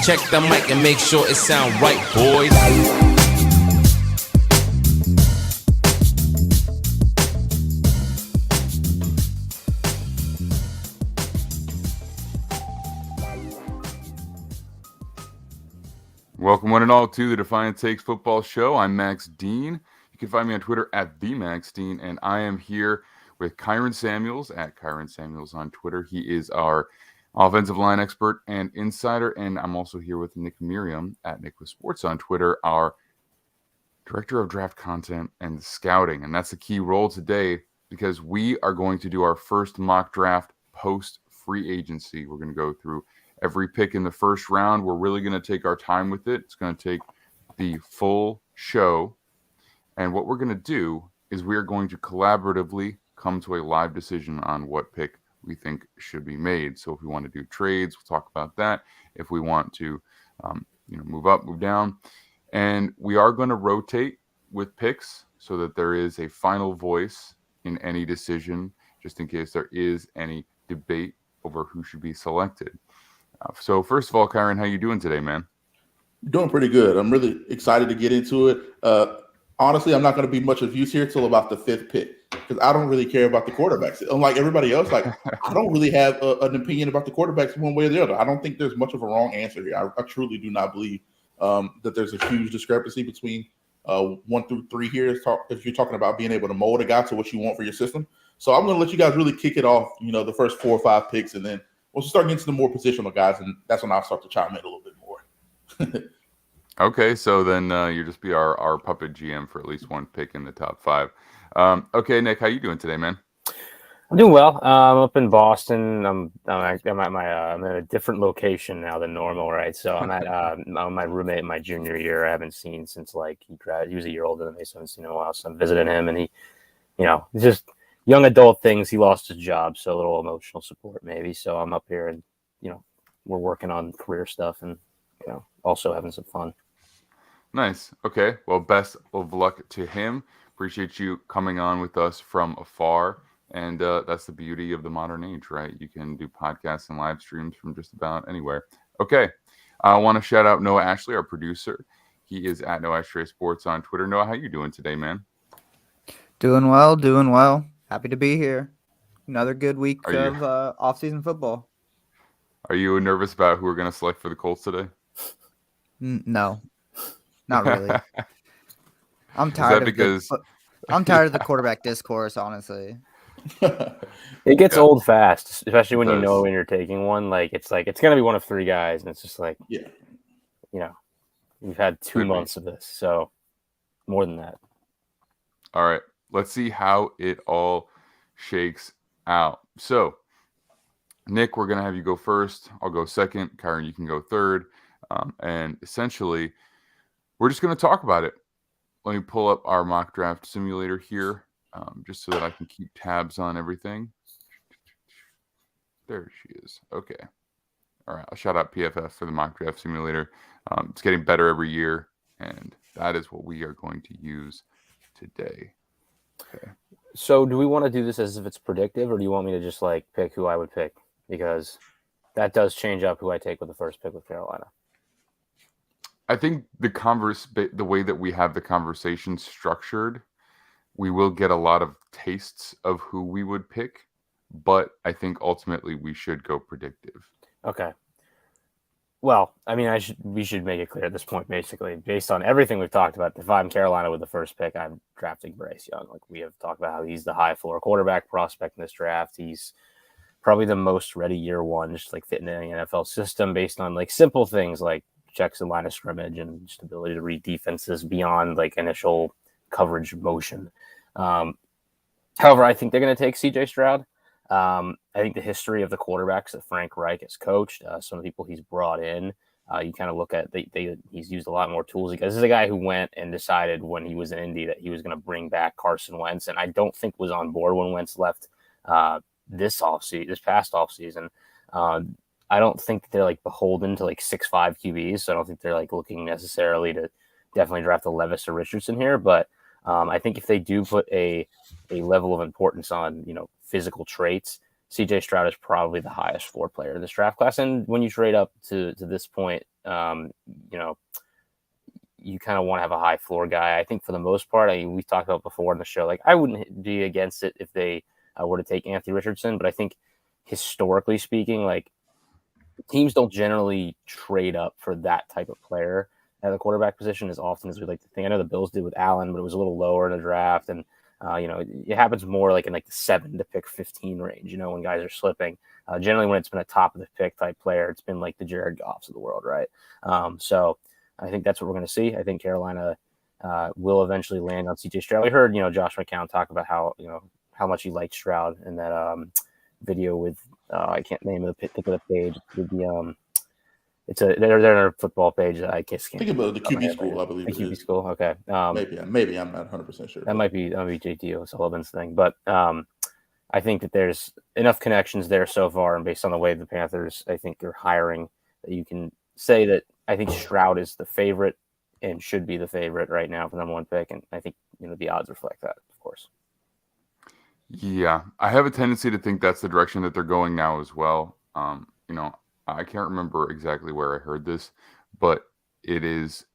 Check the mic and make sure it sound right, boys. Welcome one and all to the Defiant Takes Football Show. I'm Max Dean. You can find me on Twitter at @TheMaxDean, and I am here with Kyron Samuels at Kyron Samuels on Twitter. He is our offensive line expert and insider, and I'm also here with Nick Merriam at Nick with Sports on Twitter, our director of draft content and scouting. And that's a key role today because we are going to do our first mock draft post free agency. We're going to go through every pick in the first round. We're really going to take our time with it. It's going to take the full show. And what we're going to do is we are going to collaboratively come to a live decision on what pick we think should be made. So if we want to do trades, we'll talk about that. If we want to, move up, move down. And we are going to rotate with picks so that there is a final voice in any decision, just in case there is any debate over who should be selected. So first of all, Kyron, how you doing today, man? Doing pretty good. I'm really excited to get into it. Honestly, I'm not going to be much of use here till about the fifth pick because I don't really care about the quarterbacks. Unlike everybody else, I don't really have an opinion about the quarterbacks one way or the other. I don't think there's much of a wrong answer here. I truly do not believe that there's a huge discrepancy between 1 through 3 here. If you're talking about being able to mold a guy to what you want for your system. So I'm going to let you guys really kick it off, the first 4 or 5 picks, and then we'll start getting to the more positional guys, and that's when I'll start to chime in a little bit more. Okay, so then you just be our puppet GM for at least one pick in the top 5. Okay, Nick, how you doing today, man? I'm doing well. I'm up in Boston. I'm at I'm at a different location now than normal, right? So I'm at my roommate in my junior year. I haven't seen since he was a year older than me, so I haven't seen him in a while. So I'm visiting him, and he, just young adult things. He lost his job, so a little emotional support maybe. So I'm up here, and we're working on career stuff, and also having some fun. Nice. Okay. Well, best of luck to him. Appreciate you coming on with us from afar. And that's the beauty of the modern age, right? You can do podcasts and live streams from just about anywhere. Okay. I want to shout out Noah Ashley, our producer. He is at Noah Ashley Sports on Twitter. Noah, how you doing today, man? Doing well. Happy to be here. Another good week of off-season football. Are you nervous about who we're going to select for the Colts today? No, not really. I'm tired of the quarterback discourse, honestly. It gets old fast, especially when when you're taking one. It's going to be one of 3 guys, and it's just we've had 2 months of this, so more than that. All right, let's see how it all shakes out. So, Nick, we're going to have you go first. I'll go second. Kyron, you can go third. And essentially, we're just going to talk about it. Let me pull up our mock draft simulator here, just so that I can keep tabs on everything. There she is. Okay. All right. I'll shout out PFF for the mock draft simulator. It's getting better every year, and that is what we are going to use today. Okay. So do we want to do this as if it's predictive, or do you want me to just pick who I would pick? Because that does change up who I take with the first pick with Carolina. I think the way that we have the conversation structured, we will get a lot of tastes of who we would pick, but I think ultimately we should go predictive. Okay. Well, I mean, we should make it clear at this point, basically, based on everything we've talked about. If I'm Carolina with the first pick, I'm drafting Bryce Young. We have talked about how he's the high floor quarterback prospect in this draft. He's probably the most ready year one, just fitting in the NFL system based on simple things like checks and line of scrimmage and just ability to read defenses beyond initial coverage motion. However, I think they're going to take CJ Stroud. I think the history of the quarterbacks that Frank Reich has coached, some of the people he's brought in, you kind of look at he's used a lot more tools. Because this is a guy who went and decided when he was in Indy that he was going to bring back Carson Wentz, and I don't think was on board when Wentz left this past offseason. I don't think they're beholden to 6'5 QBs, so I don't think they're looking necessarily to definitely draft a Levis or Richardson here. But I think if they do put a level of importance on physical traits, CJ Stroud is probably the highest floor player in this draft class. And when you trade up to this point, you kind of want to have a high floor guy. I think for the most part, we talked about before in the show, like I wouldn't be against it if they were to take Anthony Richardson, but I think historically speaking, like teams don't generally trade up for that type of player at the quarterback position as often as we like to think. I know the Bills did with Allen, but it was a little lower in the draft. And, it happens more like in like the 7 to pick 15 range, when guys are slipping. Generally when it's been a top of the pick type player, it's been like the Jared Goffs of the world, right? So I think that's what we're going to see. I think Carolina will eventually land on CJ Stroud. We heard, Josh McCown talk about how much he liked Stroud in that video with I can't name the particular page. They're in a football page that I guess can't. Think about the QB school, I believe. The QB school, okay. Maybe I'm not 100% sure. That might be JT O'Sullivan's thing, but I think that there's enough connections there so far, and based on the way the Panthers, I think, are hiring, that you can say that I think Stroud is the favorite and should be the favorite right now for the number 1 pick, and I think the odds reflect that, of course. Yeah, I have a tendency to think that's the direction that they're going now as well. I can't remember exactly where I heard this, but he's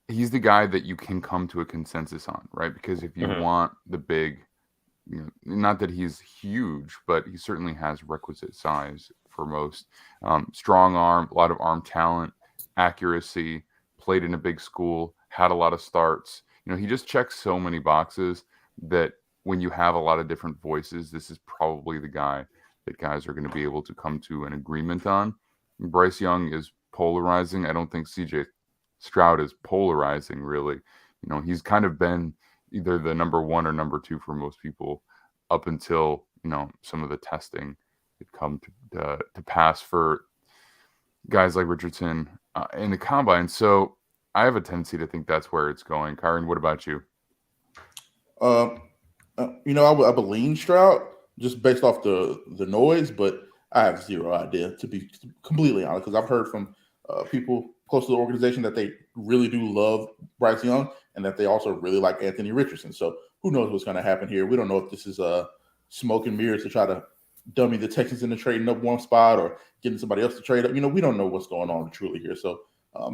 the guy that you can come to a consensus on, right? Because if you want the big, not that he's huge, but he certainly has requisite size for most. Strong arm, a lot of arm talent, accuracy, played in a big school, had a lot of starts. He just checks so many boxes that when you have a lot of different voices, this is probably the guy that guys are going to be able to come to an agreement on. Bryce Young is polarizing. I don't think CJ Stroud is polarizing, really. He's kind of been either the number 1 or number 2 for most people up until, some of the testing had come to pass for guys like Richardson in the combine. So I have a tendency to think that's where it's going. Kyron, what about you? I would lean Stroud just based off the noise, but I have zero idea, to be completely honest, because I've heard from people close to the organization that they really do love Bryce Young and that they also really like Anthony Richardson. So who knows what's going to happen here? We don't know if this is a smoke and mirrors to try to dummy the Texans into trading up one spot or getting somebody else to trade up. We don't know what's going on truly here. So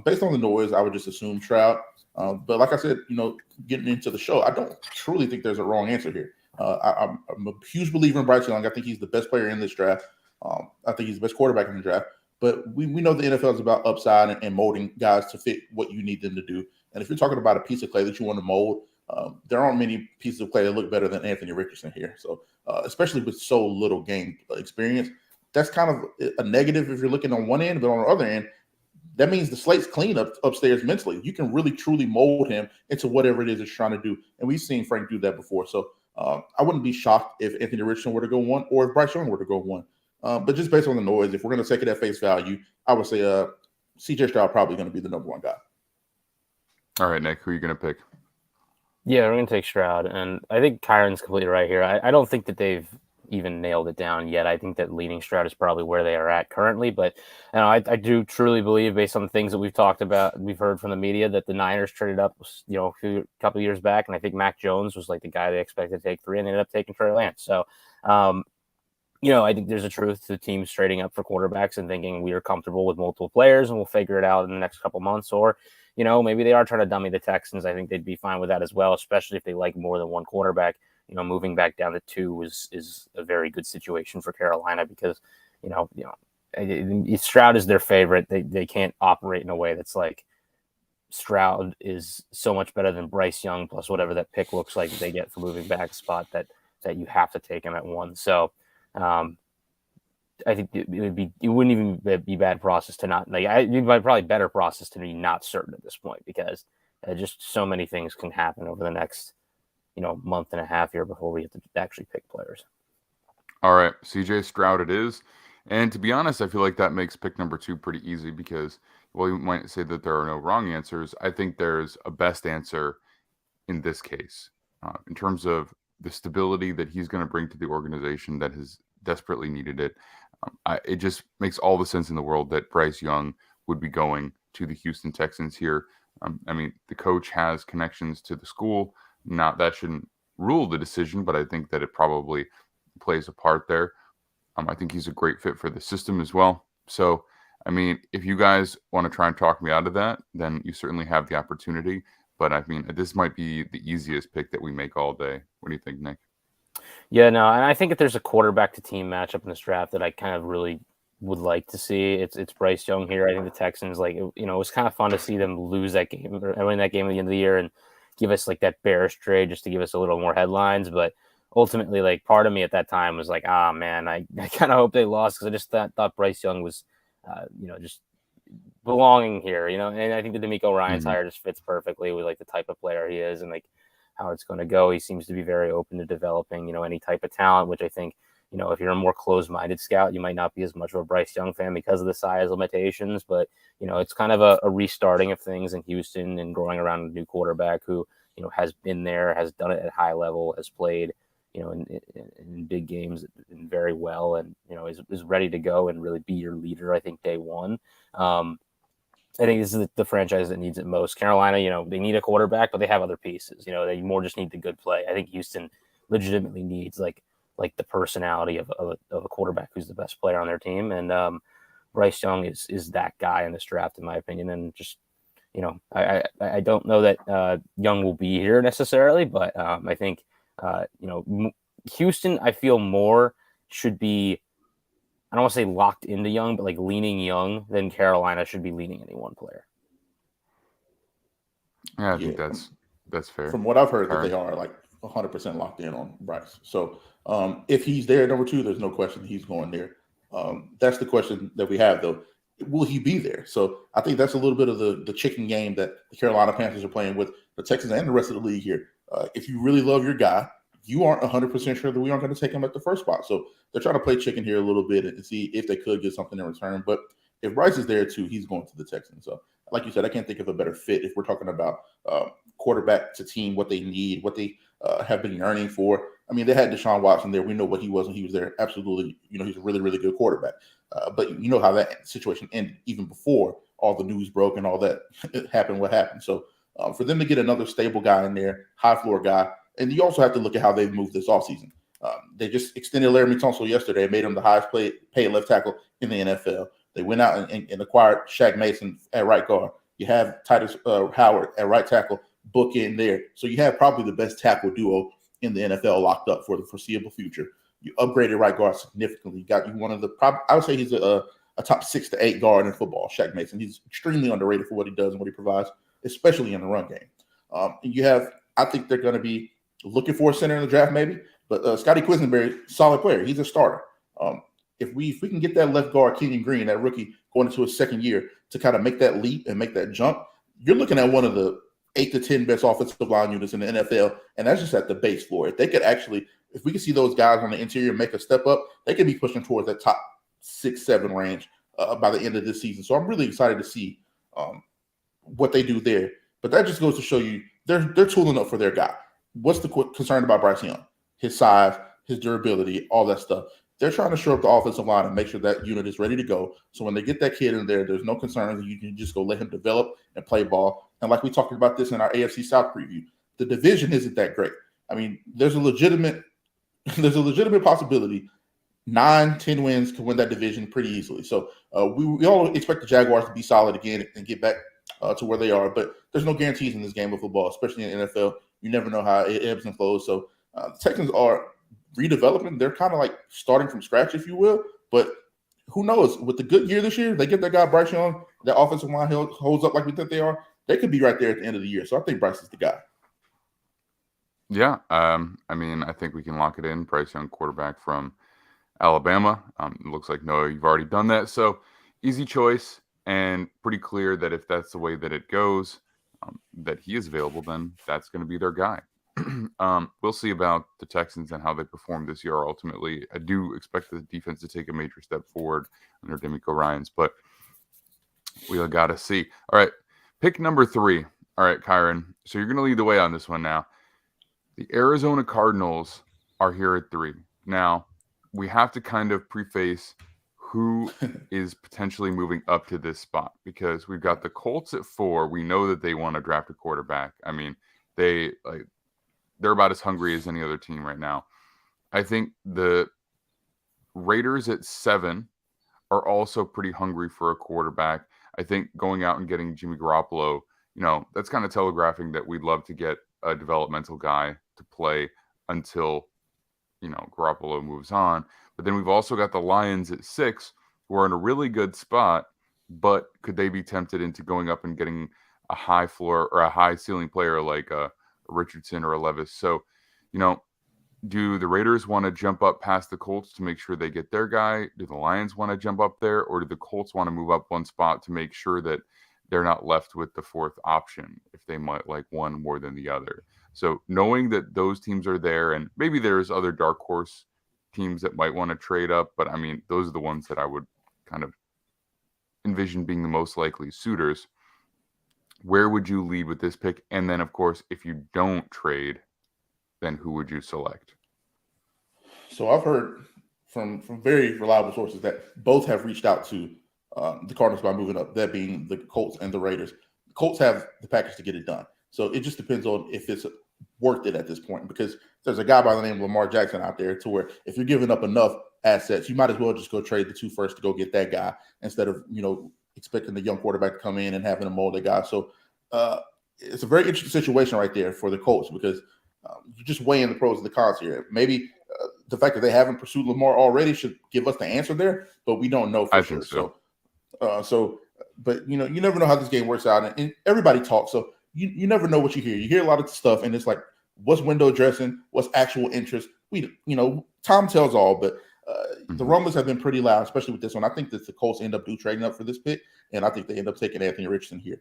based on the noise, I would just assume Stroud. But like I said, getting into the show, I don't truly think there's a wrong answer here. I'm a huge believer in Bryce Young. I think he's the best player in this draft. I think he's the best quarterback in the draft. But we know the NFL is about upside and molding guys to fit what you need them to do. And if you're talking about a piece of clay that you want to mold, there aren't many pieces of clay that look better than Anthony Richardson here. So especially with so little game experience, that's kind of a negative if you're looking on one end. But on the other end, that means the slate's clean upstairs mentally. You can really, truly mold him into whatever it is it's trying to do. And we've seen Frank do that before. So I wouldn't be shocked if Anthony Richardson were to go 1 or if Bryce Young were to go 1. But just based on the noise, if we're going to take it at face value, I would say CJ Stroud probably going to be the number 1 guy. All right, Nick, who are you going to pick? Yeah, we're going to take Stroud. And I think Kyron's completely right here. I don't think that they've even nailed it down yet. I think that leading Stroud is probably where they are at currently. But I do truly believe, based on the things that we've talked about, we've heard from the media, that the Niners traded up, a couple of years back. And I think Mac Jones was like the guy they expected to take 3, and they ended up taking Trey Lance. So, I think there's a truth to teams trading up for quarterbacks and thinking we are comfortable with multiple players and we'll figure it out in the next couple months. Or, maybe they are trying to dummy the Texans. I think they'd be fine with that as well, especially if they like more than one quarterback. Moving back down to 2 is a very good situation for Carolina because, Stroud is their favorite. They can't operate in a way that's like Stroud is so much better than Bryce Young plus whatever that pick looks like they get for moving back a spot that you have to take him at 1. So I think it wouldn't even be bad process to not like. It'd be probably better process to be not certain at this point because just so many things can happen over the next month and a half here before we have to actually pick players. All right, CJ Stroud it is. And to be honest, I feel like that makes pick number 2 pretty easy because, well, you might say that there are no wrong answers. I think there's a best answer in this case in terms of the stability that he's going to bring to the organization that has desperately needed it. It just makes all the sense in the world that Bryce Young would be going to the Houston Texans here. The coach has connections to the school. Now, that shouldn't rule the decision, but I think that it probably plays a part there. I think he's a great fit for the system as well. So, I mean, if you guys want to try and talk me out of that, then you certainly have the opportunity. But I mean, this might be the easiest pick that we make all day. What do you think, Nick? Yeah, no, and I think if there's a quarterback to team matchup in this draft that I kind of really would like to see, it's Bryce Young here. I think the Texans, like, it was kind of fun to see them lose that game or win that game at the end of the year and give us like that bearish trade just to give us a little more headlines. But ultimately, like, part of me at that time was like, man, I kind of hope they lost because I just thought Bryce Young was, just belonging here, and I think the D'Amico Ryans hire just fits perfectly with like the type of player he is and like how it's going to go. He seems to be very open to developing, any type of talent, which I think, if you're a more closed-minded scout, you might not be as much of a Bryce Young fan because of the size limitations, but, it's kind of a restarting of things in Houston and growing around a new quarterback who, has been there, has done it at high level, has played, in big games and very well, and, is ready to go and really be your leader, I think, day one. I think this is the franchise that needs it most. Carolina, they need a quarterback, but they have other pieces. They more just need the good play. I think Houston legitimately needs like the personality of a quarterback who's the best player on their team. And Bryce Young is that guy in this draft, in my opinion. And just, I don't know that Young will be here necessarily, but I think, Houston, I feel more should be, I don't want to say locked into Young, but like leaning Young than Carolina should be leaning any one player. Yeah, I think that's fair. From what I've heard, that they are like 100% locked in on Bryce. So if he's there at number 2, there's no question he's going there. That's the question that we have, though. Will he be there? So I think that's a little bit of the chicken game that the Carolina Panthers are playing with the Texans and the rest of the league here. If you really love your guy, you aren't 100% sure that we aren't going to take him at the first spot. So they're trying to play chicken here a little bit and see if they could get something in return. But if Bryce is there too, he's going to the Texans. So like you said, I can't think of a better fit if we're talking about quarterback to team, what they need, what they have been yearning for. I mean, they had Deshaun Watson there. We know what he was when he was there. Absolutely. He's a really, really good quarterback. But you know how that situation ended even before all the news broke and all that happened, what happened. So for them to get another stable guy in there, high floor guy, and you also have to look at how they've moved this offseason. They just extended Laramie Tunsil yesterday and made him the highest paid left tackle in the NFL. They went out and acquired Shaq Mason at right guard. You have Titus Howard at right tackle, book in there. So you have probably the best tackle duo in the NFL locked up for the foreseeable future. You upgraded right guard significantly. You got you one of the I would say he's a top 6 to 8 guard in football, Shaq Mason. He's extremely underrated for what he does and what he provides, especially in the run game. And you have, I think they're going to be looking for a center in the draft, maybe, but Scotty Quisenberry, solid player. He's a starter. If we can get that left guard, Kenyon Green, that rookie, going into his second year to kind of make that leap and make that jump, you're looking at one of the 8 to 10 best offensive line units in the NFL, and that's just at the base floor. If they could actually, if we could see those guys on the interior make a step up, they could be pushing towards that top 6-7 range by the end of this season. So I'm really excited to see what they do there. But that just goes to show you they're tooling up for their guy. What's the concern about Bryce Young? His size, his durability, all that stuff. They're trying to shore up the offensive line and make sure that unit is ready to go. So when they get that kid in there, there's no concerns. You can just go let him develop and play ball. And like we talked about this in our AFC South preview, the division isn't that great. I mean, there's a legitimate possibility 9-10 wins can win that division pretty easily. So we all expect the Jaguars to be solid again and get back to where they are. But there's no guarantees in this game of football, especially in the NFL. You never know how it ebbs and flows. So the Texans are redeveloping. They're kind of like starting from scratch, if you will. But who knows? With the good year this year, they get that guy Bryce Young, that offensive line holds up like we think they are. They could be right there at the end of the year. So I think Bryce is the guy. Yeah. I mean, I think we can lock it in. Bryce Young, quarterback from Alabama. It looks like, no, you've already done that. So easy choice and pretty clear that if that's the way that it goes, that he is available, then that's going to be their guy. We'll see about the Texans and how they perform this year. Ultimately, I do expect the defense to take a major step forward under D'Amico Ryans, but we got to see. All right, pick number 3. All right, Kyron. So you're going to lead the way on this one now. The Arizona Cardinals are here at 3. Now, we have to kind of preface who is potentially moving up to this spot, because we've got the Colts at 4. We know that they want to draft a quarterback. I mean, they're about as hungry as any other team right now. I think the Raiders at 7 are also pretty hungry for a quarterback. I think going out and getting Jimmy Garoppolo, that's kind of telegraphing that we'd love to get a developmental guy to play until, Garoppolo moves on. But then we've also got the Lions at 6, who are in a really good spot, but could they be tempted into going up and getting a high floor or a high ceiling player like a Richardson or a Levis? So, do the Raiders want to jump up past the Colts to make sure they get their guy? Do the Lions want to jump up there? Or do the Colts want to move up one spot to make sure that they're not left with the fourth option if they might like one more than the other? So knowing that those teams are there, and maybe there's other dark horse teams that might want to trade up, but I mean, those are the ones that I would kind of envision being the most likely suitors. Where would you lead with this pick? And then, of course, if you don't trade, then who would you select? So I've heard from very reliable sources that both have reached out to the Cardinals by moving up, that being the Colts and the Raiders. The Colts have the package to get it done. So it just depends on if it's worth it at this point, because there's a guy by the name of Lamar Jackson out there to where if you're giving up enough assets, you might as well just go trade the 2 first to go get that guy instead of, expecting the young quarterback to come in and having a molded guy. So it's a very interesting situation right there for the Colts, because you're just weighing the pros and the cons here. Maybe the fact that they haven't pursued Lamar already should give us the answer there, but we don't know for sure. But you never know how this game works out, and everybody talks, so you never know what you hear. You hear a lot of stuff, and it's like, what's window dressing? What's actual interest? Time tells all, but the rumblings have been pretty loud, especially with this one. I think that the Colts end up trading up for this pick, and I think they end up taking Anthony Richardson here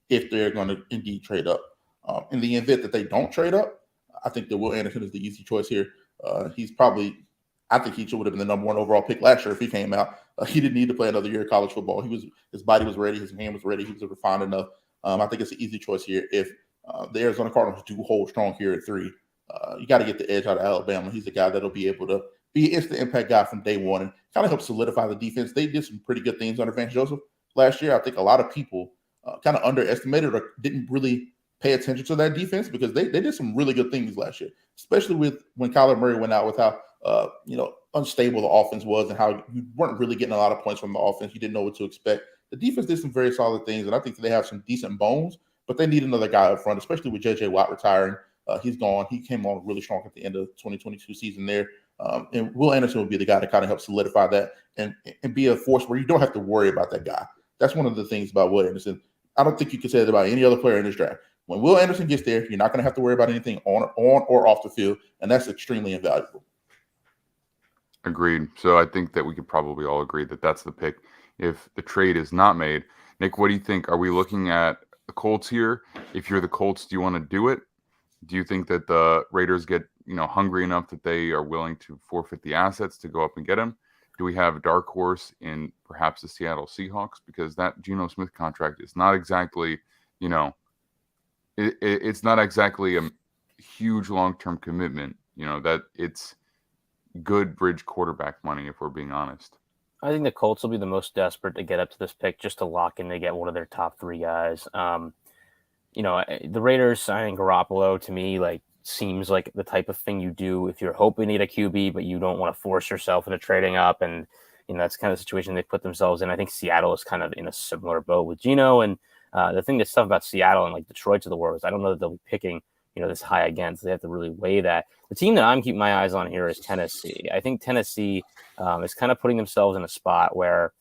if they're going to indeed trade up. In the event that they don't trade up, I think that Will Anderson is the easy choice here. I think he would have been the number 1 overall pick last year if he came out. He didn't need to play another year of college football. His body was ready, his hand was ready, he was refined enough. I think it's an easy choice here. If the Arizona Cardinals do hold strong here at 3, you got to get the edge out of Alabama. He's a guy that'll be able to be an instant impact guy from day one and kind of help solidify the defense. They did some pretty good things under Vance Joseph last year. I think a lot of people kind of underestimated or didn't really pay attention to that defense, because they did some really good things last year, especially with when Kyler Murray went out, with how unstable the offense was and how you weren't really getting a lot of points from the offense. You didn't know what to expect. The defense did some very solid things, and I think they have some decent bones, but they need another guy up front, especially with J.J. Watt retiring. He's gone. He came on really strong at the end of the 2022 season there. And Will Anderson would be the guy to kind of help solidify that and be a force where you don't have to worry about that guy. That's one of the things about Will Anderson. I don't think you can say that about any other player in this draft. When Will Anderson gets there, you're not going to have to worry about anything on or off the field, and that's extremely invaluable. Agreed. So I think that we could probably all agree that that's the pick if the trade is not made. Nick, what do you think? Are we looking at the Colts here? If you're the Colts, do you want to do it? Do you think that the Raiders get hungry enough that they are willing to forfeit the assets to go up and get him? Do we have a dark horse in perhaps the Seattle Seahawks? Because that Geno Smith contract is not exactly, it's not exactly a huge long-term commitment. That it's good bridge quarterback money, if we're being honest. I think the Colts will be the most desperate to get up to this pick just to lock in to get one of their top 3 guys. The Raiders signing Garoppolo, to me, seems like the type of thing you do if you're hoping to get a QB, but you don't want to force yourself into trading up. And, that's kind of the situation they put themselves in. I think Seattle is kind of in a similar boat with Geno. And the thing that's tough about Seattle and Detroit to the world is I don't know that they'll be picking, this high again. So they have to really weigh that. The team that I'm keeping my eyes on here is Tennessee. I think Tennessee is kind of putting themselves in a spot where,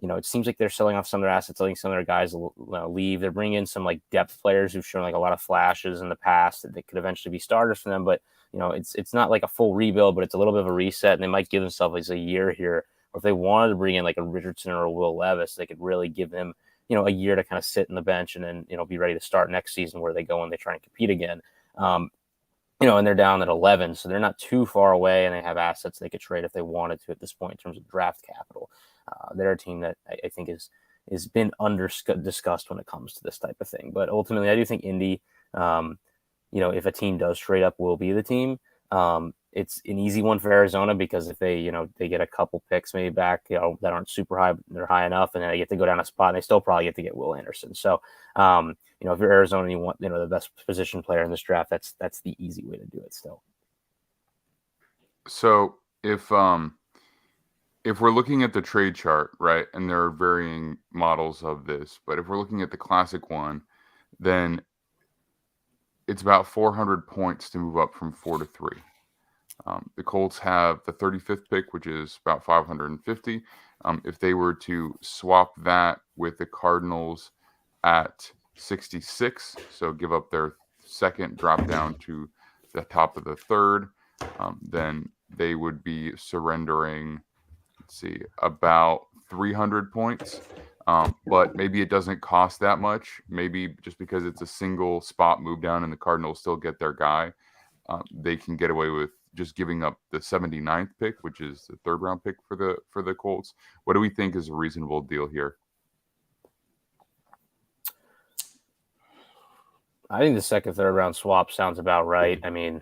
it seems like they're selling off some of their assets, letting some of their guys leave. They're bringing in some depth players who've shown a lot of flashes in the past that they could eventually be starters for them. But, it's not like a full rebuild, but it's a little bit of a reset, and they might give themselves a year here. Or if they wanted to bring in a Richardson or a Will Levis, they could really give them, a year to kind of sit in the bench and then, be ready to start next season where they go and they try and compete again. And they're down at 11, so they're not too far away, and they have assets they could trade if they wanted to at this point in terms of draft capital. They're a team that I think is been discussed when it comes to this type of thing. But ultimately, I do think Indy, if a team does trade up, will be the team. It's an easy one for Arizona because if they, they get a couple picks maybe back, that aren't super high, they're high enough, and then they get to go down a spot, and they still probably get to get Will Anderson. So, if you're Arizona and you want, the best position player in this draft, that's the easy way to do it still. So if we're looking at the trade chart, right, and there are varying models of this, but if we're looking at the classic one, then it's about 400 points to move up from 4 to 3. The Colts have the 35th pick, which is about 550. If they were to swap that with the Cardinals at 66, so give up their second, drop down to the top of the third, then they would be surrendering, about 300 points. But maybe it doesn't cost that much. Maybe just because it's a single spot move down and the Cardinals still get their guy, they can get away with just giving up the 79th pick, which is the third round pick for the Colts. What do we think is a reasonable deal here? I think the second, third round swap sounds about right. I mean,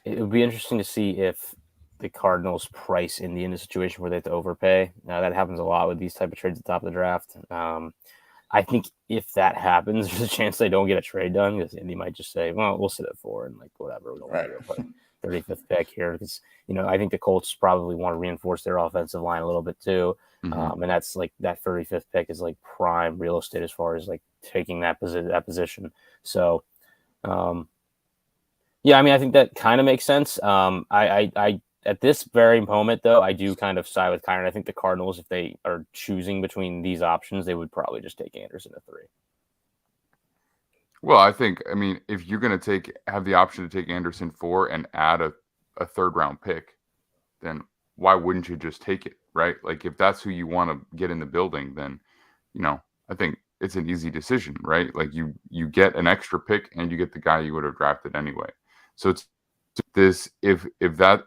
it would be interesting to see if the Cardinals price Indy in a situation where they have to overpay. Now, that happens a lot with these type of trades at the top of the draft. I think if that happens, there's a chance they don't get a trade done because Indy might just say, well, we'll sit at 4 and whatever. We don't want to go play 35th pick here because, I think the Colts probably want to reinforce their offensive line a little bit too. And that's that 35th pick is prime real estate as far as taking that position. So, yeah, I mean, I think that kind of makes sense. I at this very moment, though, I do kind of side with Kyron. I think the Cardinals, if they are choosing between these options, they would probably just take Anderson at 3. Well, I mean, if you're going to have the option to take Anderson 4 and add a third round pick, then why wouldn't you just take it, right? If that's who you want to get in the building, then, I think it's an easy decision, right? You get an extra pick and you get the guy you would have drafted anyway. So it's this, if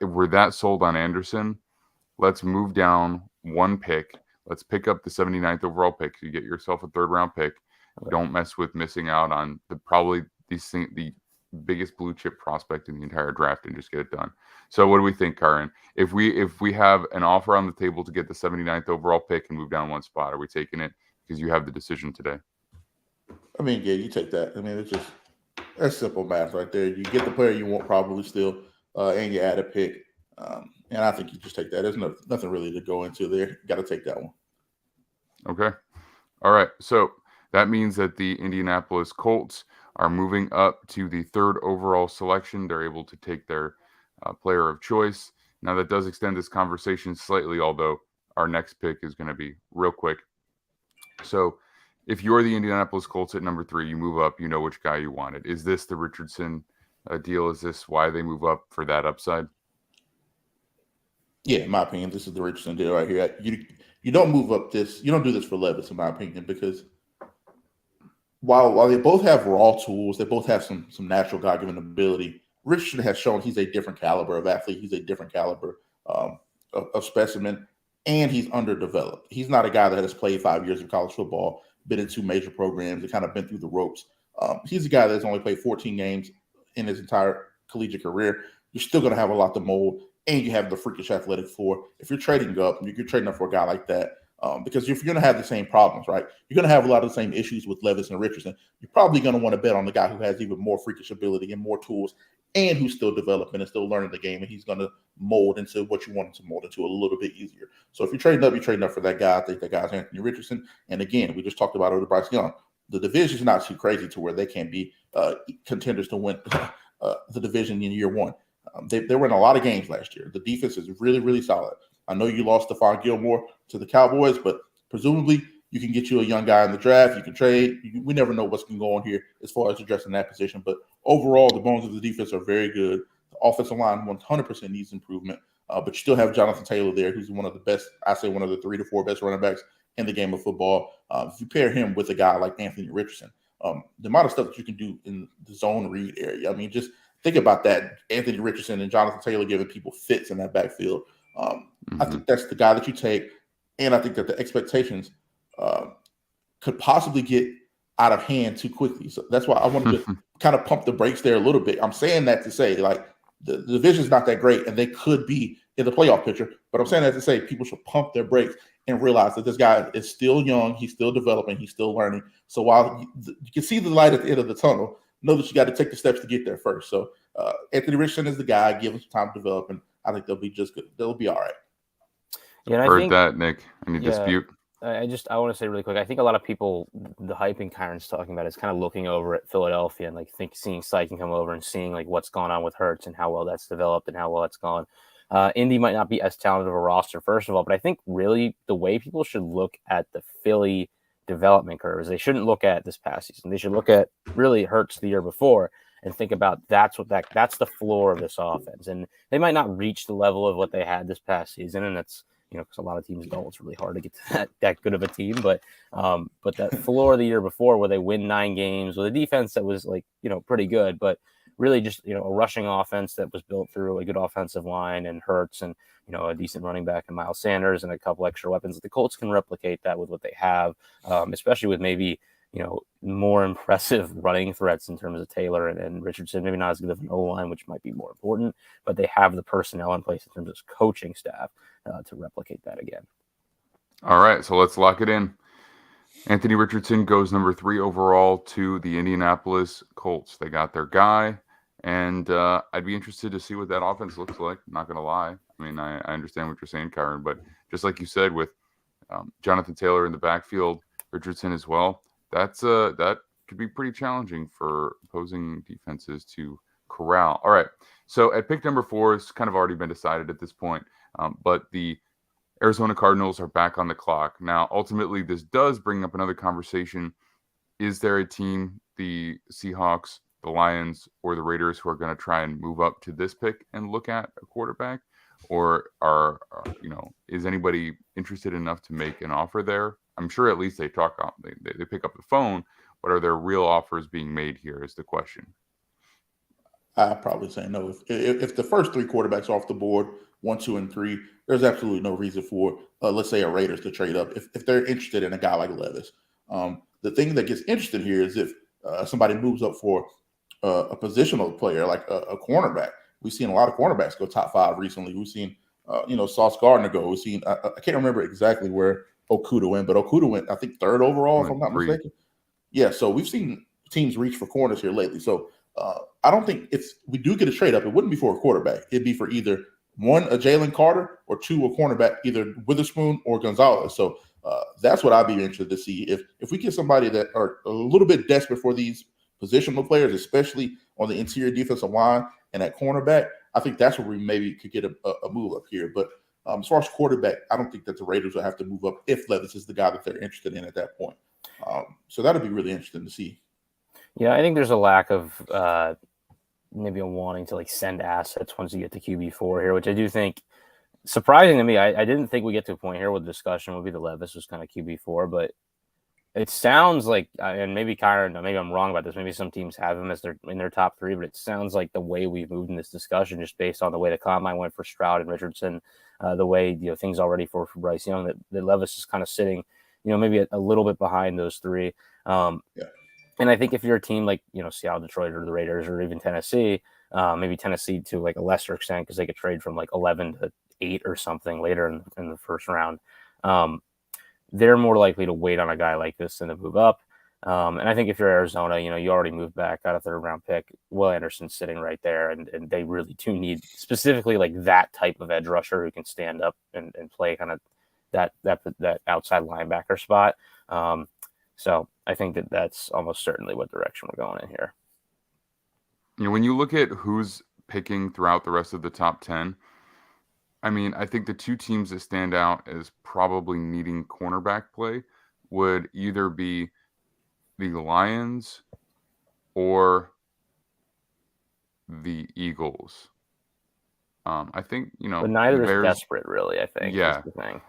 we're that sold on Anderson, let's move down one pick. Let's pick up the 79th overall pick. You get yourself a third round pick. Don't mess with missing out on the biggest blue chip prospect in the entire draft and just get it done. So what do we think, Kyron? If we have an offer on the table to get the 79th overall pick and move down one spot, are we taking it because you have the decision today? I mean, yeah, you take that. I mean, that's simple math right there. You get the player you want probably still, and you add a pick. And I think you just take that. There's nothing really to go into there. You got to take that one. Okay. All right. So that means that the Indianapolis Colts are moving up to the third overall selection. They're able to take their player of choice. Now, that does extend this conversation slightly, although our next pick is going to be real quick. So if you're the Indianapolis Colts at number 3, you move up, you know which guy you wanted. Is this the Richardson deal? Is this why they move up for that upside? Yeah, in my opinion, this is the Richardson deal right here. You don't move up this. You don't do this for Levis, in my opinion, because while they both have raw tools, they both have some natural God-given ability. Richardson has shown he's a different caliber of athlete. He's a different caliber of specimen, and he's underdeveloped. He's not a guy that has played 5 years of college football, been in 2 major programs, and kind of been through the ropes. He's a guy that's only played 14 games in his entire collegiate career. You're still going to have a lot to mold, and you have the freakish athletic floor. If you're trading up, you're trading up for a guy like that. Because if you're going to have the same problems, right, you're going to have a lot of the same issues with Levis and Richardson. You're probably going to want to bet on the guy who has even more freakish ability and more tools and who's still developing and still learning the game, and he's going to mold into what you want him to mold into a little bit easier. So if you're trading up for that guy. I think that guy's Anthony Richardson. And again, we just talked about it with Bryce Young. The division's not too crazy to where they can't be contenders to win the division in year one. They were in a lot of games last year. The defense is really, really solid. I know you lost Stephon Gilmore to the Cowboys, but presumably you can get you a young guy in the draft. You can trade. We never know what's going to go on here as far as addressing that position. But overall, the bones of the defense are very good. The offensive line 100% needs improvement. But you still have Jonathan Taylor there, who's one of the best, I say one of the 3 to 4 best running backs in the game of football. If you pair him with a guy like Anthony Richardson, the amount of stuff that you can do in the zone read area, I mean, just think about that. Anthony Richardson and Jonathan Taylor giving people fits in that backfield. I think that's the guy that you take, and I think that the expectations could possibly get out of hand too quickly. So that's why I wanted to kind of pump the brakes there a little bit. I'm saying that to say, the division's not that great, and they could be in the playoff picture, but I'm saying that to say people should pump their brakes and realize that this guy is still young, he's still developing, he's still learning. So while you can see the light at the end of the tunnel, know that you got to take the steps to get there first. So Anthony Richardson is the guy. Give him some time to develop, and I think they'll be just good. They'll be all right. Yeah, and I Heard think that, Nick. Any dispute? I want to say really quick. I think a lot of people, the hyping Kyron's talking about is kind of looking over at Philadelphia and like seeing Sykin come over and seeing like what's going on with Hurts and how well that's developed and how well it's gone. Indy might not be as talented of a roster, first of all, but I think really the way people should look at the Philly development curve is they shouldn't look at this past season. They should look at really Hurts the year before and think about that's the floor of this offense. And they might not reach the level of what they had this past season, and that's because a lot of teams don't. It's really hard to get to that good of a team, but that floor of the year before where they win 9 games with a defense that was pretty good, but really just a rushing offense that was built through a good offensive line and Hurts and a decent running back and Miles Sanders and a couple extra weapons. The Colts can replicate that with what they have, especially with maybe more impressive running threats in terms of Taylor and Richardson. Maybe not as good of an O-line, which might be more important, but they have the personnel in place in terms of coaching staff to replicate that again. All right, so let's lock it in. Anthony Richardson goes number 3 overall to the Indianapolis Colts. They got their guy, and I'd be interested to see what that offense looks like. I'm not going to lie. I mean, I understand what you're saying, Kyron, but just like you said, with Jonathan Taylor in the backfield, Richardson as well, that could be pretty challenging for opposing defenses to corral. All right, so at pick number 4, it's kind of already been decided at this point, but the Arizona Cardinals are back on the clock. Now, ultimately, this does bring up another conversation. Is there a team, the Seahawks, the Lions, or the Raiders, who are going to try and move up to this pick and look at a quarterback? Or is anybody interested enough to make an offer there? I'm sure at least they pick up the phone, but are there real offers being made here is the question. I'd probably say no. If the first 3 quarterbacks off the board, 1, 2, and 3, there's absolutely no reason for, let's say, a Raiders to trade up if they're interested in a guy like Levis. The thing that gets interesting here is if somebody moves up for a positional player like a cornerback. We've seen a lot of cornerbacks go top 5 recently. We've seen, Sauce Gardner go. We've seen, I can't remember exactly where Okudah went, but Okudah went, I think, 3rd overall, if I'm not mistaken. Yeah, so we've seen teams reach for corners here lately. So I don't think we do get a trade up, it wouldn't be for a quarterback. It'd be for either 1, a Jalen Carter, or 2, a cornerback, either Witherspoon or Gonzalez. So that's what I'd be interested to see. If we get somebody that are a little bit desperate for these positional players, especially on the interior defensive line and at cornerback, I think that's where we maybe could get a move up here. But as far as quarterback, I don't think that the Raiders will have to move up if Levis is the guy that they're interested in at that point. So that'll be really interesting to see. Yeah, I think there's a lack of maybe a wanting to send assets once you get to QB4 here, which I do think surprising to me. I didn't think we get to a point here where the discussion would be the Levis was kind of QB4, but it sounds like, and maybe Kyron, maybe I'm wrong about this. Maybe some teams have him as in their top 3, but it sounds like the way we've moved in this discussion, just based on the way the combine went for Stroud and Richardson, the way things already for Bryce Young, that Levis is kind of sitting, maybe a little bit behind those 3. And I think if you're a team like Seattle, Detroit, or the Raiders, or even Tennessee, maybe Tennessee to a lesser extent because they could trade from 11 to 8 or something later in the first round. They're more likely to wait on a guy like this than to move up. And I think if you're Arizona, you already moved back, got a 3rd round pick. Will Anderson's sitting right there, and they really do need specifically that type of edge rusher who can stand up and play kind of that outside linebacker spot. So I think that's almost certainly what direction we're going in here. When you look at who's picking throughout the rest of the top 10, I mean, I think the 2 teams that stand out as probably needing cornerback play would either be the Lions or the Eagles. I think, but neither is desperate, really, I think. Yeah. Is the thing,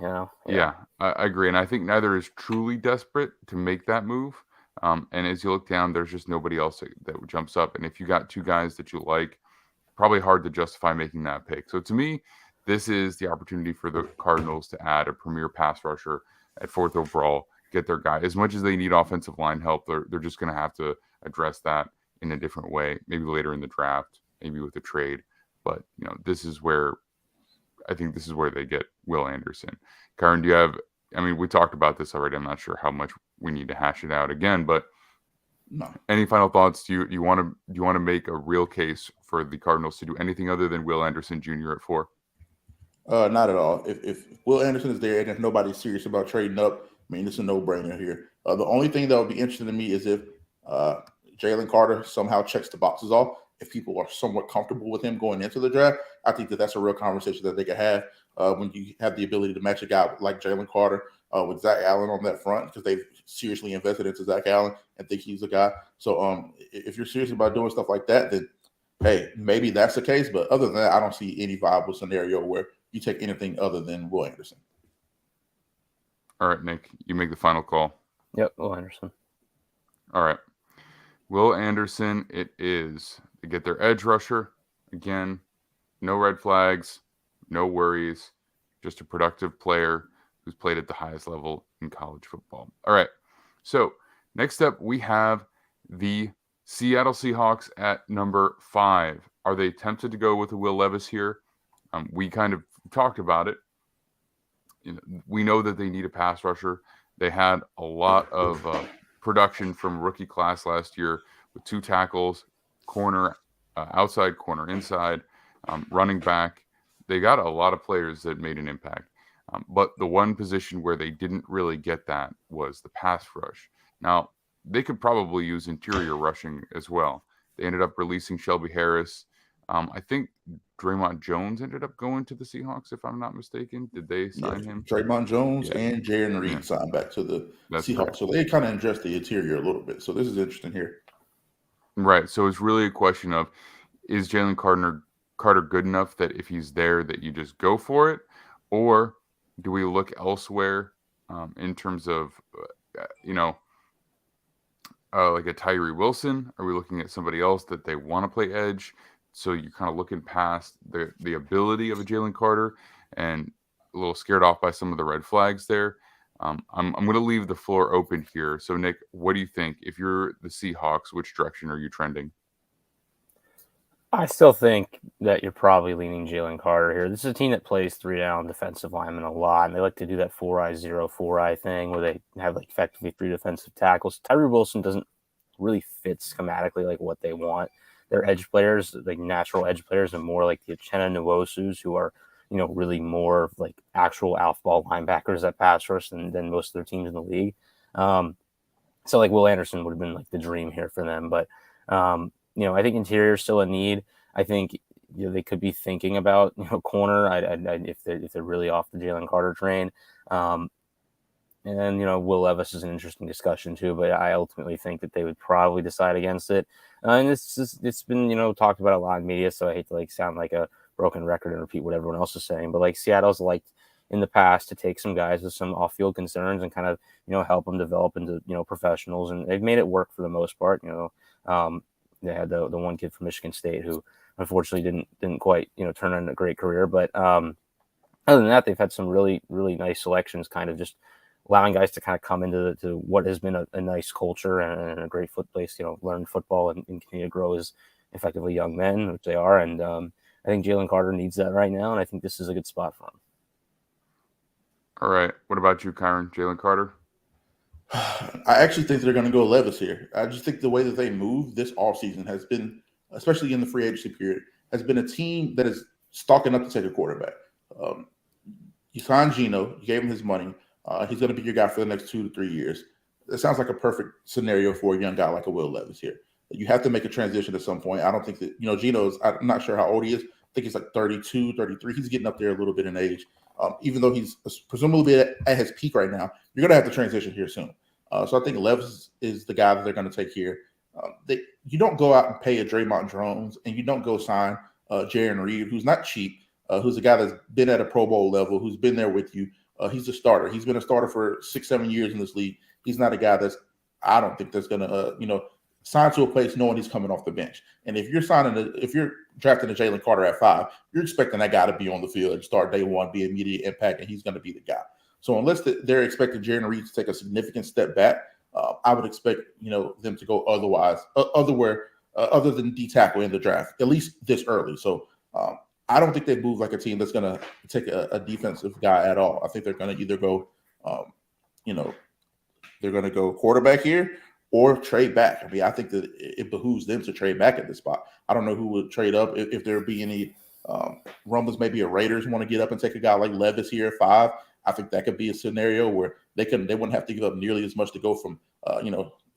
Yeah, I agree. And I think neither is truly desperate to make that move. And as you look down, there's just nobody else that jumps up. And if you got 2 guys that you like, probably hard to justify making that pick. So to me, this is the opportunity for the Cardinals to add a premier pass rusher at 4th overall, get their guy. As much as they need offensive line help, they're just going to have to address that in a different way, maybe later in the draft, maybe with a trade. But, this is where they get Will Anderson. Kyron, do you have, we talked about this already. I'm not sure how much we need to hash it out again, but No. Any final thoughts? Do you want to make a real case for the Cardinals to do anything other than Will Anderson Jr. at 4? Not at all. If Will Anderson is there and if nobody's serious about trading up, I mean, it's a no-brainer here. The only thing that would be interesting to me is if Jalen Carter somehow checks the boxes off. If people are somewhat comfortable with him going into the draft, I think that's a real conversation that they could have when you have the ability to match a guy like Jalen Carter with Zach Allen on that front, because they've seriously invested into Zach Allen and think he's a guy. So if you're serious about doing stuff like that, then hey, maybe that's the case. But other than that, I don't see any viable scenario where you take anything other than Will Anderson. All right, Nick, you make the final call. Yep, Will Anderson. All right. Will Anderson, it is. They get their edge rusher. Again, no red flags, no worries, just a productive player who's played at the highest level in college football. All right. So next up, we have the Seattle Seahawks at number 5. Are they tempted to go with a Will Levis here? We kind of talked about it. We know that they need a pass rusher. They had a lot of production from rookie class last year with 2 tackles, corner, outside, corner, inside, running back. They got a lot of players that made an impact. But the one position where they didn't really get that was the pass rush. Now, they could probably use interior rushing as well. They ended up releasing Shelby Harris. I think Draymond Jones ended up going to the Seahawks, if I'm not mistaken. Did they sign him? Draymond Jones and Jaron Reed signed back to the Seahawks. Correct. So they kind of addressed the interior a little bit. So this is interesting here. Right. So it's really a question of, is Jalen Carter good enough that if he's there that you just go for it? Or do we look elsewhere in terms of, like a Tyree Wilson? Are we looking at somebody else that they want to play edge? So you're kind of looking past the ability of a Jalen Carter and a little scared off by some of the red flags there. I'm going to leave the floor open here. So, Nick, what do you think? If you're the Seahawks, which direction are you trending? I still think that you're probably leaning Jalen Carter here. This is a team that plays 3-down defensive linemen a lot, and they like to do that 4-eye thing where they have like effectively 3 defensive tackles. Tyree Wilson doesn't really fit schematically like what they want. Their edge players, like natural edge players, are more like the Uchenna Nwosus, who are, really more like actual off-ball linebackers that pass rush than most of their teams in the league. So like Will Anderson would have been like the dream here for them. But, I think interior is still a need. I think they could be thinking about, corner if they're really off the Jalen Carter train. And then, Will Levis is an interesting discussion too, but I ultimately think that they would probably decide against it. And it's been, talked about a lot in media, so I hate to sound like a broken record and repeat what everyone else is saying, but Seattle's liked in the past to take some guys with some off-field concerns and kind of, help them develop into, professionals, and they've made it work for the most part. They had the one kid from Michigan State who unfortunately didn't quite, turn in a great career, but other than that, they've had some really, really nice selections, kind of just allowing guys to kind of come into to what has been a nice culture and a great place, learn football and continue to grow as effectively young men, which they are. And I think Jalen Carter needs that right now, and I think this is a good spot for him. All right. What about you, Kyron? Jalen Carter? I actually think they're going to go Levis here. I just think the way that they move this offseason has been, especially in the free agency period, has been a team that is stalking up to take a quarterback. You signed Geno, you gave him his money. He's going to be your guy for the next 2 to 3 years. It sounds like a perfect scenario for a young guy like a Will Levis here. You have to make a transition at some point. I don't think that, Geno's, I'm not sure how old he is. I think he's like 32, 33. He's getting up there a little bit in age. Even though he's presumably at his peak right now, you're going to have to transition here soon. So I think Levis is the guy that they're going to take here. You don't go out and pay a Draymond Jones, and you don't go sign Jaron Reed, who's not cheap, who's a guy that's been at a Pro Bowl level, who's been there with you. He's a starter. He's been a starter for 6-7 years in this league. He's not a guy I don't think that's going to, sign to a place knowing he's coming off the bench. And if you're drafting a Jalen Carter at 5, you're expecting that guy to be on the field and start day one, be immediate impact, and he's going to be the guy. So unless they're expecting Jaron Reed to take a significant step back, I would expect, them to go other than D-tackle in the draft, at least this early. So I don't think they move like a team that's going to take a defensive guy at all. I think they're going to either go, they're going to go quarterback here or trade back. I mean, I think that it behooves them to trade back at this spot. I don't know who would trade up if there be any rumbles maybe a Raiders want to get up and take a guy like Levis here at 5. I think that could be a scenario where they wouldn't have to give up nearly as much to go from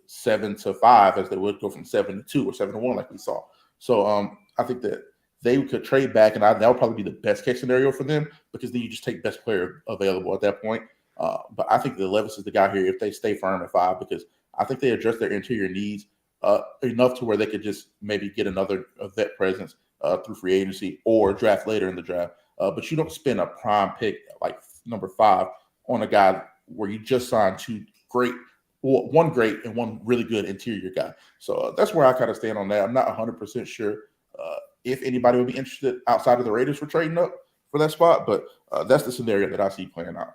7 to 5 as they would go from 7 to 2 or 7 to 1 like we saw. So I think that they could trade back, and that would probably be the best case scenario for them, because then you just take best player available at that point. But I think that Levis is the guy here if they stay firm at 5, because I think they address their interior needs enough to where they could just maybe get another vet presence through free agency or draft later in the draft. But you don't spend a prime pick like number 5 on a guy where you just signed one great and one really good interior guy. So that's where I kind of stand on that. I'm not 100% sure if anybody would be interested outside of the Raiders for trading up for that spot, but that's the scenario that I see playing out.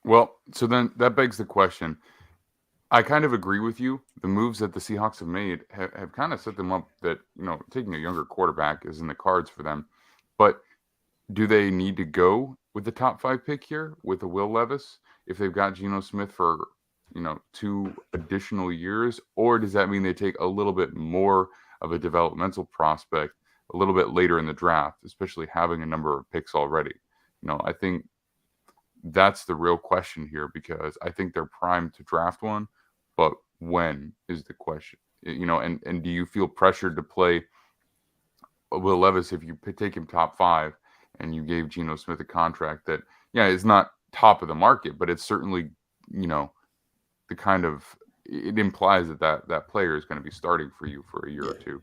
Well, so then that begs the question. I kind of agree with you. The moves that the Seahawks have made have kind of set them up that, taking a younger quarterback is in the cards for them. But do they need to go with the top 5 pick here with a Will Levis if they've got Geno Smith for, 2 additional years? Or does that mean they take a little bit more of a developmental prospect a little bit later in the draft, especially having a number of picks already? I think that's the real question here, because I think they're primed to draft one, but when is the question? And do you feel pressured to play Will Levis if you take him top 5 and you gave Geno Smith a contract that, is not top of the market, but it's certainly, the kind of, it implies that player is going to be starting for you for a year or two.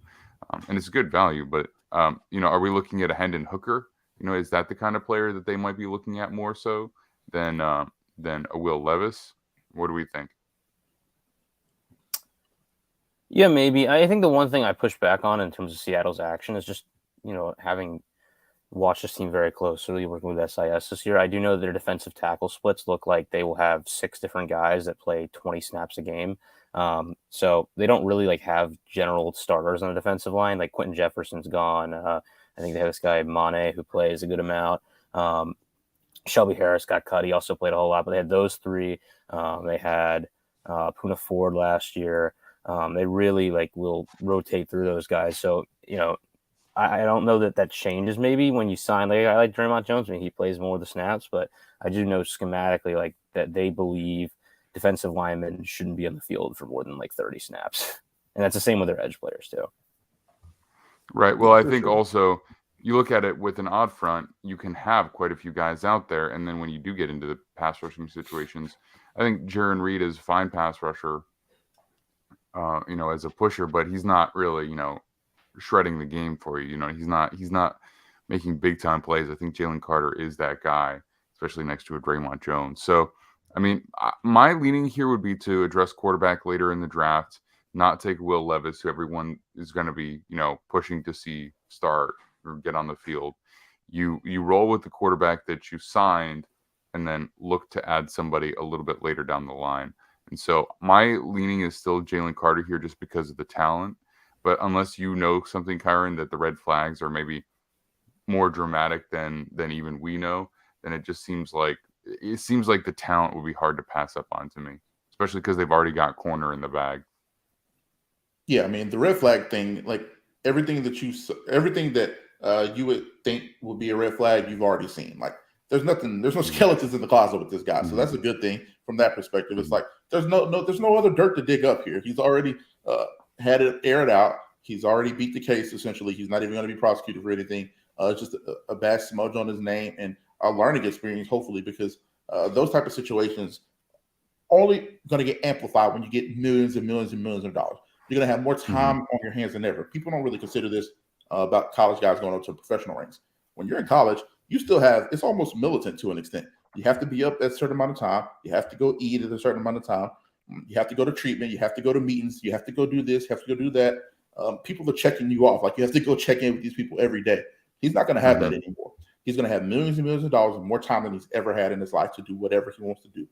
And it's good value, but, are we looking at a Hendon Hooker? Is that the kind of player that they might be looking at more so than a Will Levis? What do we think? Yeah, maybe. I think the one thing I push back on in terms of Seattle's action is just, having watched this team very closely, working with SIS this year, I do know their defensive tackle splits look like they will have 6 different guys that play 20 snaps a game. So they don't really have general starters on the defensive line. Like Quentin Jefferson's gone. I think they have this guy Mane who plays a good amount. Shelby Harris got cut. He also played a whole lot, but they had those 3. They had Poona Ford last year. They really will rotate through those guys. So, I don't know that changes maybe when you sign. I like Draymond Jones. I mean, he plays more of the snaps, but I do know schematically that they believe defensive linemen shouldn't be on the field for more than 30 snaps. And that's the same with their edge players too. Right. Well, I think also you look at it with an odd front, you can have quite a few guys out there. And then when you do get into the pass rushing situations, I think Jaron Reed is a fine pass rusher, as a pusher, but he's not really, shredding the game for you. He's not making big time plays. I think Jalen Carter is that guy, especially next to a Draymond Jones. So, I mean, my leaning here would be to address quarterback later in the draft, not take Will Levis, who everyone is going to be, pushing to see start or get on the field. You roll with the quarterback that you signed, and then look to add somebody a little bit later down the line. And so my leaning is still Jalen Carter here just because of the talent. But unless you know something, Kyron, that the red flags are maybe more dramatic than even we know, then it seems like the talent would be hard to pass up on to me, especially because they've already got corner in the bag. Yeah, I mean, the red flag thing, everything that you would think would be a red flag, you've already seen. There's no skeletons in the closet with this guy. So that's a good thing from that perspective. It's there's no other dirt to dig up here. He's already had it aired out. He's already beat the case, essentially. He's not even going to be prosecuted for anything. It's just a bad smudge on his name and a learning experience, hopefully, because those type of situations only going to get amplified when you get millions and millions and millions of dollars. You're going to have more time on your hands than ever. People don't really consider this about college guys going up to professional ranks. When you're in college, you still have, it's almost militant to an extent. You have to be up at a certain amount of time. You have to go eat at a certain amount of time. You have to go to treatment. You have to go to meetings. You have to go do this. You have to go do that. People are checking you off. You have to go check in with these people every day. He's not going to have that anymore. He's going to have millions and millions of dollars and more time than he's ever had in his life to do whatever he wants to do.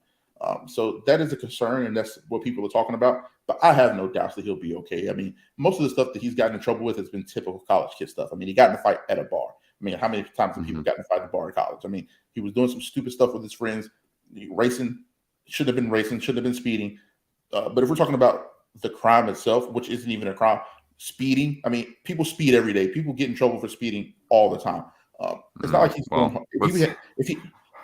So that is a concern, and that's what people are talking about. But I have no doubts that he'll be okay. I mean, most of the stuff that he's gotten in trouble with has been typical college kid stuff. I mean, he got in a fight at a bar. I mean, how many times have people gotten in a fight at a bar in college? I mean, he was doing some stupid stuff with his friends, racing, shouldn't have been speeding. But if we're talking about the crime itself, which isn't even a crime, speeding. I mean, people speed every day. People get in trouble for speeding all the time. It's not like he's doing.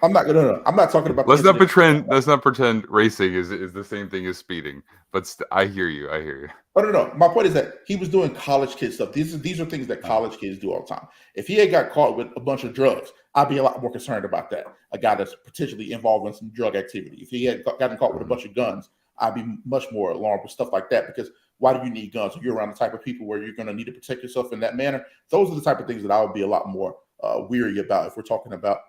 I'm not talking about. Let's not pretend racing is the same thing as speeding. But I hear you. Oh, no. My point is that he was doing college kid stuff. These are things that college kids do all the time. If he had got caught with a bunch of drugs, I'd be a lot more concerned about that. A guy that's potentially involved in some drug activity. If he had gotten caught with a bunch of guns, I'd be much more alarmed with stuff like that. Because why do you need guns? If you're around the type of people where you're going to need to protect yourself in that manner, those are the type of things that I would be a lot more weary about if we're talking about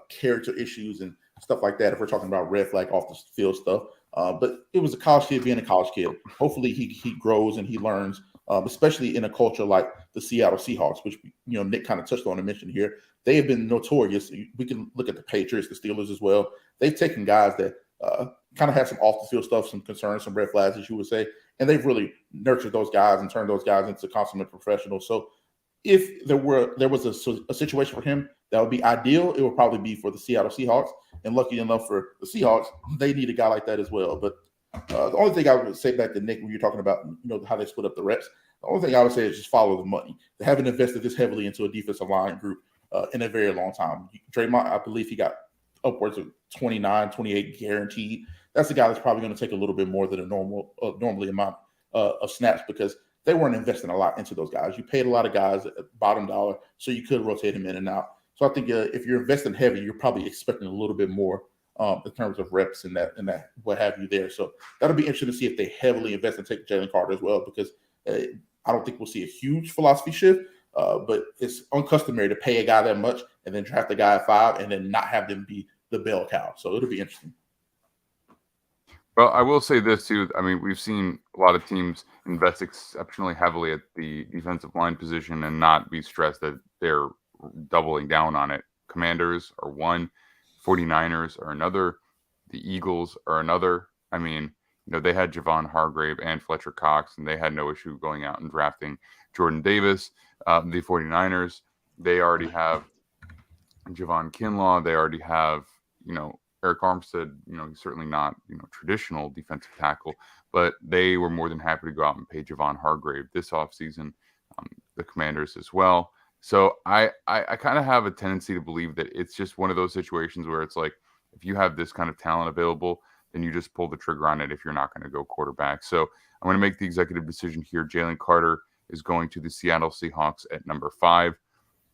character issues and stuff like that. If we're talking about red flag off the field stuff. But it was a college kid being a college kid. Hopefully he grows and he learns, especially in a culture like the Seattle Seahawks, which Nick kind of touched on and mentioned here. They have been notorious. We can look at the Patriots, the Steelers as well. They've taken guys that kind of had some off the field stuff, some concerns, some red flags, as you would say, and they've really nurtured those guys and turned those guys into consummate professionals. So if there was a situation for him that would be ideal, it would probably be for the Seattle Seahawks. And lucky enough for the Seahawks, they need a guy like that as well. But the only thing I would say back to Nick, when you're talking about how they split up the reps, the only thing I would say is just follow the money. They haven't invested this heavily into a defensive line group in a very long time. Draymond, I believe he got upwards of 29, 28 guaranteed. That's a guy that's probably going to take a little bit more than a normally amount of snaps because they weren't investing a lot into those guys. You paid a lot of guys at bottom dollar, so you could rotate them in and out. So I think if you're investing heavy, you're probably expecting a little bit more in terms of reps and that what have you there. So that'll be interesting to see if they heavily invest and take Jalen Carter as well, because I don't think we'll see a huge philosophy shift, but it's uncustomary to pay a guy that much and then draft a guy at 5 and then not have them be the bell cow. So it'll be interesting. Well, I will say this too. I mean, we've seen a lot of teams invest exceptionally heavily at the defensive line position and not be stressed that they're doubling down on it. Commanders are one, 49ers are another, the Eagles are another. I mean, they had Javon Hargrave and Fletcher Cox, and they had no issue going out and drafting Jordan Davis. The 49ers, they already have Javon Kinlaw. They already have, Eric Armstead. He's certainly not, traditional defensive tackle, but they were more than happy to go out and pay Javon Hargrave this offseason, the Commanders as well. So I kind of have a tendency to believe that it's just one of those situations where it's like, if you have this kind of talent available, then you just pull the trigger on it if you're not going to go quarterback. So I'm going to make the executive decision here. Jalen Carter is going to the Seattle Seahawks at number 5.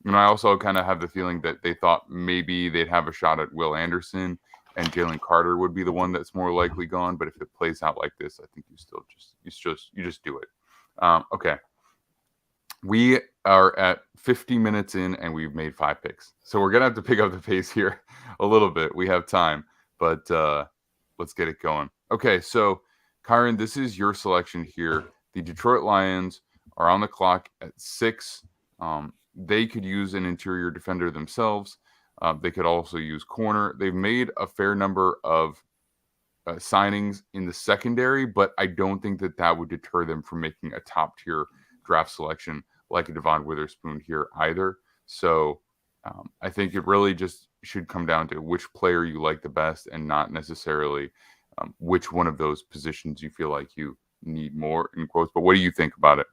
And I also kind of have the feeling that they thought maybe they'd have a shot at Will Anderson and Jalen Carter would be the one that's more likely gone. But if it plays out like this, I think you just do it. Okay. We are at 50 minutes in and we've made 5 picks. So we're going to have to pick up the pace here a little bit. We have time, but let's get it going. Okay, so Kyron, this is your selection here. The Detroit Lions are on the clock at 6. They could use an interior defender themselves. They could also use corner. They've made a fair number of signings in the secondary, but I don't think that would deter them from making a top-tier draft selection like a Devon Witherspoon here either. So I think it really just should come down to which player you like the best and not necessarily which one of those positions you feel like you need more, in quotes. But what do you think about it?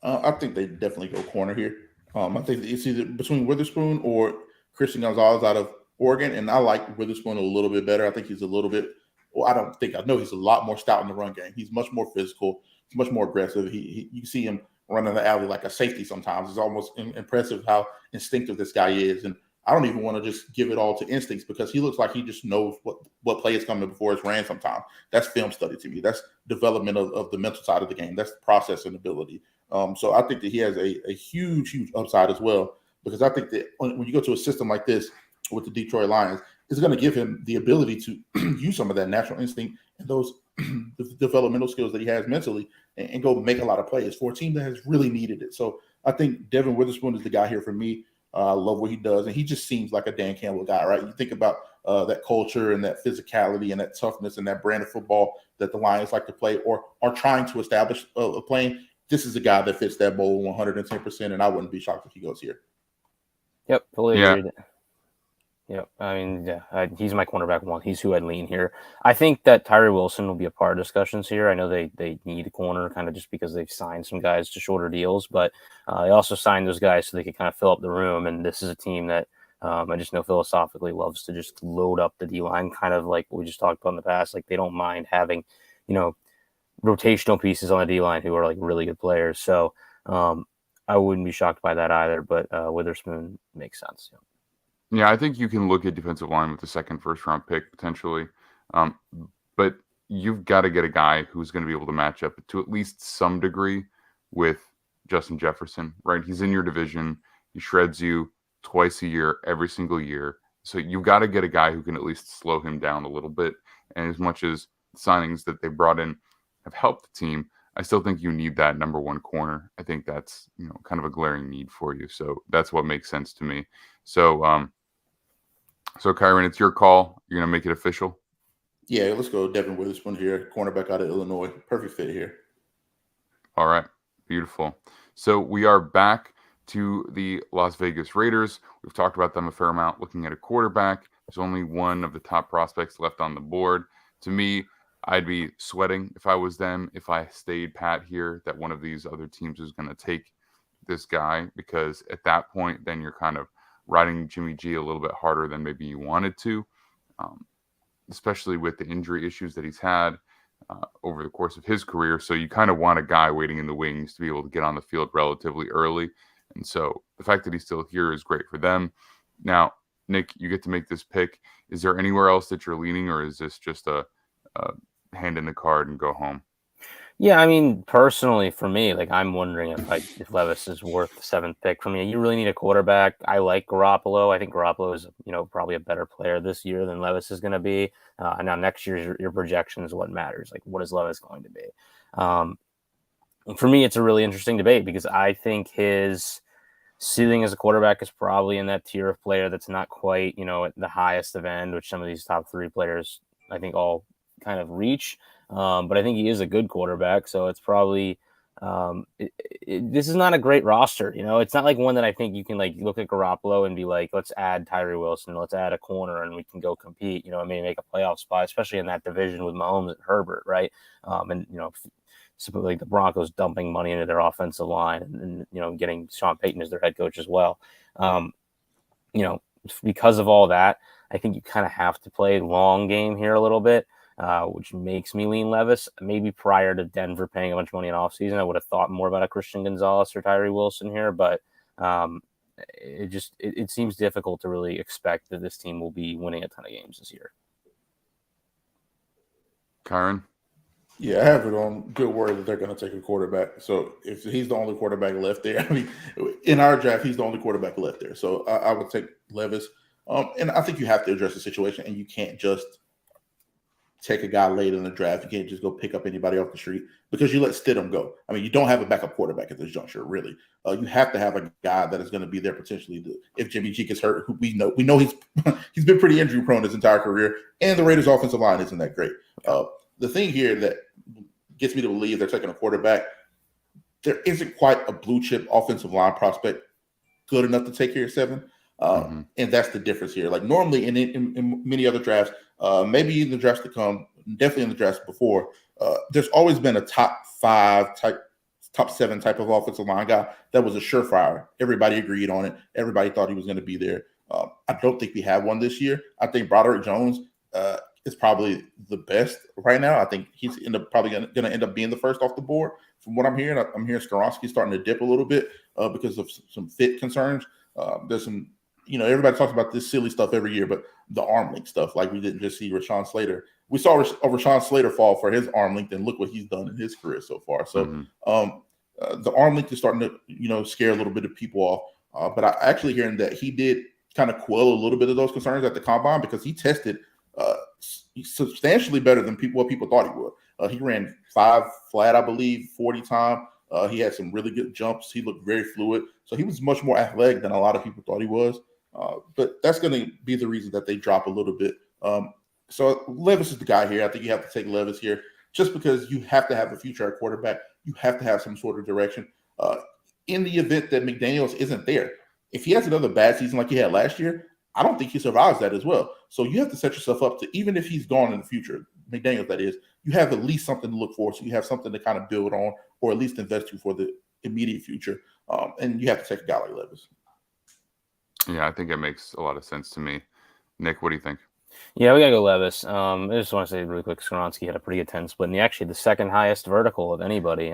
I think they definitely go corner here. I think it's either between Witherspoon or Christian Gonzalez out of Oregon, and I like Witherspoon a little bit better. I think he's a little bit – well, I know he's a lot more stout in the run game. He's much more physical. He's much more aggressive. You see him running the alley like a safety sometimes. It's almost impressive how instinctive this guy is. And I don't even want to just give it all to instincts because he looks like he just knows what play is coming before it's ran sometimes. That's film study to me. That's development of the mental side of the game. That's processing ability. So I think that he has a huge, huge upside as well, because I think that when you go to a system like this with the Detroit Lions, it's going to give him the ability to use some of that natural instinct and those developmental skills that he has mentally and go make a lot of plays for a team that has really needed it. So I think Devin Witherspoon is the guy here for me. I love what he does, and he just seems like a Dan Campbell guy, right? You think about that culture and that physicality and that toughness and that brand of football that the Lions like to play or are trying to establish playing. This is a guy that fits that mold 110%, and I wouldn't be shocked if he goes here. Yep, fully agreed. Yeah, I mean, he's my cornerback one. He's who I'd lean here. I think that Tyree Wilson will be a part of discussions here. I know they need a corner kind of just because they've signed some guys to shorter deals, but they also signed those guys so they could kind of fill up the room. And this is a team that I just know philosophically loves to just load up the D line, kind of like we just talked about in the past. Like they don't mind having, rotational pieces on the D line who are like really good players. So I wouldn't be shocked by that either. But Witherspoon makes sense. Yeah, I think you can look at defensive line with the second first-round pick potentially, but you've got to get a guy who's going to be able to match up to at least some degree with Justin Jefferson, right? He's in your division. He shreds you twice a year, every single year. So you've got to get a guy who can at least slow him down a little bit. And as much as signings that they brought in have helped the team, I still think you need that number one corner. I think that's, kind of a glaring need for you. So that's what makes sense to me. So Kyron, it's your call. You're going to make it official? Yeah, let's go Devin Witherspoon here, cornerback out of Illinois. Perfect fit here. All right. Beautiful. So we are back to the Las Vegas Raiders. We've talked about them a fair amount, looking at a quarterback. There's only one of the top prospects left on the board. To me, I'd be sweating if I was them, if I stayed pat here, that one of these other teams is going to take this guy, because at that point, then you're kind of riding Jimmy G a little bit harder than maybe you wanted to, especially with the injury issues that he's had over the course of his career. So you kind of want a guy waiting in the wings to be able to get on the field relatively early. And so the fact that he's still here is great for them. Now, Nick, you get to make this pick. Is there anywhere else that you're leaning, or is this just a hand in the card and go home? Yeah, I mean, personally, for me, like I'm wondering if Levis is worth the 7th pick for me. You really need a quarterback. I like Garoppolo. I think Garoppolo is, probably a better player this year than Levis is going to be. Now next year, your projection is what matters. Like, what is Levis going to be? For me, it's a really interesting debate because I think his ceiling as a quarterback is probably in that tier of player that's not quite, at the highest of end, which some of these top 3 players, I think, all kind of reach. But I think he is a good quarterback, so it's probably this is not a great roster. It's not like one that I think you can like look at Garoppolo and be like, let's add Tyree Wilson, let's add a corner, and we can go compete. Maybe make a playoff spot, especially in that division with Mahomes and Herbert, right? And like the Broncos dumping money into their offensive line, and getting Sean Payton as their head coach as well. Because of all that, I think you kind of have to play long game here a little bit. Which makes me lean Levis. Maybe prior to Denver paying a bunch of money in offseason, I would have thought more about a Christian Gonzalez or Tyree Wilson here, but it seems difficult to really expect that this team will be winning a ton of games this year. Kyron? Yeah, I have it on good word that they're going to take a quarterback. So if he's the only quarterback left there, I mean, in our draft, he's the only quarterback left there. So I would take Levis. And I think you have to address the situation, and you can't just take a guy late in the draft. You can't just go pick up anybody off the street because you let Stidham go. I mean, you don't have a backup quarterback at this juncture, really. You have to have a guy that is going to be there potentially if Jimmy G gets hurt. Who we know he's he's been pretty injury prone his entire career, and the Raiders' offensive line isn't that great. The thing here that gets me to believe they're taking a quarterback, there isn't quite a blue chip offensive line prospect good enough to take here at 7. And that's the difference here. Like normally in many other drafts, maybe in the drafts to come, definitely in the drafts before, there's always been a top 5 type, top 7 type of offensive line guy that was a surefire. Everybody agreed on it. Everybody thought he was going to be there. I don't think we have one this year. I think Broderick Jones is probably the best right now. I think he's probably going to end up being the first off the board. From what I'm hearing, Skoronski's starting to dip a little bit because of some fit concerns. There's some, everybody talks about this silly stuff every year, but the arm length stuff, like we didn't just see Rashawn Slater. We saw Rashawn Slater fall for his arm length, and look what he's done in his career so far. So the arm length is starting to, scare a little bit of people off. But I actually hearing that he did kind of quell a little bit of those concerns at the combine because he tested substantially better than what people thought he would. He ran 5 flat, I believe, 40 time. He had some really good jumps. He looked very fluid. So he was much more athletic than a lot of people thought he was. But that's going to be the reason that they drop a little bit. So Levis is the guy here. I think you have to take Levis here just because you have to have a future at quarterback. You have to have some sort of direction. In the event that McDaniels isn't there, if he has another bad season like he had last year, I don't think he survives that as well. So you have to set yourself up to, even if he's gone in the future, McDaniels that is, you have at least something to look for. So you have something to kind of build on, or at least invest to for the immediate future. And you have to take a guy like Levis. Yeah, I think it makes a lot of sense to me. Nick, what do you think? Yeah, we got to go Levis. I just want to say really quick, Skoronski had a pretty good 10 split, and actually the second highest vertical of anybody.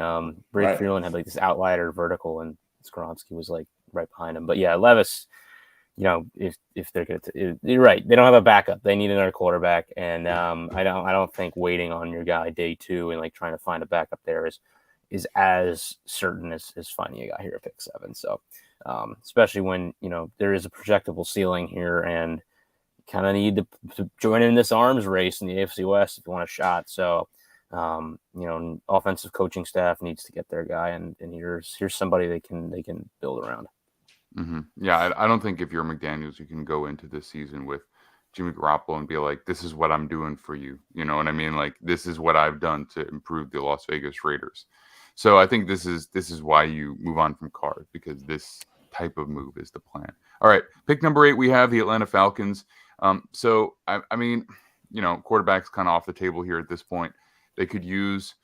Brady Freeland had like this outlier vertical, and Skoronski was like right behind him. But yeah, Levis, if they're going to, you're right. They don't have a backup. They need another quarterback, and I don't think waiting on your guy day 2 and like trying to find a backup there is as certain as finding a guy here at pick 7. So especially when there is a projectable ceiling here, and kind of need to join in this arms race in the AFC West if you want a shot. So offensive coaching staff needs to get their guy, and here's somebody they can build around. Mm-hmm. Yeah, I don't think if you're McDaniels, you can go into this season with Jimmy Garoppolo and be like, this is what I'm doing for you. You know what I mean? Like, this is what I've done to improve the Las Vegas Raiders. So I think this is why you move on from Carr, because this type of move is the plan. All right, pick number 8, we have the Atlanta Falcons. So I mean, quarterback's kind of off the table here at this point. They could use,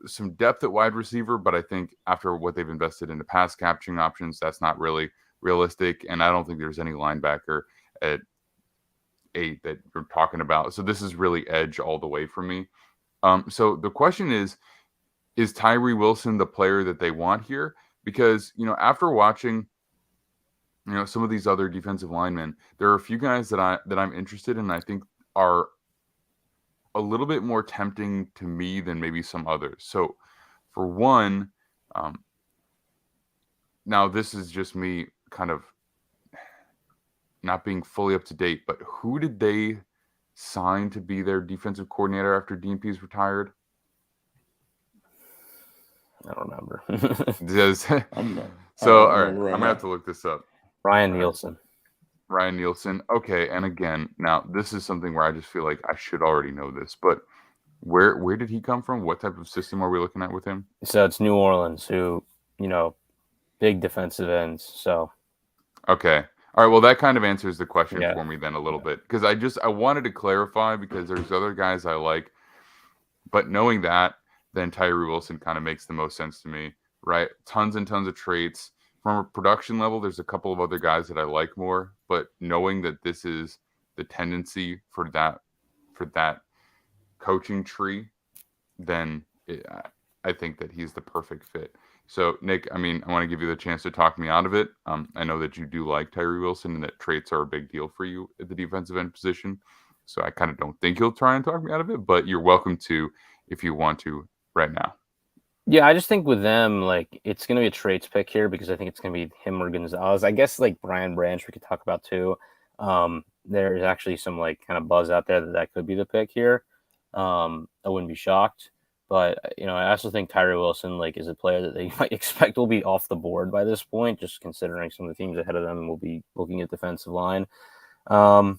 some depth at wide receiver, but I think after what they've invested in the pass catching options, that's not really realistic. And I don't think there's any linebacker at 8 that you're talking about. So this is really edge all the way for me. So the question is Tyree Wilson the player that they want here? Because, after watching, some of these other defensive linemen, there are a few guys that I'm interested in, and I think are a little bit more tempting to me than maybe some others. So for one, now this is just me kind of not being fully up to date, but who did they sign to be their defensive coordinator after Dean Pease retired? I don't remember. All right, I'm going to have to look this up. Ryan Nielsen. Okay, and again, now this is something where I just feel like I should already know this, but where did he come from? What type of system are we looking at with him? So it's New Orleans, who, big defensive ends. So okay. All right, well, that kind of answers the question for me then a little bit, because I wanted to clarify, because there's other guys I like, but knowing that, then Tyree Wilson kind of makes the most sense to me, right? Tons and tons of traits. From a production level, there's a couple of other guys that I like more, but knowing that this is the tendency for that coaching tree, then I think that he's the perfect fit. So, Nick, I mean, I want to give you the chance to talk me out of it. I know that you do like Tyree Wilson and that traits are a big deal for you at the defensive end position. So I kind of don't think you'll try and talk me out of it, but you're welcome to if you want to right now. Yeah, I just think with them, like, it's going to be a traits pick here, because I think it's going to be him or Gonzalez. I guess, like, Brian Branch we could talk about too. There's actually some, like, kind of buzz out there that could be the pick here. I wouldn't be shocked. But, I also think Tyree Wilson, like, is a player that they might expect will be off the board by this point, just considering some of the teams ahead of them will be looking at defensive line. And,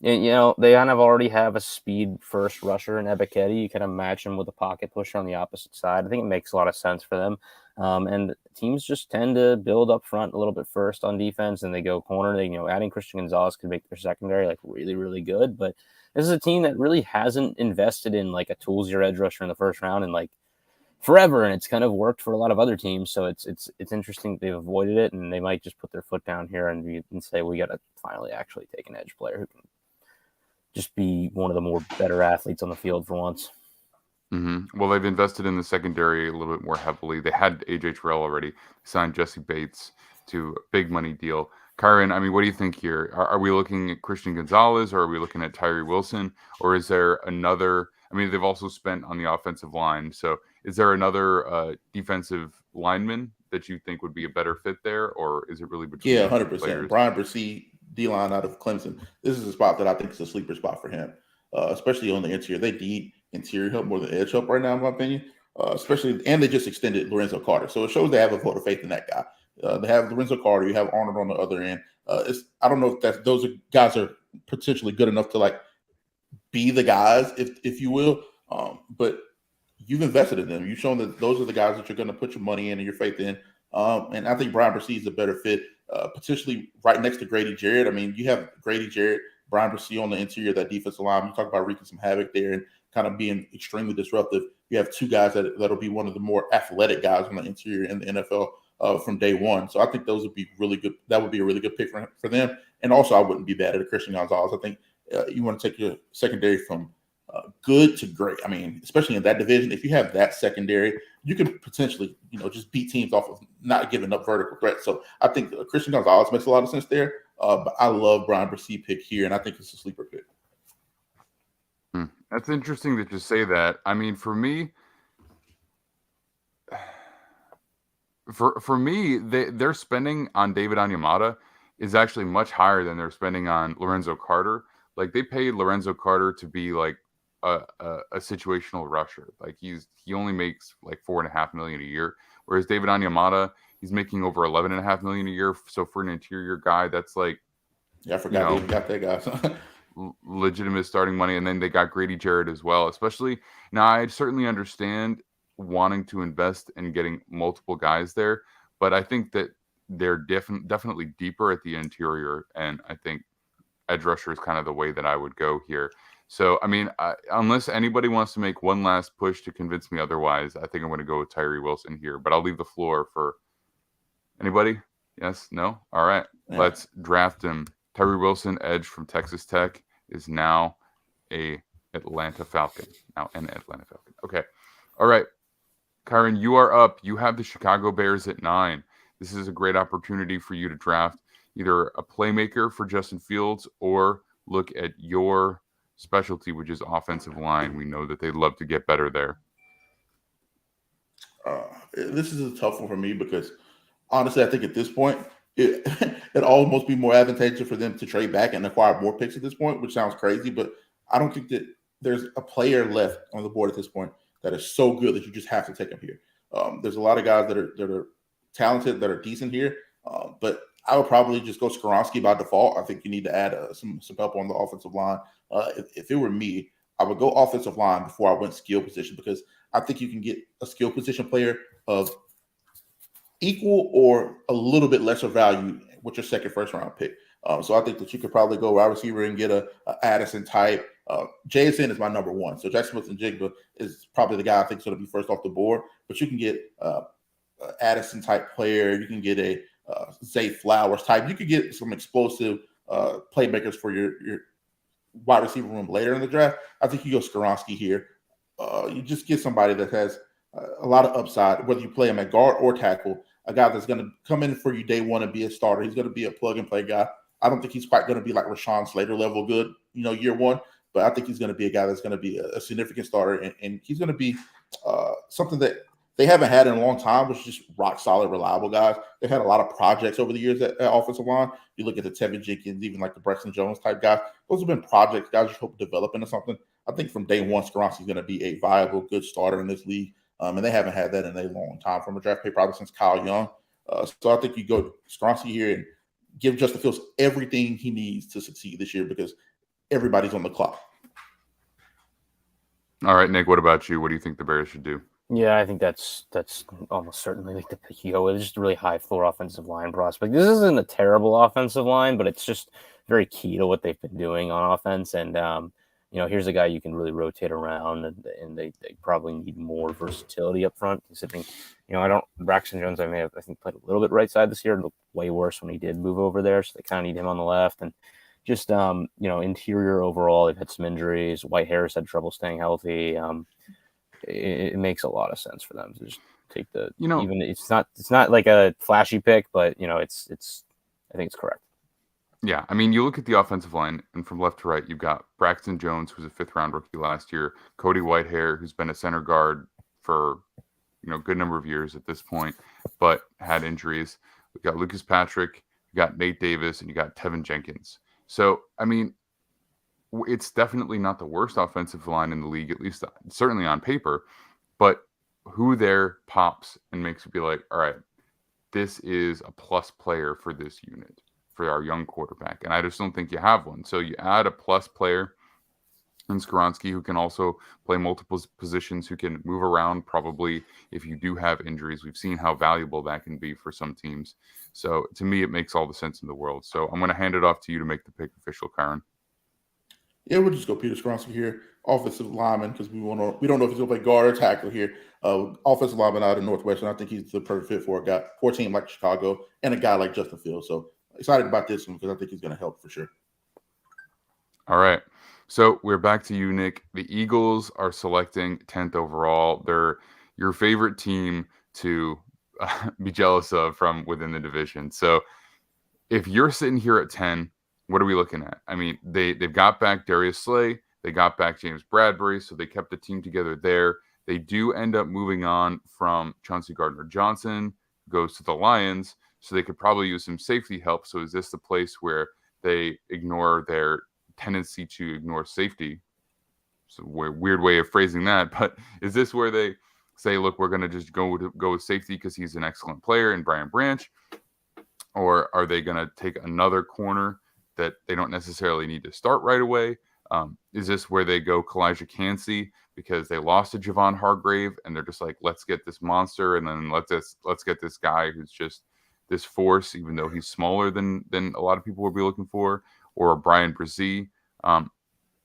they kind of already have a speed first rusher in Ebiketie. You kind of match him with a pocket pusher on the opposite side. I think it makes a lot of sense for them. And teams just tend to build up front a little bit first on defense, and they go corner. They, adding Christian Gonzalez could make their secondary like really, really good. But this is a team that really hasn't invested in like a toolsier edge rusher in the first round in like forever, and it's kind of worked for a lot of other teams. So it's interesting they've avoided it, and they might just put their foot down here and say we got to finally actually take an edge player who can just be one of the more better athletes on the field for once. Mm-hmm. Well, they've invested in the secondary a little bit more heavily. They had AJ Terrell already. They signed Jesse Bates to a big money deal. Kyron, I mean, what do you think here? Are we looking at Christian Gonzalez, or are we looking at Tyree Wilson, or is there another? I mean, they've also spent on the offensive line. So is there another defensive lineman that you think would be a better fit there, or is it really between 100%. Brian Bresee, D-line out of Clemson. This is a spot that I think is a sleeper spot for him, especially on the interior. They need interior help more than edge help right now, in my opinion. And they just extended Lorenzo Carter. So it shows they have a vote of faith in that guy. They have Lorenzo Carter. You have Arnold on the other end. I don't know if those guys are potentially good enough to like be the guys, if you will. But you've invested in them. You've shown that those are the guys that you're going to put your money in and your faith in. And I think Brian Bresee is a better fit potentially right next to Grady Jarrett. I mean, you have Grady Jarrett, Brian Bresee on the interior of that defensive line. You talk about wreaking some havoc there and kind of being extremely disruptive. You have two guys that'll be one of the more athletic guys on the interior in the NFL from day one. So I think those would be really good. That would be a really good pick for them. And also, I wouldn't be bad at a Christian Gonzalez. I think you want to take your secondary from good to great. I mean, especially in that division, if you have that secondary, you can potentially, just beat teams off of not giving up vertical threats. So I think Christian Gonzalez makes a lot of sense there. But I love Brian Bresee pick here, and I think it's a sleeper pick. That's interesting that you say that. I mean, for me, their spending on David Onyemata is actually much higher than their spending on Lorenzo Carter. Like, they paid Lorenzo Carter to be like a situational rusher. Like, he only makes like $4.5 million a year, whereas David Onyemata, he's making over $11.5 million a year. So for an interior guy, that's like, I forgot they even got that guy. legitimate starting money. And then they got Grady Jarrett as well. Especially now, I certainly understand wanting to invest in getting multiple guys there, but I think that they're definitely deeper at the interior, and I think edge rusher is kind of the way that I would go here. So, I mean, unless anybody wants to make one last push to convince me otherwise, I think I'm going to go with Tyree Wilson here, but I'll leave the floor for anybody. Yes? No? All right. Yeah. Let's draft him. Tyree Wilson, edge from Texas Tech, is now an Atlanta Falcon. Okay. All right. Kyron, you are up. You have the Chicago Bears at 9. This is a great opportunity for you to draft either a playmaker for Justin Fields or look at your specialty, which is offensive line. We know that they love to get better there. This is a tough one for me because, honestly, I think at this point, it'd almost be more advantageous for them to trade back and acquire more picks at this point, which sounds crazy, but I don't think that there's a player left on the board at this point that is so good that you just have to take him here. There's a lot of guys that are talented, that are decent here, but I would probably just go Skoronski by default. I think you need to add some help on the offensive line. If it were me, I would go offensive line before I went skill position, because I think you can get a skill position player of equal or a little bit lesser value with your second, first round pick. So I think that you could probably go wide receiver and get a Addison type. JSN is my number one. So Jackson Smith-Njigba is probably the guy I think is going to be first off the board. But you can get Addison type player. You can get a Zay Flowers type. You could get some explosive playmakers for your wide receiver room later in the draft. I think you go Skoronski here. You just get somebody that has a lot of upside, whether you play him at guard or tackle, a guy that's going to come in for you day one and be a starter. He's going to be a plug-and-play guy. I don't think he's quite going to be like Rashawn Slater level good, year one, but I think he's going to be a guy that's going to be a significant starter, and he's going to be something that they haven't had in a long time, which is just rock-solid, reliable guys. They've had a lot of projects over the years at offensive line. You look at the Tevin Jenkins, even like the Braxton Jones type guys. Those have been projects, guys you hope to develop into something. I think from day one, Skoronski's going to be a viable, good starter in this league. And they haven't had that in a long time from a draft pick, probably since Kyle Young. So I think you go Skoronski here and give Justin Fields everything he needs to succeed this year, because everybody's on the clock. All right, Nick, what about you? What do you think the Bears should do? Yeah, I think that's almost certainly like the pick you go with. It's just a really high floor offensive line prospect. This isn't a terrible offensive line, but it's just very key to what they've been doing on offense. And here's a guy you can really rotate around, and they probably need more versatility up front. Considering, Braxton Jones, I think played a little bit right side this year. It looked way worse when he did move over there, so they kind of need him on the left. And just interior overall, they've had some injuries. White Harris had trouble staying healthy. It makes a lot of sense for them to just take the. Even it's not like a flashy pick, but it's I think it's correct. Yeah, I mean, you look at the offensive line, and from left to right, you've got Braxton Jones, who's a fifth-round rookie last year, Cody Whitehair, who's been a center guard for a good number of years at this point, but had injuries. We've got Lucas Patrick, you got Nate Davis, and you got Tevin Jenkins. So, I mean, it's definitely not the worst offensive line in the league, at least certainly on paper, but who there pops and makes you be like, all right, this is a plus player for this unit, for our young quarterback. And I just don't think you have one. So you add a plus player and Skoronski, who can also play multiple positions, who can move around probably if you do have injuries. We've seen how valuable that can be for some teams. So to me, it makes all the sense in the world. So I'm going to hand it off to you to make the pick official, Kyron. Yeah, we'll just go Peter Skoronski here, offensive lineman, because we don't know if he's going to play guard or tackle here. Offensive lineman out of Northwestern. I think he's the perfect fit for a team like Chicago and a guy like Justin Fields. So excited about this one because I think he's going to help for sure. All right. So we're back to you, Nick. The Eagles are selecting 10th overall. They're your favorite team to be jealous of from within the division. So if you're sitting here at 10, what are we looking at? I mean, they've got back Darius Slay. They got back James Bradbury, so they kept the team together there. They do end up moving on from Chauncey Gardner-Johnson, goes to the Lions, so they could probably use some safety help. So is this the place where they ignore their tendency to ignore safety? It's a weird way of phrasing that, but is this where they say, look, we're going to just go with safety because he's an excellent player in Brian Branch? Or are they going to take another corner that they don't necessarily need to start right away? Is this where they go Kalijah Cansey because they lost to Javon Hargrave and they're just like, let's get this monster and then let's get this guy who's just this force, even though he's smaller than a lot of people would be looking for, or Brian Brzee?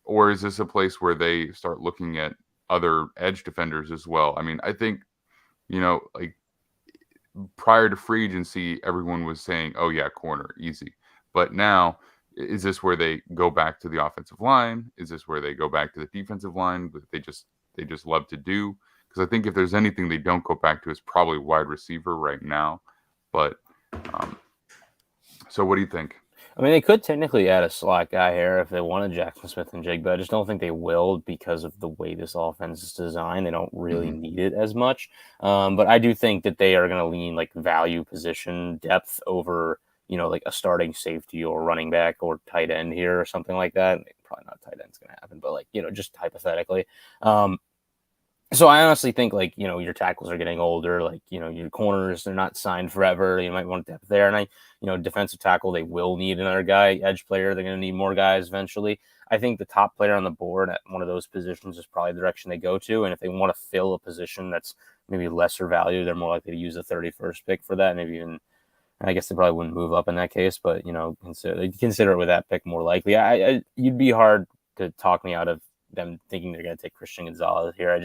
Or is this a place where they start looking at other edge defenders as well? I mean, I think, like prior to free agency, everyone was saying, oh yeah, corner, easy. But now, is this where they go back to the offensive line? Is this where they go back to the defensive line that they just love to do? Because I think if there's anything they don't go back to, it's probably wide receiver right now. But so what do you think? I mean, they could technically add a slot guy here if they wanted Jackson Smith and Jigba. I just don't think they will because of the way this offense is designed. They don't really need it as much. But I do think that they are going to lean like value position depth over, like a starting safety or running back or tight end here or something like that. Probably not tight end's going to happen, but just hypothetically. So I honestly think your tackles are getting older, your corners, they're not signed forever. You might want depth there. And defensive tackle, they will need another guy, edge player. They're going to need more guys eventually. I think the top player on the board at one of those positions is probably the direction they go to. And if they want to fill a position that's maybe lesser value, they're more likely to use the 31st pick for that. Maybe even, I guess they probably wouldn't move up in that case, but consider it with that pick more likely. You'd be hard to talk me out of them thinking they're going to take Christian Gonzalez here.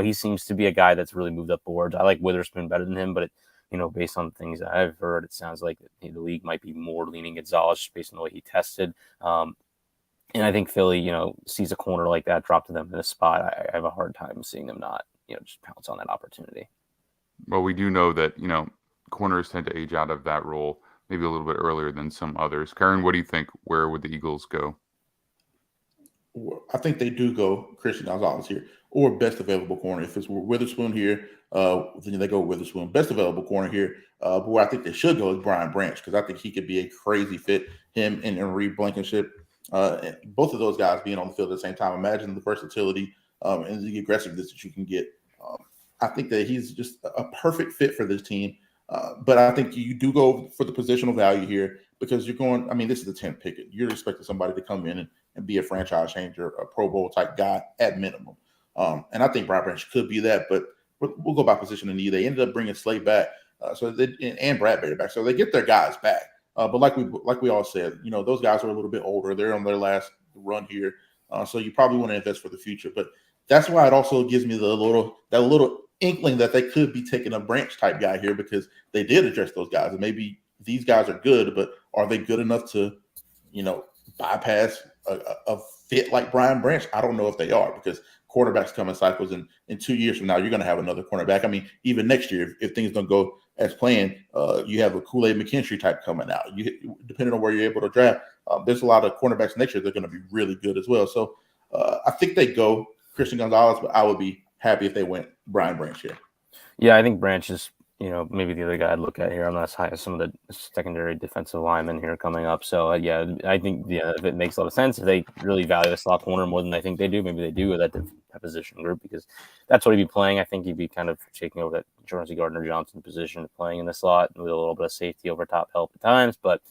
He seems to be a guy that's really moved up boards. I like Witherspoon better than him, but based on things I've heard, it sounds like the league might be more leaning Gonzalez just based on the way he tested. And I think Philly, sees a corner like that drop to them in a spot. I have a hard time seeing them not, just pounce on that opportunity. Well, we do know that, corners tend to age out of that role maybe a little bit earlier than some others. Karen, what do you think? Where would the Eagles go? I think they do go Christian Gonzalez here or best available corner. If it's Witherspoon here, then they go Witherspoon. Best available corner here. But where I think they should go is Brian Branch because I think he could be a crazy fit. Him and Reed Blankenship, both of those guys being on the field at the same time. Imagine the versatility and the aggressiveness that you can get. I think that he's just a perfect fit for this team. But I think you do go for the positional value here because you're going. I mean, this is the 10th pick. You're expecting somebody to come in and be a franchise changer, a Pro Bowl type guy at minimum. And I think Brian Branch could be that, but we'll go by position of need. They ended up bringing Slay back, and Bradbury back, so they get their guys back. But like we all said, those guys are a little bit older. They're on their last run here, so you probably want to invest for the future. But that's why it also gives me that little inkling that they could be taking a Branch type guy here because they did address those guys, and maybe these guys are good, but are they good enough to, bypass a fit like Brian Branch? I don't know if they are because quarterbacks come in cycles, and in 2 years from now, you're going to have another cornerback. I mean, even next year, if things don't go as planned, you have a Kool-Aid McKinstry type coming out. Depending on where you're able to draft, there's a lot of cornerbacks next year that are going to be really good as well. So I think they go Christian Gonzalez, but I would be happy if they went Brian Branch here. Yeah, I think Branch is, maybe the other guy I'd look at here. I'm not as high as some of the secondary defensive linemen here coming up. So, I think if it makes a lot of sense, if they really value the slot corner more than I think they do, maybe they do with that position group because that's what he'd be playing. I think he'd be kind of taking over that Chauncey Gardner-Johnson position, playing in the slot with a little bit of safety over top help at times. But,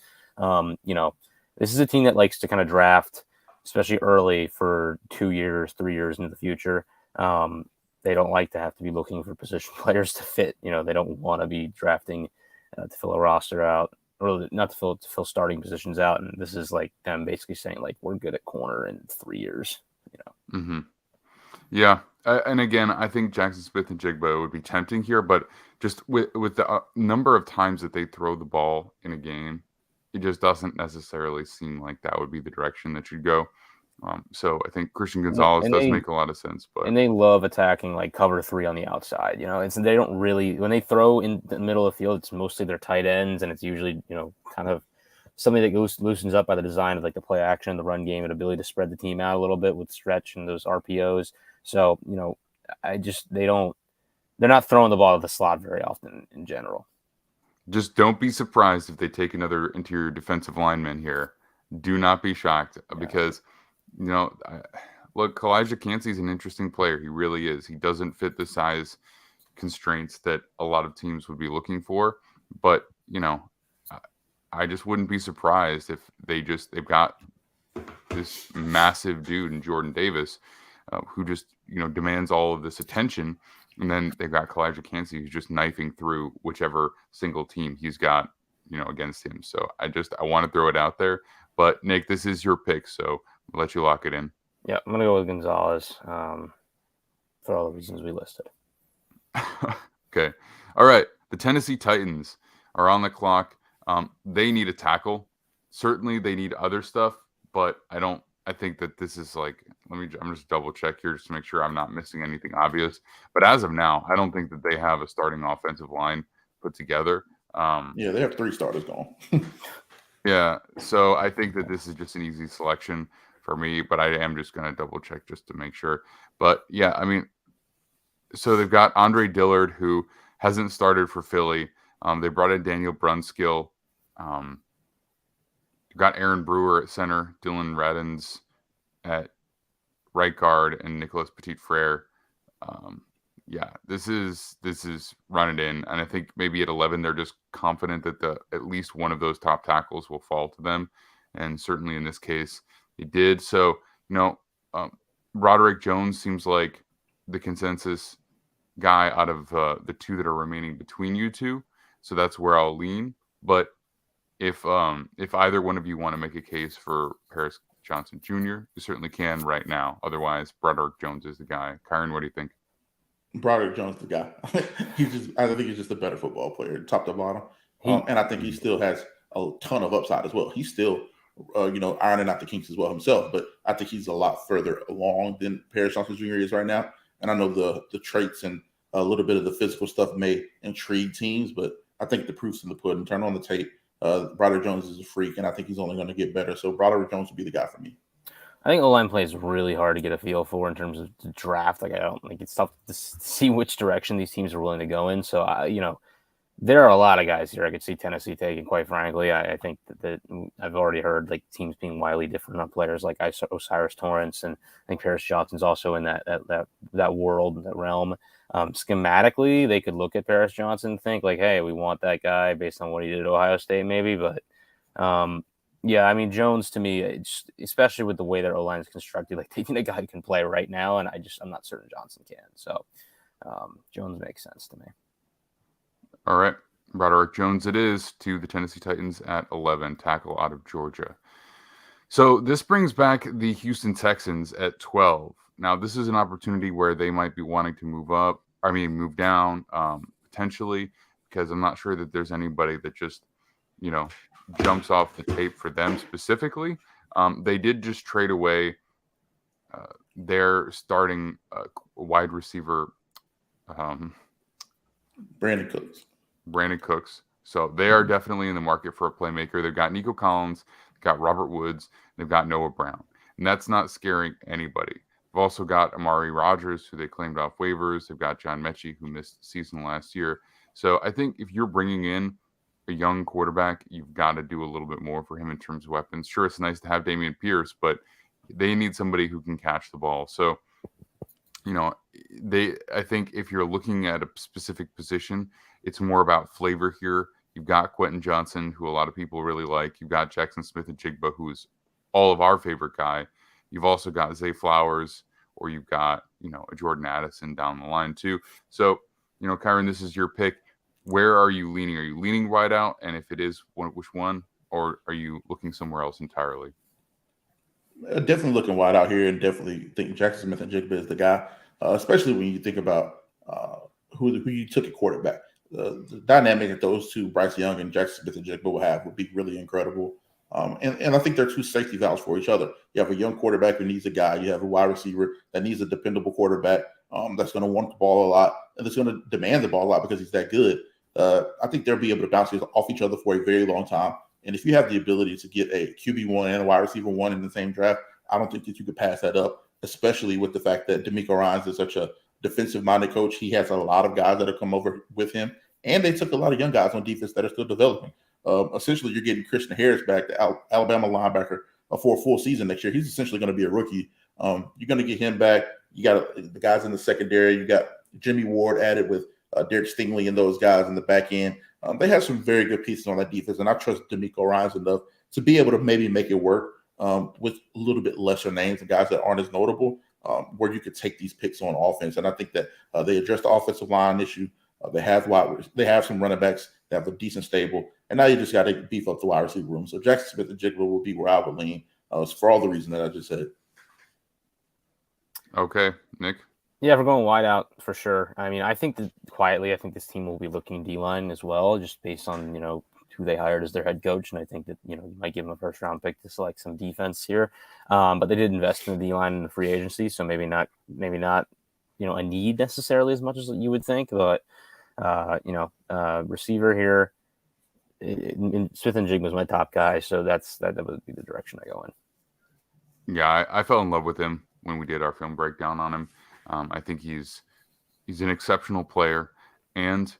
this is a team that likes to kind of draft especially early for 2 years, 3 years into the future. They don't like to have to be looking for position players to fit. They don't want to be drafting to fill a roster out, or not to fill starting positions out. And this is like them basically saying like, we're good at corner in 3 years. Mm-hmm. Yeah. And again, I think Jackson Smith and Jigba would be tempting here, but just with the number of times that they throw the ball in a game, it just doesn't necessarily seem like that would be the direction that you'd go. So I think Christian Gonzalez does make a lot of sense. And they love attacking like cover 3 on the outside. They don't really, when they throw in the middle of the field, it's mostly their tight ends, and it's usually, kind of somebody that loosens up by the design of like the play action, the run game, and ability to spread the team out a little bit with stretch and those RPOs. So, they're not throwing the ball to the slot very often in general. Just don't be surprised if they take another interior defensive lineman here. Do not be shocked because, look, Kalijah Kancey is an interesting player. He really is. He doesn't fit the size constraints that a lot of teams would be looking for. But, I just wouldn't be surprised if they've got this massive dude in Jordan Davis who just, demands all of this attention. And then they've got Kalijah Kancey who's just knifing through whichever single team he's got, against him. So I want to throw it out there. But Nick, this is your pick, so I'll let you lock it in. Yeah, I'm going to go with Gonzalez for all the reasons we listed. Okay. All right. The Tennessee Titans are on the clock. They need a tackle. Certainly they need other stuff, but I think that this is like, I'm just double check here just to make sure I'm not missing anything obvious. But as of now, I don't think that they have a starting offensive line put together. Yeah, they have 3 starters gone. Yeah, so I think that this is just an easy selection for me, but I am just going to double check just to make sure. But yeah, so they've got Andre Dillard, who hasn't started for Philly. They brought in Daniel Brunskill. They've got Aaron Brewer at center, Dylan Radins at right guard, and Nicholas Petit-Frere. Yeah, this is run it in, and I think maybe at 11 they're just confident that at least one of those top tackles will fall to them, and certainly in this case they did. So Roderick Jones seems like the consensus guy out of the 2 that are remaining between you two, so that's where I'll lean. But if either one of you want to make a case for Paris Johnson Jr., you certainly can right now. Otherwise, Broderick Jones is the guy. Kyron, what do you think? Broderick Jones, the guy. I think he's just a better football player, top to bottom. And I think he still has a ton of upside as well. He's still, ironing out the kinks as well himself. But I think he's a lot further along than Paris Johnson Jr. is right now. And I know the traits and a little bit of the physical stuff may intrigue teams, but I think the proof's in the pudding. Turn on the tape. Broderick Jones is a freak, and I think he's only going to get better. So Broderick Jones would be the guy for me. I think O-line play is really hard to get a feel for in terms of the draft. It's tough to see which direction these teams are willing to go in. So, there are a lot of guys here I could see Tennessee taking, quite frankly. I think that I've already heard like teams being wildly different on players like Osiris Torrance, and I think Paris Johnson's also in that world, that realm. Schematically, they could look at Paris Johnson and think like, hey, we want that guy based on what he did at Ohio State maybe. But, Jones to me, especially with the way their O-line is constructed, like they need a guy who can play right now, and I'm not certain Johnson can. So Jones makes sense to me. All right. Broderick Jones it is to the Tennessee Titans at 11, tackle out of Georgia. So this brings back the Houston Texans at 12. Now, this is an opportunity where they might be wanting to move down potentially, because I'm not sure that there's anybody that just, jumps off the tape for them specifically. They did just trade away their starting wide receiver, Brandon Cooks. So they are definitely in the market for a playmaker. They've got Nico Collins, they've got Robert Woods, they've got Noah Brown. And that's not scaring anybody. They've also got Amari Rogers, who they claimed off waivers. They've got John Mechie, who missed the season last year. So I think if you're bringing in a young quarterback, you've got to do a little bit more for him in terms of weapons. Sure, it's nice to have Dameon Pierce, but they need somebody who can catch the ball. So, I think if you're looking at a specific position, it's more about flavor here. You've got Quentin Johnson, who a lot of people really like. You've got Jackson Smith and Jigba, who's all of our favorite guy. you've also got Zay Flowers, or you've got, a Jordan Addison down the line too. So, Kyron, this is your pick. Where are you leaning? Are you leaning wide out? And if it is, which one? Or are you looking somewhere else entirely? Definitely looking wide out here, and definitely think Jackson Smith and Jigba is the guy, especially when you think about who you took at quarterback. The dynamic that those two, Bryce Young and Jackson Smith and Jigba, will have would be really incredible. And I think they're two safety valves for each other. You have a young quarterback who needs a guy. You have a wide receiver that needs a dependable quarterback that's going to want the ball a lot and that's going to demand the ball a lot because he's that good. I think they'll be able to bounce off each other for a very long time. And if you have the ability to get a QB1 and a wide receiver 1 in the same draft, I don't think that you could pass that up, especially with the fact that DeMeco Ryans is such a defensive-minded coach. He has a lot of guys that have come over with him, and they took a lot of young guys on defense that are still developing. Essentially, you're getting Christian Harris back, the Alabama linebacker, for a full season next year. He's essentially going to be a rookie. You're going to get him back. You got the guys in the secondary. You got Jimmy Ward added with Derek Stingley and those guys in the back end. They have some very good pieces on that defense, and I trust DeMeco Ryans enough to be able to maybe make it work with a little bit lesser names and guys that aren't as notable, where you could take these picks on offense. And I think that they address the offensive line issue. They have some running backs that have a decent stable, and now you just got to beef up the wide receiver room. So Jackson Smith and Jigba will be where I would lean for all the reasons that I just said. Okay, Nick. Yeah, we're going wide out for sure. I mean, I think that quietly, I think this team will be looking D-line as well, just based on, who they hired as their head coach. And I think that, you might give them a first round pick to select some defense here. But they did invest in the D-line in the free agency. So maybe not, a need necessarily as much as you would think, but, receiver here, Smith and Jig was my top guy. So that would be the direction I go in. Yeah, I fell in love with him when we did our film breakdown on him. I think he's an exceptional player, and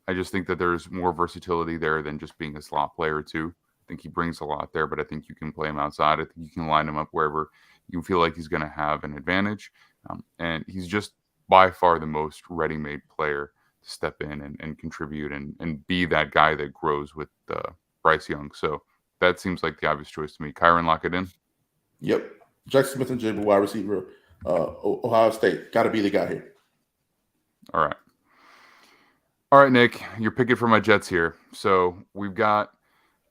I just think that there's more versatility there than just being a slot player too. I think he brings a lot there, but I think you can play him outside. I think you can line him up wherever you feel like he's going to have an advantage, and he's just by far the most ready-made player to step in and contribute and be that guy that grows with Bryce Young. So that seems like the obvious choice to me. Kyron, lock it in. Yep, Jackson Smith and Jigba, wide receiver. Ohio State, got to be the guy here. All right, Nick, you're picking for my Jets here. So we've got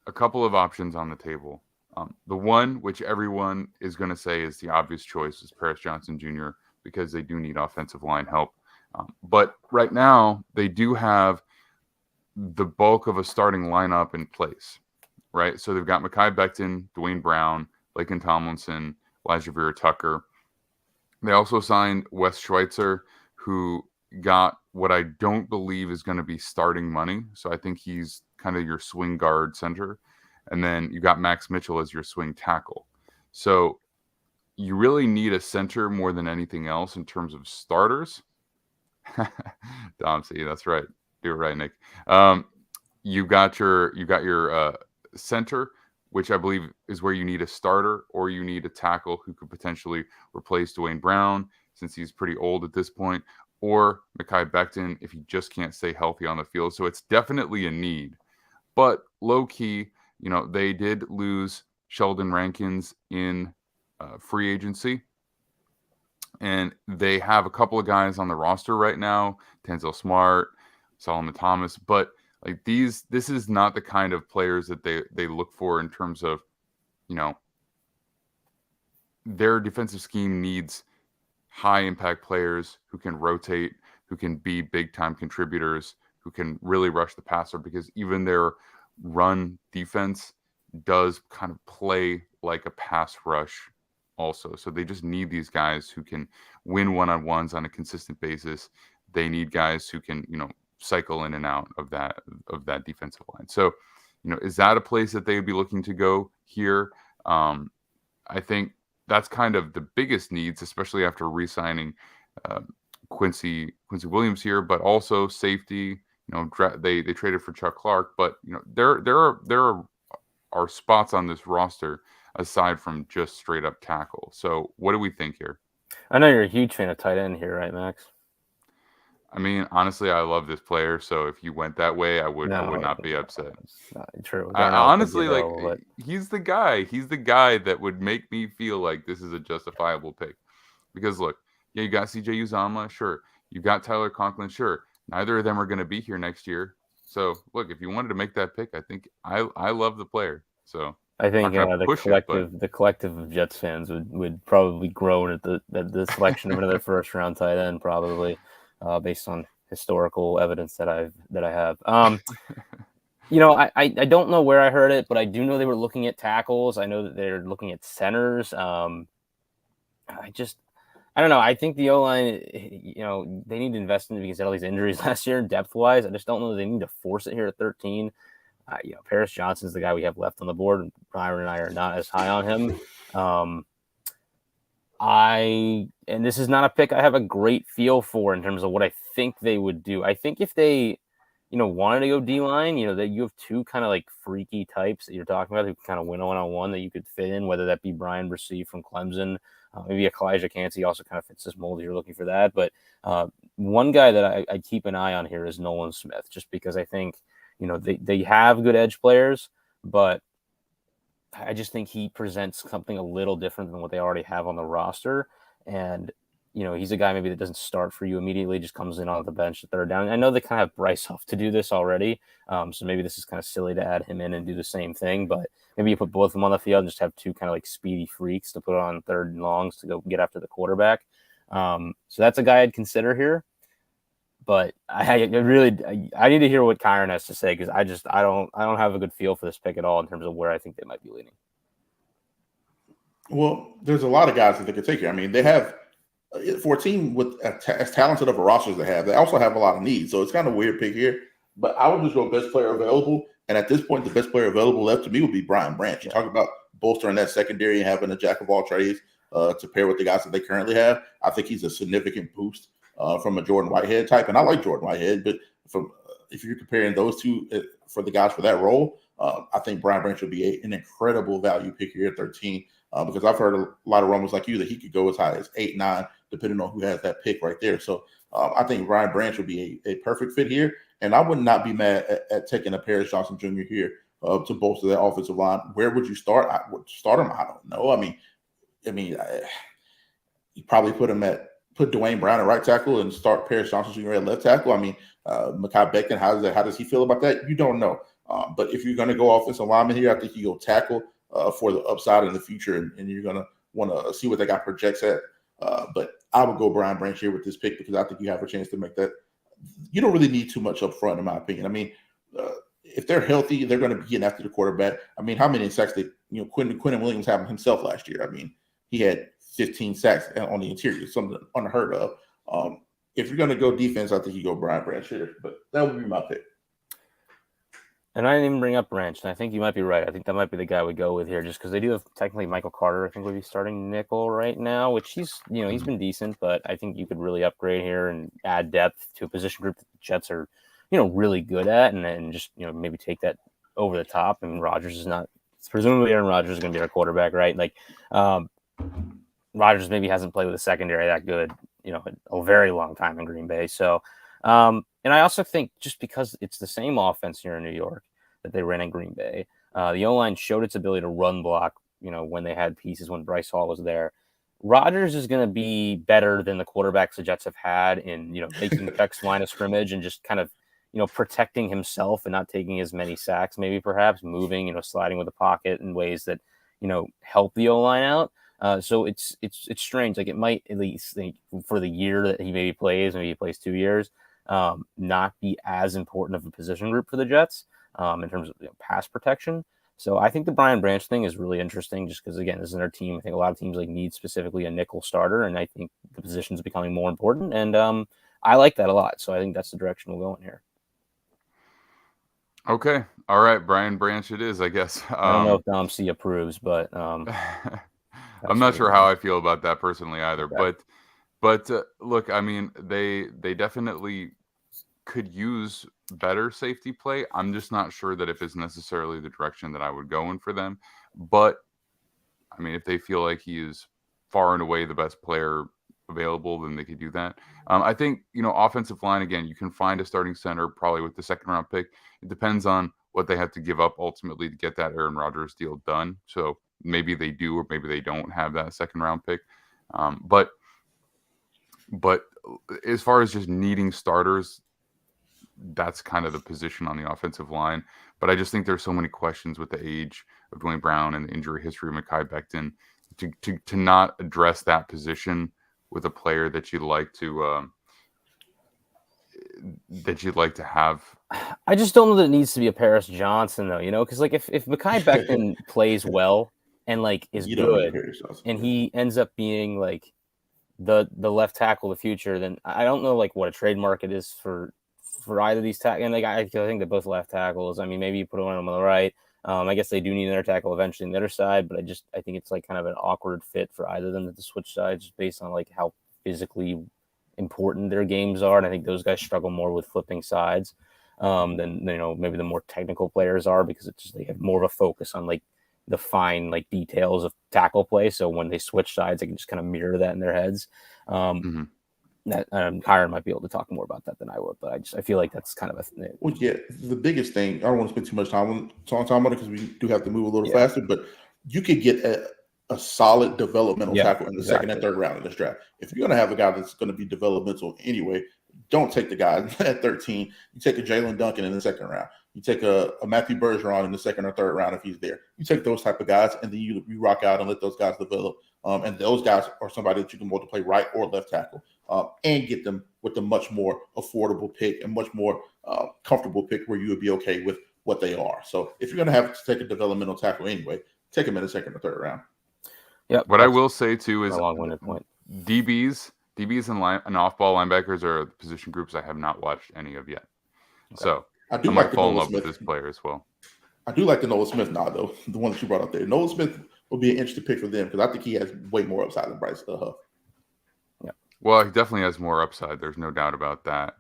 a couple of options on the table. The one which everyone is going to say is the obvious choice is Paris Johnson Jr. because they do need offensive line help. But right now, they do have the bulk of a starting lineup in place, right? So they've got Mekhi Becton, Dwayne Brown, Laken Tomlinson, Elijah Vera Tucker. They also signed Wes Schweitzer, who got what I don't believe is going to be starting money. So I think he's kind of your swing guard center. And then you got Max Mitchell as your swing tackle. So you really need a center more than anything else in terms of starters. Dom, see, that's right. Do it right, Nick. You got your center, which I believe is where you need a starter or you need a tackle who could potentially replace Dwayne Brown since he's pretty old at this point, or Mekhi Becton if he just can't stay healthy on the field. So it's definitely a need. But low-key, they did lose Sheldon Rankins in free agency. And they have a couple of guys on the roster right now, Denzel Smart, Solomon Thomas, but this is not the kind of players that they look for in terms of, their defensive scheme needs high impact players who can rotate, who can be big time contributors, who can really rush the passer, because even their run defense does kind of play like a pass rush also. So they just need these guys who can win one-on-ones on a consistent basis. They need guys who can, cycle in and out of that defensive line. So, is that a place that they would be looking to go here? I think that's kind of the biggest needs, especially after re-signing Quincy Williams here, but also safety. They traded for Chuck Clark, but there are spots on this roster aside from just straight up tackle. So what do we think here? I know you're a huge fan of tight end here, right, Max? I mean, honestly, I love this player, so if you went that way, I would No, not be upset. it's not true. I Darnell could be honestly, like, available, but he's the guy. He's the guy that would make me feel like this is a justifiable pick. Because look, yeah, you got CJ Uzama, sure. You got Tyler Conklin, sure. Neither of them are going to be here next year. So look, if you wanted to make that pick, I think I love the player. So I think I'm not gonna push it, but the collective of Jets fans would probably groan at the selection of another first round tight end, probably based on historical evidence that I have. I don't know where I heard it, but I do know they were looking at tackles. I know that they're looking at centers. I don't know. I think the O-line, they need to invest in it because they had all these injuries last year, depth-wise. I just don't know that they need to force it here at 13. Paris Johnson's the guy we have left on the board, and Byron and I are not as high on him. And this is not a pick I have a great feel for in terms of what I think they would do. I think if they, wanted to go D-line, that you have two kind of like freaky types that you're talking about who kind of win one-on-one that you could fit in, whether that be Brian Bresee from Clemson, maybe a Kalijah Cansey also kind of fits this mold if you're looking for that. But one guy that I keep an eye on here is Nolan Smith, just because I think, they have good edge players, but I just think he presents something a little different than what they already have on the roster. And, he's a guy maybe that doesn't start for you immediately, just comes in on the bench at third down. I know they kind of have Bryce Huff to do this already. So maybe this is kind of silly to add him in and do the same thing, but maybe you put both of them on the field and just have two kind of like speedy freaks to put on third and longs to go get after the quarterback. So that's a guy I'd consider here. But I need to hear what Kyron has to say, because I don't have a good feel for this pick at all in terms of where I think they might be leaning. Well, there's a lot of guys that they could take here. I mean, they have, for a team with as talented of a roster as they have, they also have a lot of needs. So it's kind of a weird pick here. But I would just go best player available. And at this point, the best player available left to me would be Brian Branch. You talk about bolstering that secondary and having a jack of all trades to pair with the guys that they currently have. I think he's a significant boost from a Jordan Whitehead type. And I like Jordan Whitehead, but if you're comparing those two for the guys for that role, I think Brian Branch would be an incredible value pick here at 13 because I've heard a lot of rumors like you that he could go as high as 8, 9, depending on who has that pick right there. So I think Brian Branch would be a perfect fit here. And I would not be mad at taking a Paris Johnson Jr. here to bolster that offensive line. Where would you start? I would start him. I don't know. I mean, you probably put Dwayne Brown at right tackle and start Paris Johnson Jr. at left tackle. I mean, Mekhi Becton, how does he feel about that? You don't know. But if you're going to go offensive lineman here, I think you go tackle for the upside in the future, and you're going to want to see what that guy projects at. But I would go Brian Branch here with this pick because I think you have a chance to make that. You don't really need too much up front, in my opinion. I mean, if they're healthy, they're going to be getting after the quarterback. I mean, how many sacks did Quentin Williams have himself last year? I mean, he had 15 sacks on the interior, something unheard of. If you're going to go defense, I think you go Brian Branch here, but that would be my pick. And I didn't even bring up Branch, and I think you might be right. I think that might be the guy we go with here, just because they do have technically Michael Carter. I think would be starting nickel right now, which he's been decent, but I think you could really upgrade here and add depth to a position group that the Jets are, really good at, and just maybe take that over the top. I mean, Rodgers is not. Presumably, Aaron Rodgers is going to be our quarterback, right? Like, Rodgers maybe hasn't played with a secondary that good, a very long time in Green Bay. So, and I also think just because it's the same offense here in New York that they ran in Green Bay, the O-line showed its ability to run block, when they had pieces, when Bryce Hall was there. Rodgers is going to be better than the quarterbacks the Jets have had in, taking Beck's line of scrimmage and just kind of, protecting himself and not taking as many sacks, maybe perhaps moving, sliding with the pocket in ways that, help the O-line out. So it's strange. Like, it might, at least for the year that he maybe he plays 2 years, not be as important of a position group for the Jets in terms of pass protection. So I think the Brian Branch thing is really interesting just because, again, this is our team. I think a lot of teams need specifically a nickel starter, and I think the position is becoming more important. And I like that a lot. So I think that's the direction we'll go in here. Okay. All right. Brian Branch it is, I guess. I don't know if Dom C approves, but I'm not sure how I feel about that personally either. Okay. But look, I mean, they definitely could use better safety play. I'm just not sure that if it's necessarily the direction that I would go in for them. But I mean, if they feel like he is far and away the best player available, then they could do that. I think, offensive line, again, you can find a starting center probably with the second round pick. It depends on what they have to give up ultimately to get that Aaron Rodgers deal done. So maybe they do, or maybe they don't have that second round pick. But as far as just needing starters, that's kind of the position on the offensive line. But I just think there's so many questions with the age of Dwayne Brown and the injury history of Mekhi Becton to not address that position with a player that you'd like to have. I just don't know that it needs to be a Paris Johnson though, because like if Mekhi Becton plays well and like is good and he ends up being like the left tackle of the future, then I don't know like what a trade market is for either of these tackles. And like I think that both left tackles. I mean, maybe you put one on the right. I guess they do need another tackle eventually on the other side, but I think it's like kind of an awkward fit for either of them to switch sides just based on like how physically important their games are. And I think those guys struggle more with flipping sides than maybe the more technical players are, because it's just they have more of a focus on like the fine like details of tackle play. So when they switch sides, they can just kind of mirror that in their heads. That Kyron might be able to talk more about that than I would, but I feel like that's kind of a thing. Well, yeah, the biggest thing, I don't want to spend too much time on it because we do have to move a little faster, but you could get a solid developmental tackle in the second and third round of this draft. If you're going to have a guy that's going to be developmental anyway, don't take the guy at 13. You take a Jalen Duncan in the second round. You take a Matthew Bergeron in the second or third round if he's there. You take those type of guys, and then you rock out and let those guys develop. And those guys are somebody that you can multiply right or left tackle and get them with a much more affordable pick and much more comfortable pick where you would be okay with what they are. So if you're going to have to take a developmental tackle anyway, take them in the second or third round. Yeah. What I will say too is a long-winded point. DBs and off-ball linebackers are position groups I have not watched any of yet. Okay. So I might fall in love with this player as well. I do like the Noah Smith nod, though, the one that you brought up there. Noah Smith will be an interesting pick for them because I think he has way more upside than Bryce Huff. Yeah. Well, he definitely has more upside. There's no doubt about that.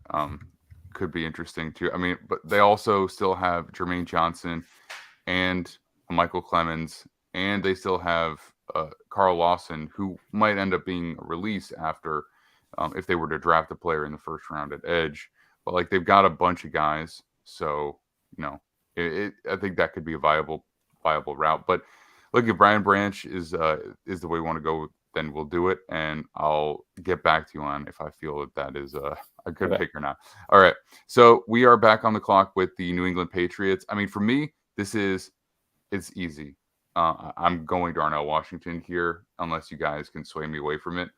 Could be interesting too. I mean, but they also still have Jermaine Johnson and Michael Clemens, and they still have Carl Lawson, who might end up being a release after if they were to draft a player in the first round at edge. But like they've got a bunch of guys, so I think that could be a viable route. But look, if Brian Branch is the way we want to go, then we'll do it, and I'll get back to you on if I feel that is a good pick or not. All right, so we are back on the clock with the New England Patriots. I mean, for me, it's easy. I'm going Darnell Washington here, unless you guys can sway me away from it.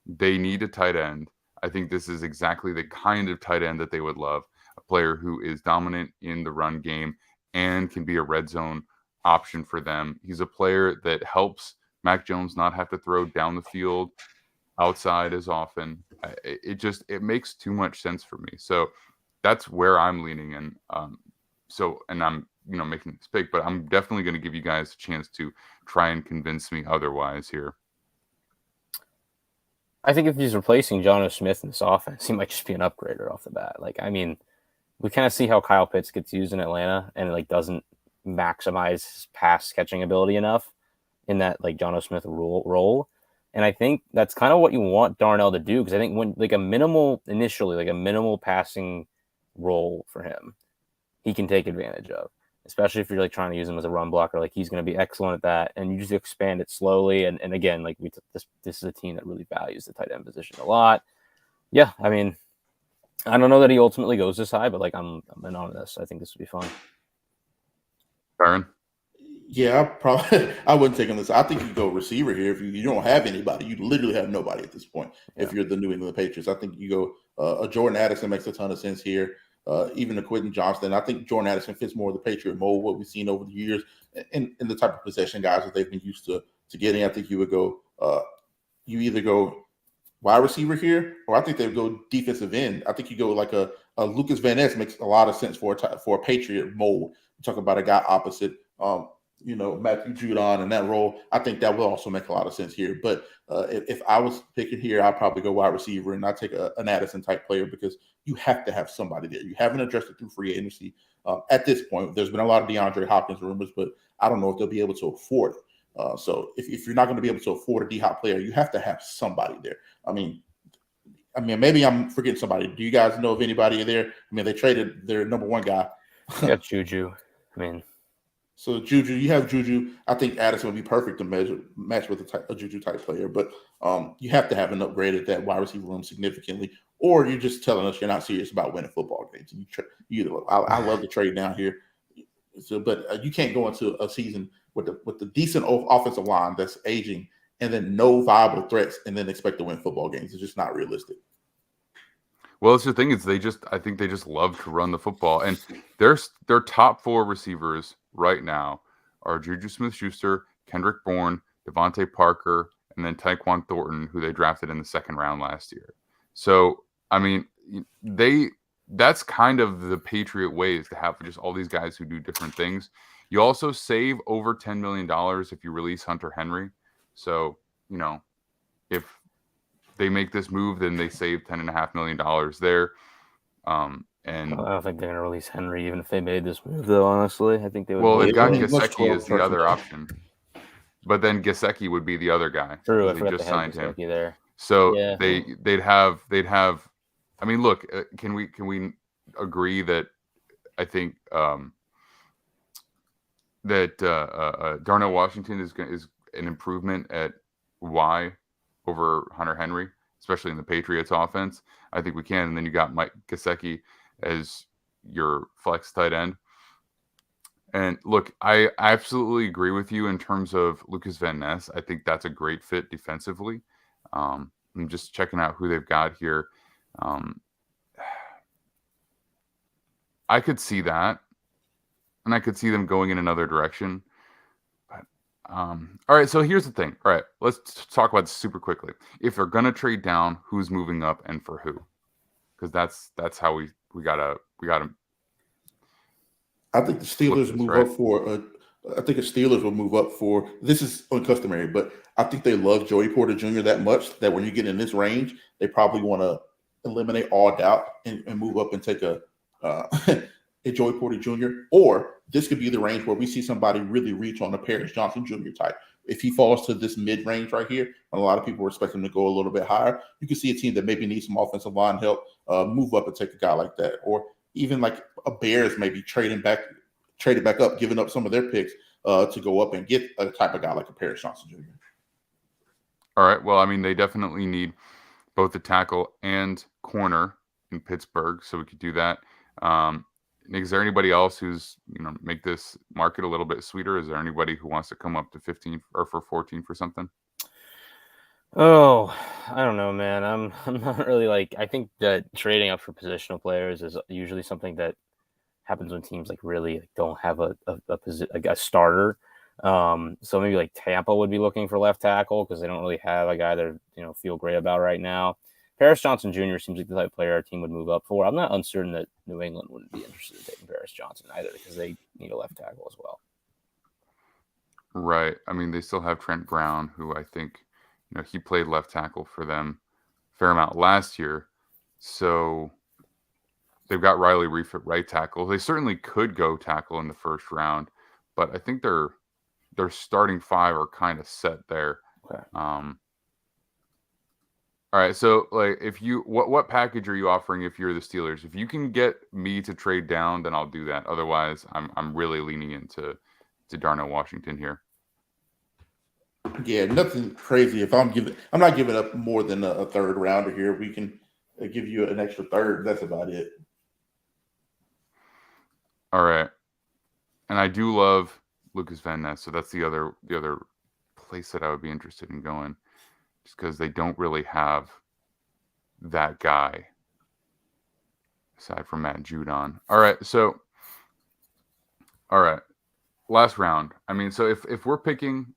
They need a tight end. I think this is exactly the kind of tight end that they would love. A player who is dominant in the run game and can be a red zone option for them. He's a player that helps Mac Jones not have to throw down the field outside as often. It makes too much sense for me. So that's where I'm leaning in. And I'm making this pick, but I'm definitely going to give you guys a chance to try and convince me otherwise here. I think if he's replacing Jonnu Smith in this offense, he might just be an upgrader off the bat. Like, I mean, we kind of see how Kyle Pitts gets used in Atlanta, and it like doesn't maximize his pass catching ability enough in that like Jonnu Smith role. And I think that's kind of what you want Darnell to do, because I think when like a minimal passing role for him, he can take advantage of, especially if you're like trying to use him as a run blocker. Like he's going to be excellent at that, and you just expand it slowly. And again, like this is a team that really values the tight end position a lot. Yeah, I mean, I don't know that he ultimately goes this high, but like I'm in on this. I think this would be fun. Kyron? Yeah, I wouldn't take him this. I think you go receiver here. If you don't have anybody, you literally have nobody at this point. If you're the New England Patriots, I think you go a Jordan Addison makes a ton of sense here. Even a Quentin Johnston. I think Jordan Addison fits more of the Patriot mold, what we've seen over the years, and the type of possession guys that they've been used to getting. I think you would go, you either go wide receiver here, or I think they would go defensive end. I think you go like a Lucas Van Ness makes a lot of sense for a Patriot mold. You talk about a guy opposite, Matthew Judon in that role. I think that will also make a lot of sense here. But if I was picking here, I'd probably go wide receiver and I'd take an Addison type player, because you have to have somebody there. You haven't addressed it through free agency at this point. There's been a lot of DeAndre Hopkins rumors, but I don't know if they'll be able to afford it. So if you're not going to be able to afford a D-Hop player, you have to have somebody there. I mean, maybe I'm forgetting somebody. Do you guys know of anybody there? I mean, they traded their number one guy. Yeah, Juju. I mean, so Juju, you have Juju. I think Addison would be perfect to match with a Juju type player, but you have to have an upgrade at that wide receiver room significantly, or you're just telling us you're not serious about winning football games. I love the trade down here, but you can't go into a season with the decent offensive line that's aging and then no viable threats and then expect to win football games. It's just not realistic. Well, it's the thing is I think they just love to run the football, and their top 4 receivers right now are Juju Smith-Schuster, Kendrick Bourne, Devontae Parker, and then Tyquan Thornton, who they drafted in the 2nd round last year. So, I mean, that's kind of the Patriot way, is to have just all these guys who do different things. You also save over $10 million if you release Hunter Henry. So, if they make this move, then they save $10.5 million there. And I don't think they're going to release Henry, even if they made this move, though, honestly. I think they would. Well, they've got Gesicki as the other option. But then Gesicki would be the other guy. True, I they forgot just they had signed him Gesicki there. So yeah. they'd have. I mean, look, can we agree that I think that Darnell Washington is an improvement at Y over Hunter Henry, especially in the Patriots offense? I think we can. And then you got Mike Gesicki as your flex tight end. And look, I absolutely agree with you in terms of Lucas Van Ness. I think that's a great fit defensively. I'm just checking out who they've got here. I could see that, and I could see them going in another direction. But all right, so here's the thing. All right, let's talk about this super quickly. If they're gonna trade down, who's moving up and for who? Because that's how we gotta. I think the Steelers move up for. I think the Steelers will move up for. This is uncustomary, but I think they love Joey Porter Jr. that much that when you get in this range, they probably want to eliminate all doubt and move up and take a Joey Porter Jr. Or this could be the range where we see somebody really reach on the Paris Johnson Jr. type. If he falls to this mid range right here, and a lot of people expect him to go a little bit higher, you can see a team that maybe needs some offensive line help move up and take a guy like that, or even like a Bears maybe traded back up, giving up some of their picks to go up and get a type of guy like a Paris Johnson Jr. All right. Well, I mean, they definitely need both the tackle and corner in Pittsburgh, so we could do that. Nick, is there anybody else who's make this market a little bit sweeter? Is there anybody who wants to come up to 15 or for 14 for something? Oh, I don't know, man. I'm not really I think that trading up for positional players is usually something that happens when teams really don't have a starter. So maybe Tampa would be looking for left tackle because they don't really have a guy that feel great about right now. Paris Johnson Jr. seems like the type of player our team would move up for. I'm not uncertain that New England wouldn't be interested in taking Paris Johnson either because they need a left tackle as well. Right. I mean, they still have Trent Brown, who I think he played left tackle for them a fair amount last year. So they've got Riley Reif at right tackle. They certainly could go tackle in the first round, but I think their starting 5 are kind of set there. Okay. All right, so if you what package are you offering if you're the Steelers? If you can get me to trade down, then I'll do that. Otherwise, I'm really leaning into Darnell Washington here. Yeah, nothing crazy. If I'm not giving up more than a third rounder here. We can give you an extra third. That's about it. All right, and I do love Lucas Van Ness, so that's the other place that I would be interested in going, just because they don't really have that guy aside from Matt Judon. All right, last round. I mean, so if we're picking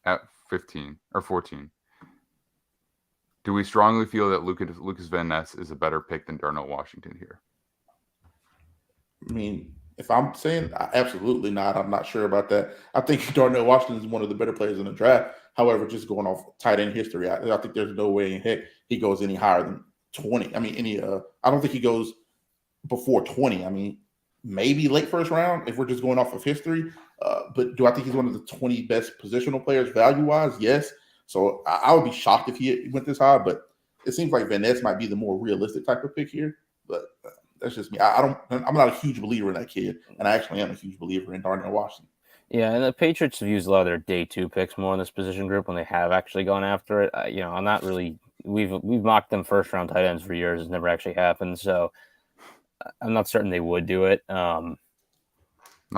at 15 or 14, do we strongly feel that Lucas Van Ness is a better pick than Darnell Washington here? I mean, if I'm saying absolutely not, I'm not sure about that. I think Darnell Washington is one of the better players in the draft. However, just going off tight end history, I think there's no way in heck he goes any higher than 20. I mean, I don't think he goes before 20. I mean, maybe late first round if we're just going off of history. But do I think he's one of the 20 best positional players value-wise? Yes. So I would be shocked if he went this high, but it seems like Van Ness might be the more realistic type of pick here. But that's just me. I'm not a huge believer in that kid, and I actually am a huge believer in Darnell Washington. Yeah, and the Patriots have used a lot of their day 2 picks more in this position group when they have actually gone after it. I'm not really. We've mocked them first round tight ends for years. It's never actually happened, so I'm not certain they would do it. Not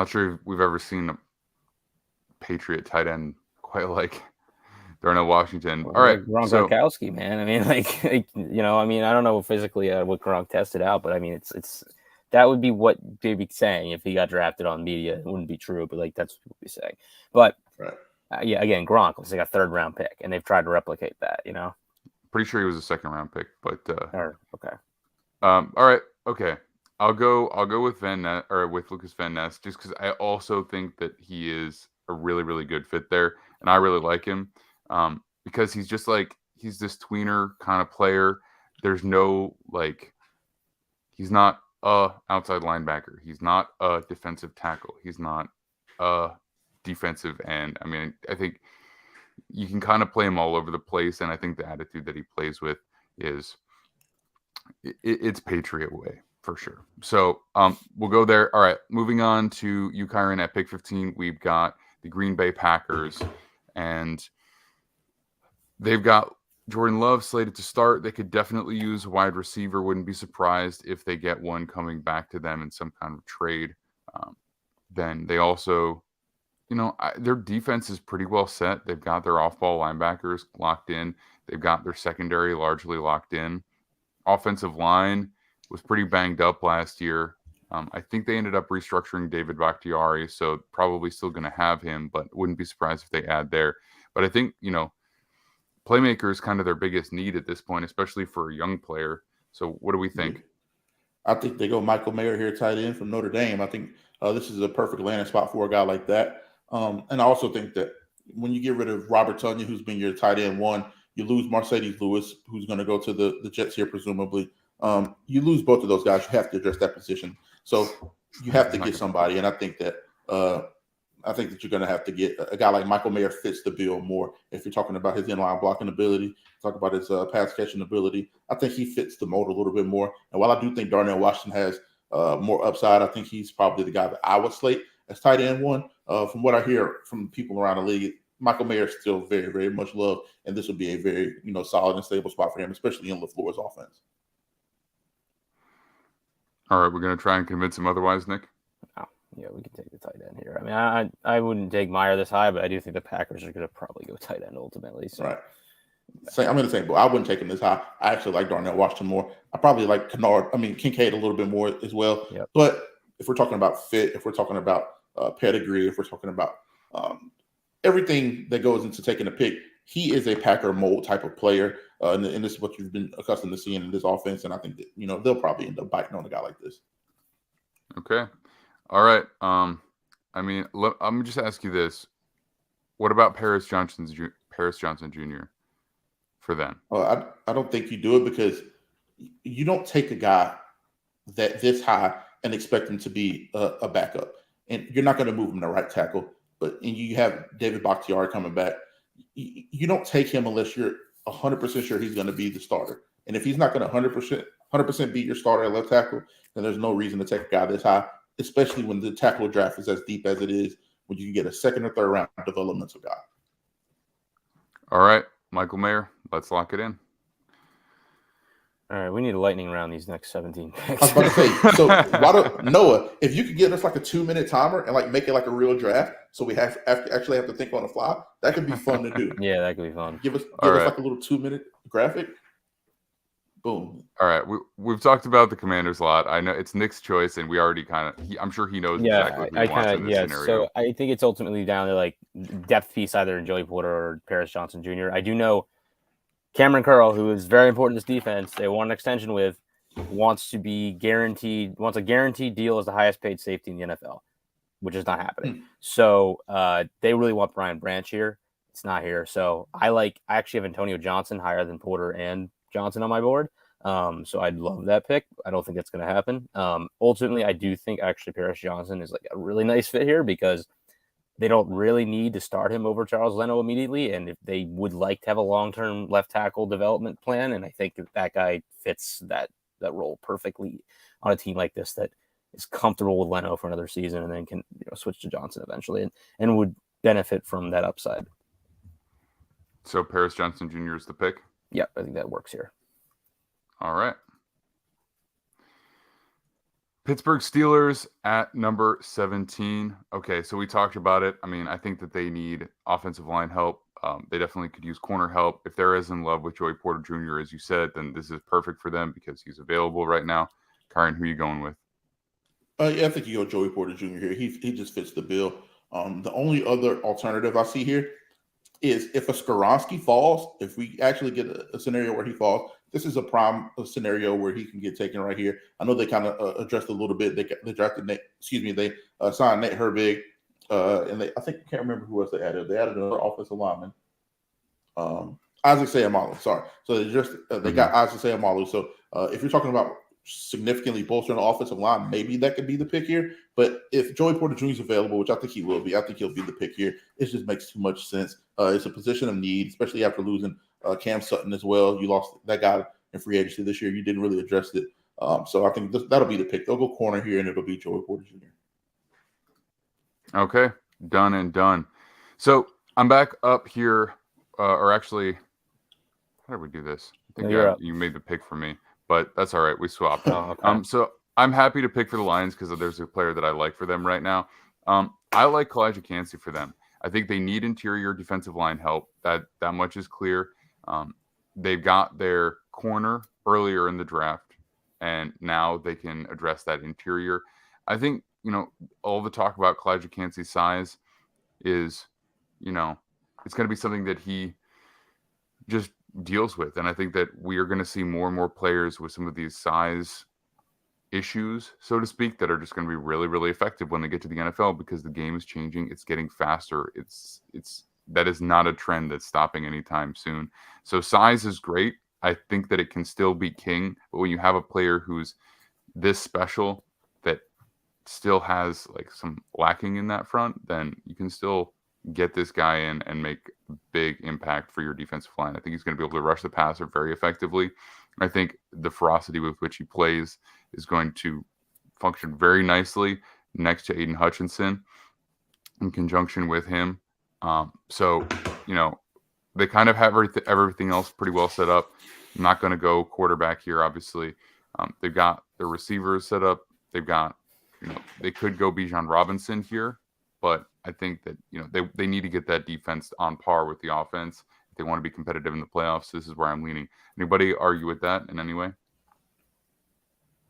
sure if we've ever seen a Patriot tight end quite like Darnell Washington. All right, Gronkowski, man. I mean, I don't know physically what Gronk tested out, but I mean, it's that would be what they'd be saying if he got drafted on media. It wouldn't be true, but that's what people be saying. But again, Gronk was like a 3rd round pick, and they've tried to replicate that. Pretty sure he was a 2nd round pick, but okay. All right, okay. I'll go with with Lucas Van Ness, just because I also think that he is a really, really good fit there, and I really like him because he's just he's this tweener kind of player. There's no he's not a outside linebacker. He's not a defensive tackle. He's not a defensive end. I mean, I think you can kind of play him all over the place, and I think the attitude that he plays with is it's Patriot way. For sure. So we'll go there. All right. Moving on to you, Kyron, at pick 15. We've got the Green Bay Packers, and they've got Jordan Love slated to start. They could definitely use a wide receiver. Wouldn't be surprised if they get one coming back to them in some kind of trade. Then they also, their defense is pretty well set. They've got their off-ball linebackers locked in. They've got their secondary largely locked in. Offensive line was pretty banged up last year. I think they ended up restructuring David Bakhtiari, so probably still going to have him, but wouldn't be surprised if they add there. But I think, playmaker is kind of their biggest need at this point, especially for a young player. So what do we think? I think they go Michael Mayer here, tight end from Notre Dame. I think this is a perfect landing spot for a guy like that. And I also think that when you get rid of Robert Tonyan, who's been your tight end 1, you lose Mercedes Lewis, who's going to go to the Jets here, presumably. You lose both of those guys. You have to address that position. So you have to get somebody. And I think that you're going to have to get a guy like Michael Mayer fits the bill more. If you're talking about his inline blocking ability, talk about his pass catching ability, I think he fits the mold a little bit more. And while I do think Darnell Washington has more upside, I think he's probably the guy that I would slate as tight end 1. From what I hear from people around the league, Michael Mayer is still very, very much loved. And this would be a very, solid and stable spot for him, especially in LaFleur's offense. All right, we're going to try and convince him otherwise, Nick? Oh, yeah, we can take the tight end here. I mean, I wouldn't take Meyer this high, but I do think the Packers are going to probably go tight end ultimately. So. Right. I'm in the same boat. I wouldn't take him this high. I actually like Darnell Washington more. I probably like Kincaid a little bit more as well. Yep. But if we're talking about fit, if we're talking about pedigree, if we're talking about everything that goes into taking a pick, he is a Packer mold type of player. And this is what you've been accustomed to seeing in this offense. And I think that, they'll probably end up biting on a guy like this. Okay. All right. I'm going to just ask you this. What about Paris Johnson Jr. for them? I don't think you do it because you don't take a guy that this high and expect him to be a backup. And you're not going to move him to right tackle. And you have David Bakhtiari coming back. You don't take him unless you're 100% sure he's going to be the starter. And if he's not going to 100% be your starter at left tackle, then there's no reason to take a guy this high, especially when the tackle draft is as deep as it is, when you can get a 2nd or 3rd round developmental guy. All right, Michael Mayer, let's lock it in. All right, we need a lightning round these next 17 picks. I was about to say, so why don't Noah, if you could give us like a 2-minute timer and make it like a real draft, so we actually have to think on the fly, that could be fun to do. Yeah, that could be fun. Give us like a little 2-minute graphic. Boom. All right, we've talked about the Commanders a lot. I know it's Nick's choice, and we already I'm sure he knows exactly who he wants in this scenario. So I think it's ultimately down to depth piece either in Joey Porter or Paris Johnson Jr. I do know Cameron Curl, who is very important to this defense, they want an extension with, wants a guaranteed deal as the highest paid safety in the NFL, which is not happening. So they really want Brian Branch here. It's not here. So I actually have Antonio Johnson higher than Porter and Johnson on my board. So I'd love that pick. I don't think that's going to happen. Ultimately, I do think actually Paris Johnson is like a really nice fit here because they don't really need to start him over Charles Leno immediately. And if they would like to have a long-term left tackle development plan, and I think that guy fits that role perfectly on a team like this that is comfortable with Leno for another season and then can switch to Johnson eventually and would benefit from that upside. So Paris Johnson Jr. is the pick? Yeah, I think that works here. All right. Pittsburgh Steelers at number 17. Okay, so we talked about it. I mean, I think that they need offensive line help. They definitely could use corner help. If they're as in love with Joey Porter Jr. as you said, then this is perfect for them because he's available right now. Kyron, who are you going with? Yeah, I think you go Joey Porter Jr. here. He just fits the bill. The only other alternative I see here is if a Skoronski falls, if we actually get a scenario where he falls, this is a prime scenario where he can get taken right here. I know they kind of addressed a little bit. They drafted Nate, they signed Nate Herbig, and I think I can't remember who else they added. They added another offensive lineman, Isaac Sayamalu. Sorry, so they got Isaac Sayamalu. So if you're talking about significantly bolstering the offensive line, maybe that could be the pick here. But if Joey Porter Jr. is available, which I think he will be, I think he'll be the pick here. It just makes too much sense. It's a position of need, especially after losing Cam Sutton as well. You lost that guy in free agency this year. You didn't really address it. So I think that'll be the pick. They'll go corner here, and it'll be Joey Porter Jr. Okay, done and done. So I'm back up here, or actually, how did we do this? I think you made the pick for me, but that's all right. We swapped. Okay. So I'm happy to pick for the Lions because there's a player that I like for them right now. I like Kalijah Kancey for them. I think they need interior defensive line help. That much is clear. They've got their corner earlier in the draft, and now they can address that interior. I think, all the talk about Kalijah Kancey's size is, it's going to be something that he just deals with. And I think that we are going to see more and more players with some of these size issues, so to speak, that are just going to be really, really effective when they get to the NFL because the game is changing. It's getting faster. That is not a trend that's stopping anytime soon. So size is great. I think that it can still be king, but when you have a player who's this special that still has like some lacking in that front, then you can still get this guy in and make big impact for your defensive line. I think he's going to be able to rush the passer very effectively. I think the ferocity with which he plays is going to function very nicely next to Aiden Hutchinson in conjunction with him. So, they kind of have everything else pretty well set up. I'm not going to go quarterback here, obviously. They've got their receivers set up. They've got, they could go Bijan Robinson here, but I think that, they need to get that defense on par with the offense if they want to be competitive in the playoffs. This is where I'm leaning. Anybody argue with that in any way?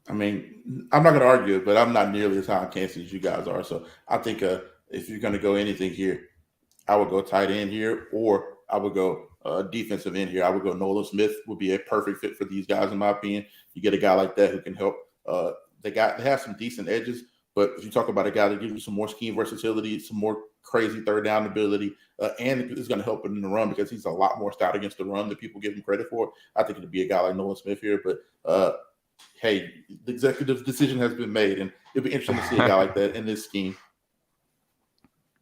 I mean, I'm not going to argue it, but I'm not nearly as high on Kansas as you guys are. So I think if you're going to go anything here, I would go tight end here, or I would go defensive end here. I would go Nolan Smith would be a perfect fit for these guys, in my opinion. You get a guy like that who can help. They have some decent edges, but if you talk about a guy that gives you some more scheme versatility, some more crazy third down ability, and is going to help in the run because he's a lot more stout against the run than people give him credit for, I think it'd be a guy like Nolan Smith here. But hey, the executive decision has been made, and it'd be interesting to see a guy like that in this scheme.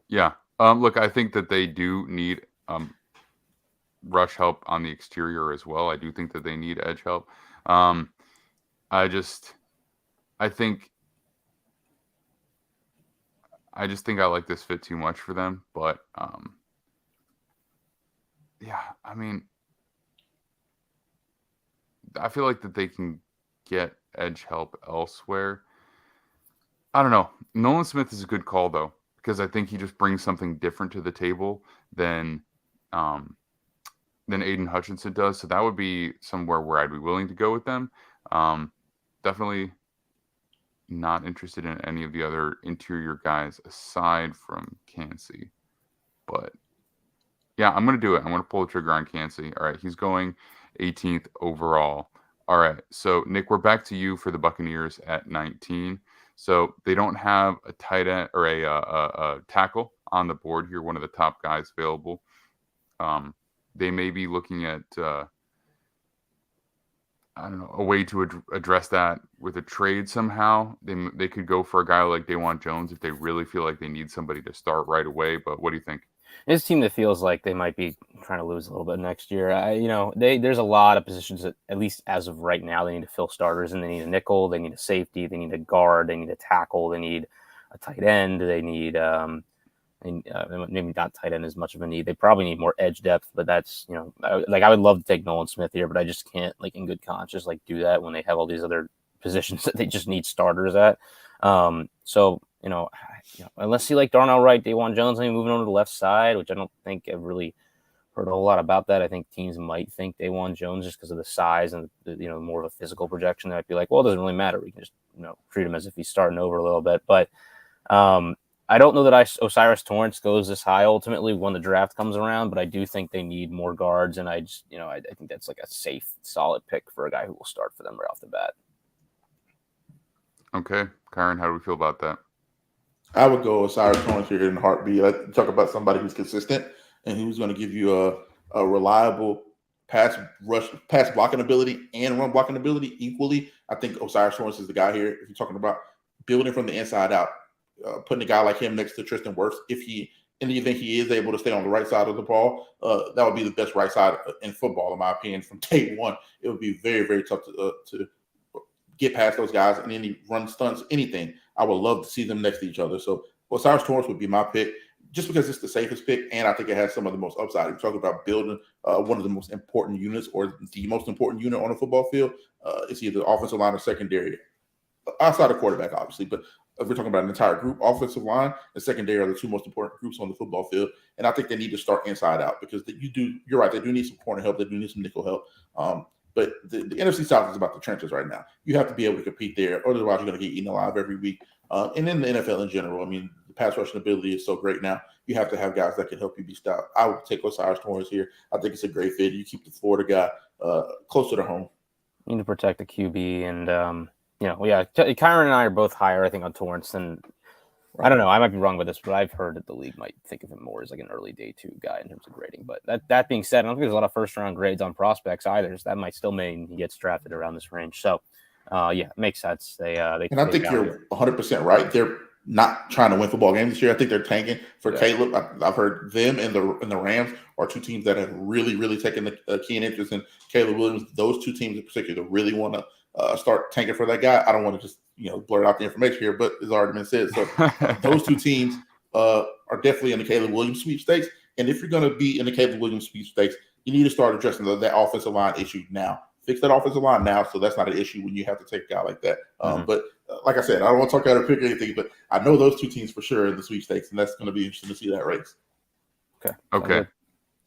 Yeah. Look, I think that they do need rush help on the exterior as well. I do think that they need edge help. I just think I like this fit too much for them. But yeah, I mean, I feel like that they can get edge help elsewhere. I don't know. Nolan Smith is a good call though, because I think he just brings something different to the table than Aiden Hutchinson does. So that would be somewhere where I'd be willing to go with them. Definitely not interested in any of the other interior guys aside from Kancey. But yeah, I'm going to do it. I'm going to pull the trigger on Kancey. All right, he's going 18th overall. All right, so Nick, we're back to you for the Buccaneers at 19. So they don't have a tight end or a tackle on the board here, one of the top guys available. They may be looking at I don't know, a way to address that with a trade somehow. They could go for a guy like Defiant Jones if they really feel like they need somebody to start right away. But what do you think? It's a team that feels like they might be trying to lose a little bit next year. There's a lot of positions that, at least as of right now, they need to fill starters, and they need a nickel, they need a safety, they need a guard, they need a tackle, they need a tight end, they need maybe not tight end as much of a need. They probably need more edge depth, but that's I would love to take Nolan Smith here, but I just can't in good conscience do that when they have all these other positions that they just need starters at. Unless you like Darnell Wright, Defiant Jones, moving over to the left side, which I don't think I've really heard a whole lot about that. I think teams might think Defiant Jones just because of the size and more of a physical projection. They might be like, well, it doesn't really matter. We can just treat him as if he's starting over a little bit. But I don't know that Osiris Torrance goes this high ultimately when the draft comes around, but I do think they need more guards, and I think that's a safe, solid pick for a guy who will start for them right off the bat. Okay, Kyron, how do we feel about that? I would go Osiris Torrance here in a heartbeat. I talk about somebody who's consistent and who's going to give you a reliable pass blocking ability and run blocking ability equally. I think Osiris Torrance is the guy here. If you're talking about building from the inside out, putting a guy like him next to Tristan Wirfs, in the event he is able to stay on the right side of the ball, that would be the best right side in football, in my opinion. From day one, it would be very, very tough to get past those guys and any run stunts, anything. I would love to see them next to each other. So Osiris Torrance would be my pick, just because it's the safest pick, and I think it has some of the most upside. You're talking about building one of the most important units, or the most important unit on a football field. It's either offensive line or secondary, outside of quarterback, obviously. But if we're talking about an entire group, offensive line and secondary are the two most important groups on the football field. And I think they need to start inside out, because you're right, they do need some corner help. They do need some nickel help. But the NFC South is about the trenches right now. You have to be able to compete there, otherwise you're going to get eaten alive every week. And in the NFL in general, the pass rushing ability is so great now. You have to have guys that can help you be stopped. I would take Osiris Torrance here. I think it's a great fit. You keep the Florida guy closer to home. You need to protect the QB, and Kyron and I are both higher, I think, on Torrance than. I don't know. I might be wrong with this, but I've heard that the league might think of him more as an early day 2 guy in terms of grading. But that being said, I don't think there's a lot of first-round grades on prospects either, so that might still mean he gets drafted around this range. So, it makes sense. They and I think you're 100% right. They're not trying to win football games this year. I think they're tanking for Caleb. I've heard them and the Rams are two teams that have really, really taken a keen interest in Caleb Williams. Those two teams in particular really want to start tanking for that guy. I don't want to just blurt out the information here, but it's already been said. So those two teams are definitely in the Caleb Williams sweepstakes. And if you're going to be in the Caleb Williams sweepstakes, you need to start addressing that offensive line issue now. Fix that offensive line now, so that's not an issue when you have to take a guy like that. But like I said, I don't want to talk out of pick or anything, but I know those two teams for sure in the sweepstakes, and that's going to be interesting to see that race. Okay.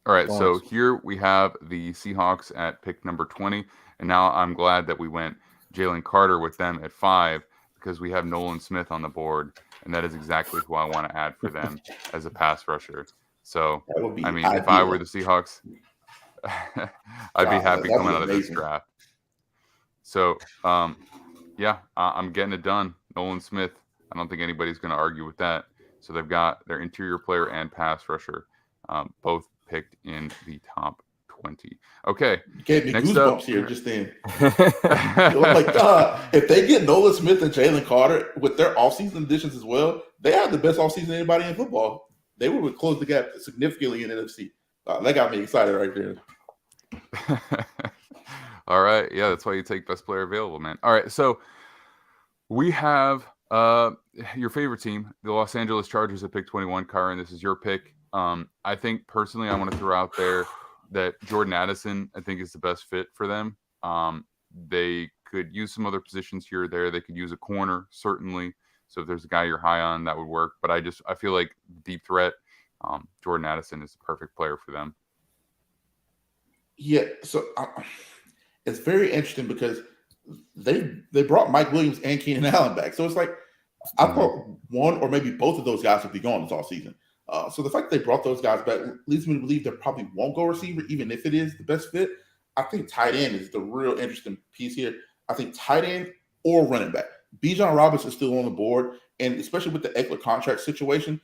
All right, so here we have the Seahawks at pick number 20, and now I'm glad that we went Jalen Carter with them at 5, because we have Nolan Smith on the board, and that is exactly who I want to add for them as a pass rusher. So, if I were the Seahawks, I'd be happy coming out of this draft. So, I'm getting it done. Nolan Smith, I don't think anybody's going to argue with that. So they've got their interior player and pass rusher both picked in the top 20. Okay. You gave me goosebumps here just then. Oh my God. If they get Nolan Smith and Jalen Carter with their offseason additions as well, they have the best offseason anybody in football. They would close the gap significantly in NFC. That got me excited right there. All right. Yeah, that's why you take best player available, man. All right. So we have your favorite team, the Los Angeles Chargers at pick 21. Kyron, this is your pick. I think personally I want to throw out there that Jordan Addison, I think, is the best fit for them. They could use some other positions here or there. They could use a corner, certainly. So if there's a guy you're high on, that would work. But I feel like deep threat, Jordan Addison is the perfect player for them. Yeah, so it's very interesting because they brought Mike Williams and Keenan Allen back. So it's like I thought one or maybe both of those guys would be gone this all season. So the fact that they brought those guys back leads me to believe they probably won't go receiver, even if it is the best fit. I think tight end is the real interesting piece here. I think tight end or running back. Bijan Robinson is still on the board, and especially with the Eckler contract situation,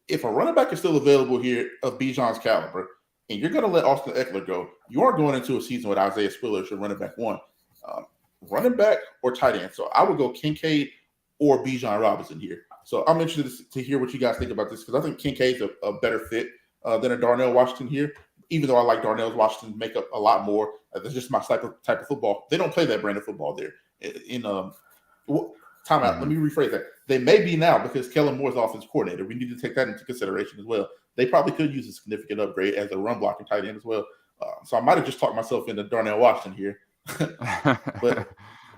if a running back is still available here of Bijan's caliber, and you're going to let Austin Eckler go, you are going into a season with Isaiah Spiller as your running back 1. running back or tight end. So I would go Kincaid or Bijan Robinson here. So I'm interested to hear what you guys think about this because I think Kincaid's a better fit than a Darnell Washington here. Even though I like Darnell Washington's makeup a lot more, that's just my type of football. They don't play that brand of football there. Timeout. Let me rephrase that. They may be now because Kellen Moore's offensive coordinator. We need to take that into consideration as well. They probably could use a significant upgrade as a run blocking tight end as well. So I might have just talked myself into Darnell Washington here. But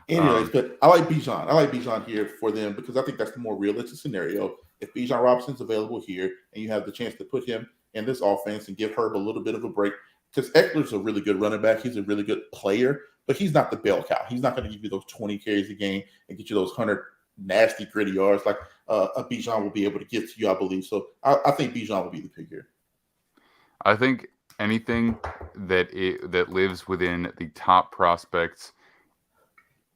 anyways, but I like Bijan. I like Bijan here for them because I think that's the more realistic scenario. If Bijan Robinson's available here and you have the chance to put him in this offense and give Herb a little bit of a break, because Eckler's a really good running back. He's a really good player, but he's not the bell cow. He's not going to give you those 20 carries a game and get you those 100 nasty, gritty yards like a Bijan will be able to give to you, I believe. So I think Bijan will be the pick here. I think anything that lives within the top prospects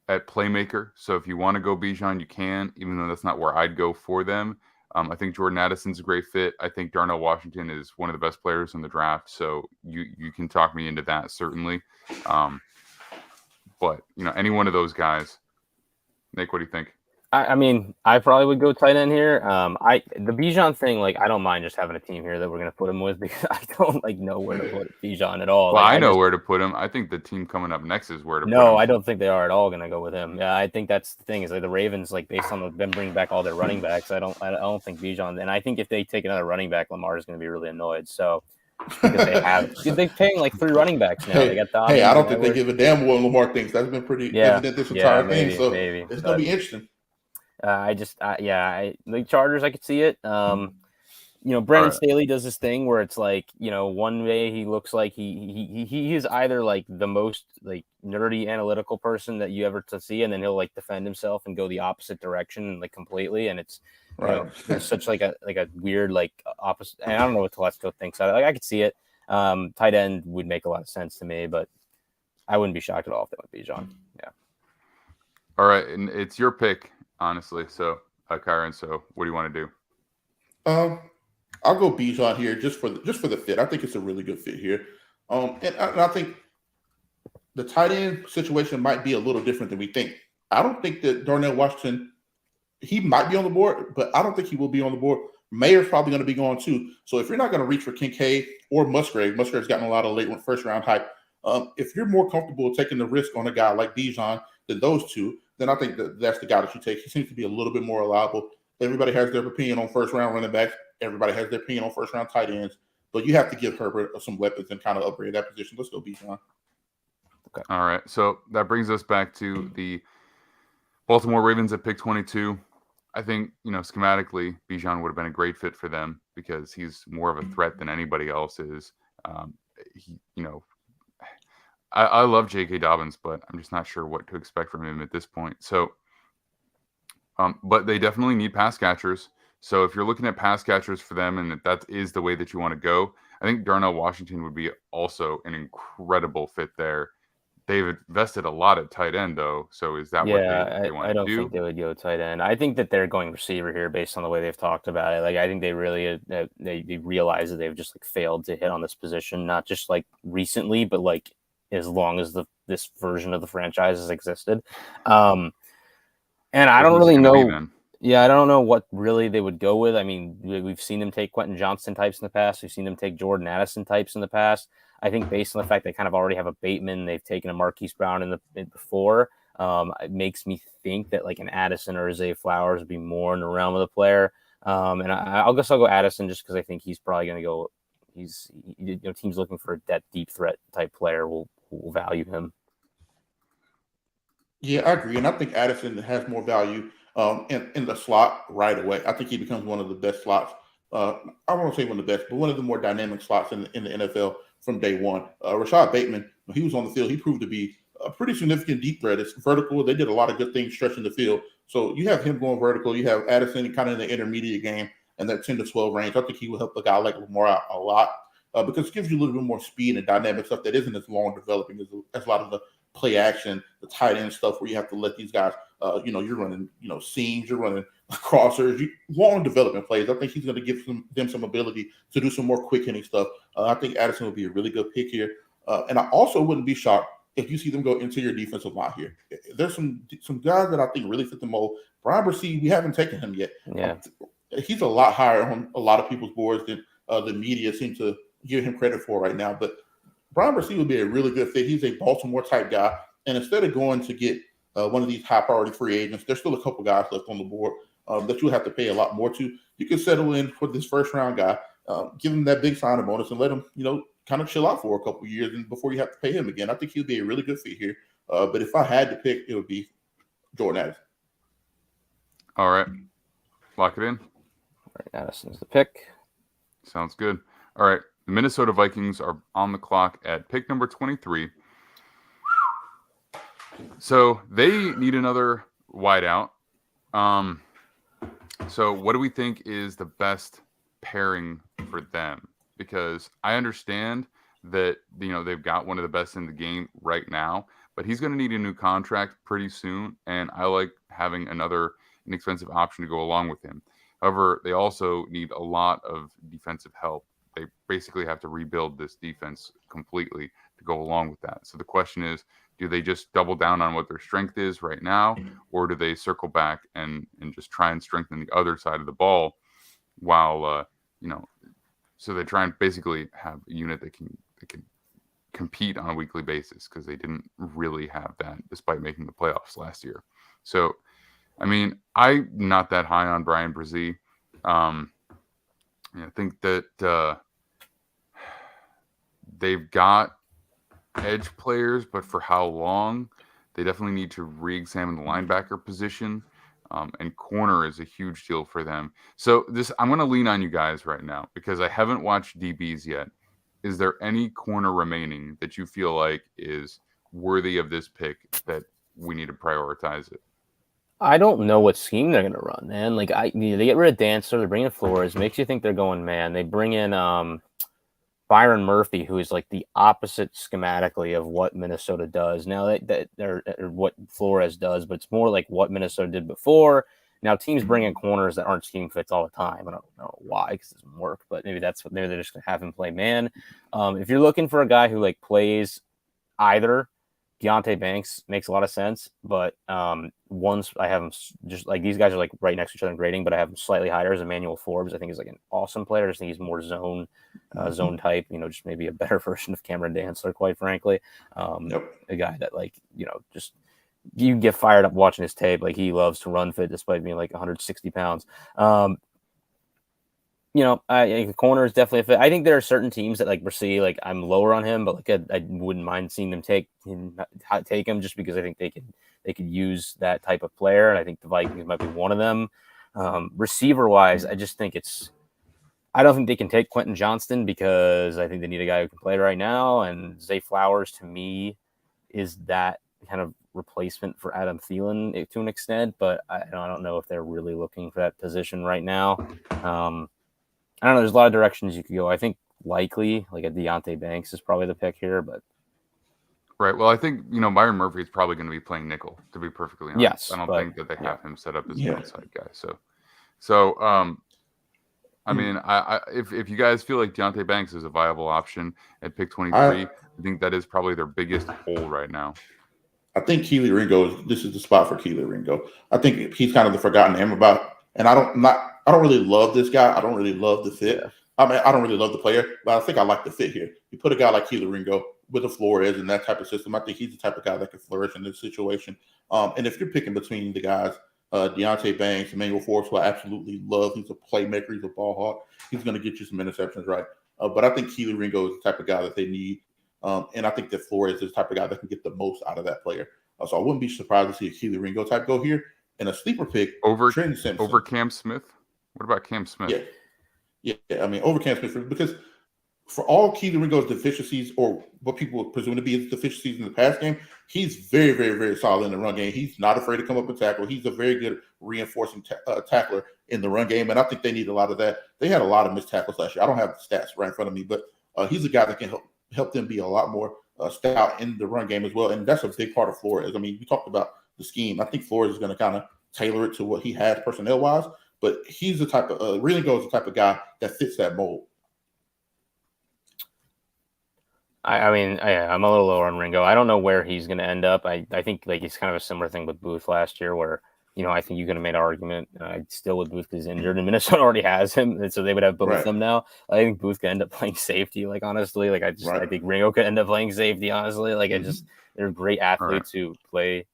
at playmaker. So if you want to go Bijan, you can, even though that's not where I'd go for them. I think Jordan Addison's a great fit. I think Darnell Washington is one of the best players in the draft. So you can talk me into that, certainly. But, any one of those guys. Nick, what do you think? I mean, I probably would go tight end here. The Bijan thing, I don't mind just having a team here that we're going to put him with because I don't know where to put Bijan at all. Well, I know where to put him. I think the team coming up next is where to put him. No, I don't think they are at all going to go with him. Yeah, I think that's the thing is the Ravens, based on them bringing back all their running backs, I don't think Bijan. And I think if they take another running back, Lamar is going to be really annoyed. So because they're paying 3 running backs now. They got Dobbins. Hey, I don't think they give a damn what Lamar thinks. That's been pretty evident this entire thing. So it's going to be interesting. The Chargers, I could see it. Brandon Staley does this thing where it's one day he looks like he is either the most nerdy analytical person that you ever to see, and then he'll defend himself and go the opposite direction completely, and it's it's such a weird opposite. And I don't know what Telesco thinks. I could see it. Tight end would make a lot of sense to me, but I wouldn't be shocked at all if that would be John. Yeah. All right, and it's your pick. Honestly, so Kyron, so what do you want to do? I'll go Bijan here just for the fit. I think it's a really good fit here. And I think the tight end situation might be a little different than we think. I don't think that Darnell Washington, he might be on the board, but I don't think he will be on the board. Mayer's probably going to be gone too. So if you're not going to reach for Kincaid or Musgrave's gotten a lot of late first round hype. If you're more comfortable taking the risk on a guy like Bijan than those two, then I think that's the guy that you take. He seems to be a little bit more reliable. Everybody has their opinion on first-round running backs. Everybody has their opinion on first-round tight ends. But you have to give Herbert some weapons and kind of upgrade that position. Let's go Bijan. Okay. All right. So that brings us back to the Baltimore Ravens at pick 22. I think, schematically, Bijan would have been a great fit for them because he's more of a threat than anybody else is. I love J.K. Dobbins, but I'm just not sure what to expect from him at this point. So, but they definitely need pass catchers. So if you're looking at pass catchers for them and that is the way that you want to go, I think Darnell Washington would be also an incredible fit there. They've invested a lot at tight end, though. So is that what they want to do? I don't think they would go tight end. I think that they're going receiver here based on the way they've talked about it. I think they really they realize that they've just failed to hit on this position, not just recently, but as long as this version of the franchise has existed. And I don't really know. Yeah, I don't know what really they would go with. I mean, we've seen them take Quentin Johnston types in the past. We've seen them take Jordan Addison types in the past. I think based on the fact they kind of already have a Bateman, they've taken a Marquise Brown before. It makes me think that an Addison or a Zay Flowers would be more in the realm of the player. And I guess I'll go Addison just because I think he's probably going to go. Teams looking for that deep threat type player will value him. Yeah, I agree. And I think Addison has more value in the slot right away. I think he becomes one of the best slots. I won't say one of the best, but one of the more dynamic slots in the NFL from day one. Rashad Bateman, when he was on the field, he proved to be a pretty significant deep threat. It's vertical. They did a lot of good things stretching the field. So you have him going vertical. You have Addison kind of in the intermediate game and that 10 to 12 range. I think he will help a guy like Lamar out a lot. Because it gives you a little bit more speed and dynamic stuff that isn't as long developing as a lot of the play action, the tight end stuff where you have to let these guys, you're running, seams, you're running crossers, long development plays. I think he's going to give them some ability to do some more quick hitting stuff. I think Addison would be a really good pick here. And I also wouldn't be shocked if you see them go into your defensive line here. There's some guys that I think really fit the mold. Brian Bresee, we haven't taken him yet. Yeah. He's a lot higher on a lot of people's boards than the media seem to give him credit for right now. But Brian Bresee would be a really good fit. He's a Baltimore type guy. And instead of going to get one of these high priority free agents, there's still a couple guys left on the board that you'll have to pay a lot more to. You can settle in for this first round guy, give him that big signing bonus and let him, kind of chill out for a couple of years and before you have to pay him again. I think he'll be a really good fit here. But if I had to pick, it would be Jordan Addison. All right. Lock it in. Addison's the pick. Sounds good. All right. The Minnesota Vikings are on the clock at pick number 23. So they need another wideout. So what do we think is the best pairing for them? Because I understand that, they've got one of the best in the game right now, but he's going to need a new contract pretty soon. And I like having another inexpensive option to go along with him. However, they also need a lot of defensive help. They basically have to rebuild this defense completely to go along with that. So the question is, do they just double down on what their strength is right now, or do they circle back and just try and strengthen the other side of the ball while, so they try and basically have a unit that can compete on a weekly basis, because they didn't really have that despite making the playoffs last year. So, I'm not that high on Brian Bresee. I think that they've got edge players, but for how long? They definitely need to re-examine the linebacker position, and corner is a huge deal for them. So I'm going to lean on you guys right now because I haven't watched DBs yet. Is there any corner remaining that you feel like is worthy of this pick that we need to prioritize it? I don't know what scheme they're going to run, man. Like, they get rid of Dancer, they're bringing Flores, makes you think they're going man. They bring in Byron Murphy, who is like the opposite schematically of what Minnesota does now. That they're what Flores does, but it's more like what Minnesota did before. Now teams bring in corners that aren't scheme fits all the time. I don't know why, because it doesn't work. But maybe they're just going to have him play man. If you're looking for a guy who like plays either, Deontay Banks makes a lot of sense, but once I have him just like these guys are like right next to each other in grading, but I have him slightly higher as Emmanuel Forbes. I think he's like an awesome player. I just think he's more zone type, just maybe a better version of Cameron Dantzler, quite frankly. A guy that just you get fired up watching his tape. Like he loves to run fit despite being like 160 pounds. I think the corner is definitely a fit. I think there are certain teams that like Bresee, like I'm lower on him, but like I wouldn't mind seeing them take him just because I think they could use that type of player, and I think the Vikings might be one of them. Receiver wise, I just think I don't think they can take Quentin Johnston because I think they need a guy who can play right now, and Zay Flowers to me is that kind of replacement for Adam Thielen to an extent, but I don't know if they're really looking for that position right now. I don't know. There's a lot of directions you could go. I think likely like a Deontay Banks is probably the pick here, but right. Well, I think Byron Murphy is probably going to be playing nickel. To be perfectly honest, yes, I don't think that they have him set up as an outside guy. So if you guys feel like Deontay Banks is a viable option at pick 23, I think that is probably their biggest hole right now. I think Keely Ringo. This is the spot for Keely Ringo. I think he's kind of the forgotten name about, and I don't really love this guy. I don't really love the fit. I don't really love the player, but I think I like the fit here. You put a guy like Keely Ringo with a Flores and that type of system, I think he's the type of guy that can flourish in this situation. And if you're picking between the guys, Deontay Banks, Emmanuel Forbes, who I absolutely love, he's a playmaker, he's a ball hawk. He's going to get you some interceptions, right? But I think Keely Ringo is the type of guy that they need. And I think that Flores is the type of guy that can get the most out of that player. So I wouldn't be surprised to see a Keely Ringo type go here. And a sleeper pick over Trent Simpson. Over Cam Smith. What about Cam Smith? Yeah. Over Cam Smith, because for all Keely Ringo's deficiencies, or what people would presume to be his deficiencies in the pass game, he's very, very, very solid in the run game. He's not afraid to come up and tackle. He's a very good reinforcing tackler in the run game, and I think they need a lot of that. They had a lot of missed tackles last year. I don't have the stats right in front of me, but he's a guy that can help them be a lot more stout in the run game as well, and that's a big part of Flores. I mean, we talked about the scheme. I think Flores is going to kind of tailor it to what he has personnel-wise, but he's the type of Ringo is the type of guy that fits that mold. I'm a little lower on Ringo. I don't know where he's going to end up. I think like it's kind of a similar thing with Booth last year, where I think you could have made an argument still with Booth because he's injured, and Minnesota already has him, and so they would have both of them now. I think Booth could end up playing safety. Like honestly, like I think Ringo could end up playing safety. Honestly, like they're great athletes who play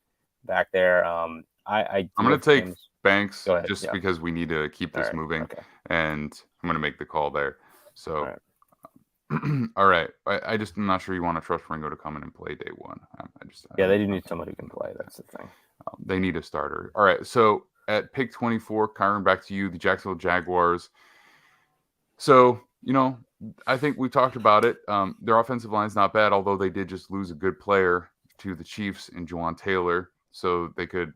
back there. I'm going to take Banks because we need to keep this moving, and I'm going to make the call there. So. All right. I just am not sure you want to trust Ringo to come in and play day one. They do need someone who can play. That's the thing. They need a starter. All right. So at pick 24, Kyron, back to you, the Jacksonville Jaguars. So, I think we talked about it. Their offensive line is not bad, although they did just lose a good player to the Chiefs in Juwan Taylor. So they could,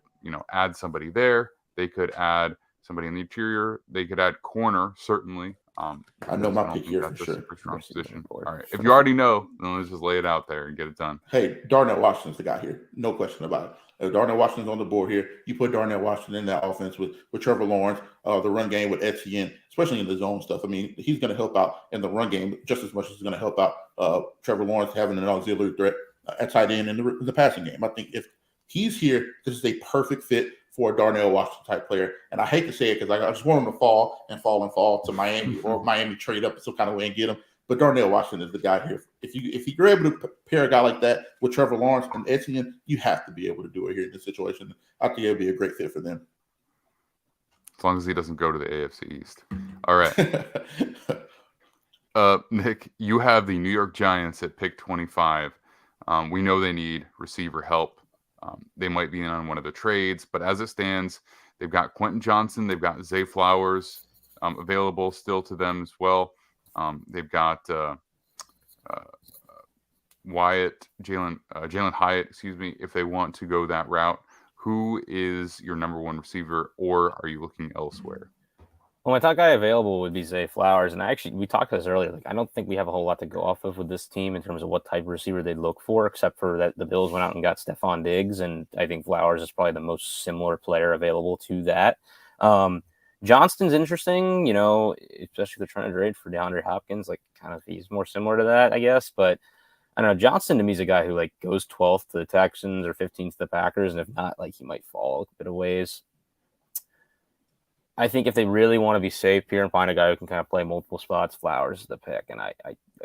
add somebody there. They could add somebody in the interior. They could add corner, certainly. I know my pick here for sure. Super strong position. All right. If you already know, then let's just lay it out there and get it done. Hey, Darnell Washington's the guy here. No question about it. If Darnell Washington's on the board here, you put Darnell Washington in that offense with Trevor Lawrence, the run game with Etienne, especially in the zone stuff. I mean, he's going to help out in the run game just as much as he's going to help out Trevor Lawrence having an auxiliary threat at tight end in the passing game. I think if he's here, this is a perfect fit for a Darnell Washington type player. And I hate to say it because I just want him to fall to Miami or Miami trade up in some kind of way and get him. But Darnell Washington is the guy here. If you're able to pair a guy like that with Trevor Lawrence and Etienne, you have to be able to do it here in this situation. I think it would be a great fit for them. As long as he doesn't go to the AFC East. All right. Nick, you have the New York Giants at pick 25. We know they need receiver help. They might be in on one of the trades, but as it stands, they've got Quentin Johnson, they've got Zay Flowers available still to them as well. They've got Jalen Hyatt, if they want to go that route. Who is your number one receiver, or are you looking elsewhere? Well, my top guy available would be Zay Flowers, and we talked about this earlier. Like, I don't think we have a whole lot to go off of with this team in terms of what type of receiver they'd look for, except for that the Bills went out and got Stephon Diggs, and I think Flowers is probably the most similar player available to that. Johnston's interesting, especially if they're trying to trade for DeAndre Hopkins. Like, kind of, he's more similar to that, I guess. But I don't know. Johnston to me is a guy who like goes 12th to the Texans or 15th to the Packers, and if not, like he might fall a bit of ways. I think if they really want to be safe here and find a guy who can kind of play multiple spots, Flowers is the pick. And I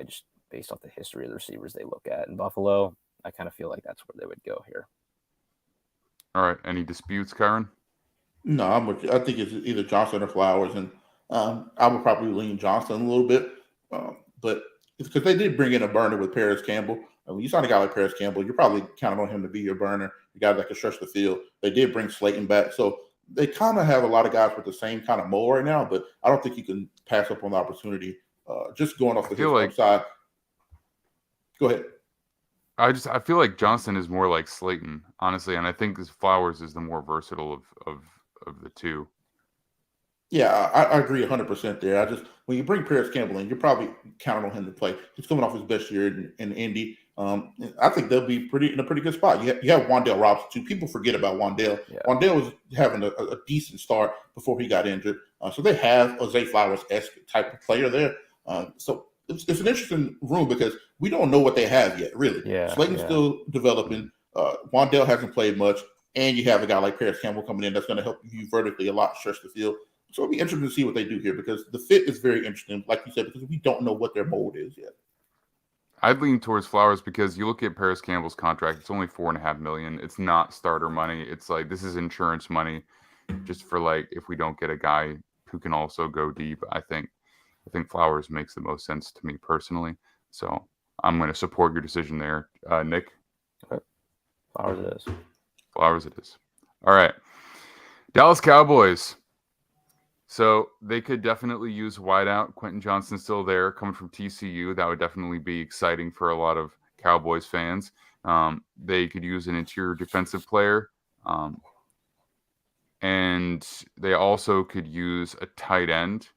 just, based off the history of the receivers they look at in Buffalo, I kind of feel like that's where they would go here. All right. Any disputes, Kyron? No, I think it's either Johnson or Flowers. And I would probably lean Johnson a little bit. But it's because they did bring in a burner with Paris Campbell. When you sign a guy like Paris Campbell, you're probably counting on him to be your burner, a guy that can stretch the field. They did bring Slayton back. So they kind of have a lot of guys with the same kind of mold right now, but I don't think you can pass up on the opportunity. Just going off the side. Go ahead. I feel like Johnson is more like Slayton, honestly, and I think this Flowers is the more versatile of the two. Yeah, I agree 100% there. When you bring Paris Campbell in, you're probably counting on him to play. He's coming off his best year in Indy. I think they'll be in a pretty good spot. You have Wan'Dale Robinson too. People forget about Wan'Dale. Yeah. Wan'Dale was having a decent start before he got injured. So they have a Zay Flowers-esque type of player there. So it's an interesting room because we don't know what they have yet, really. Yeah, Slayton's still developing. Wan'Dale hasn't played much. And you have a guy like Paris Campbell coming in that's going to help you vertically a lot, stretch the field. So it'll be interesting to see what they do here because the fit is very interesting, like you said, because we don't know what their mold is yet. I'd lean towards Flowers because you look at Paris Campbell's contract; it's only $4.5 million. It's not starter money. It's like this is insurance money, just for like if we don't get a guy who can also go deep. I think Flowers makes the most sense to me personally. So I'm going to support your decision there, Nick. Flowers it is. Flowers it is. All right, Dallas Cowboys. So they could definitely use wideout. Quentin Johnston's still there, coming from TCU. That would definitely be exciting for a lot of Cowboys fans. They could use an interior defensive player. And they also could use a tight end.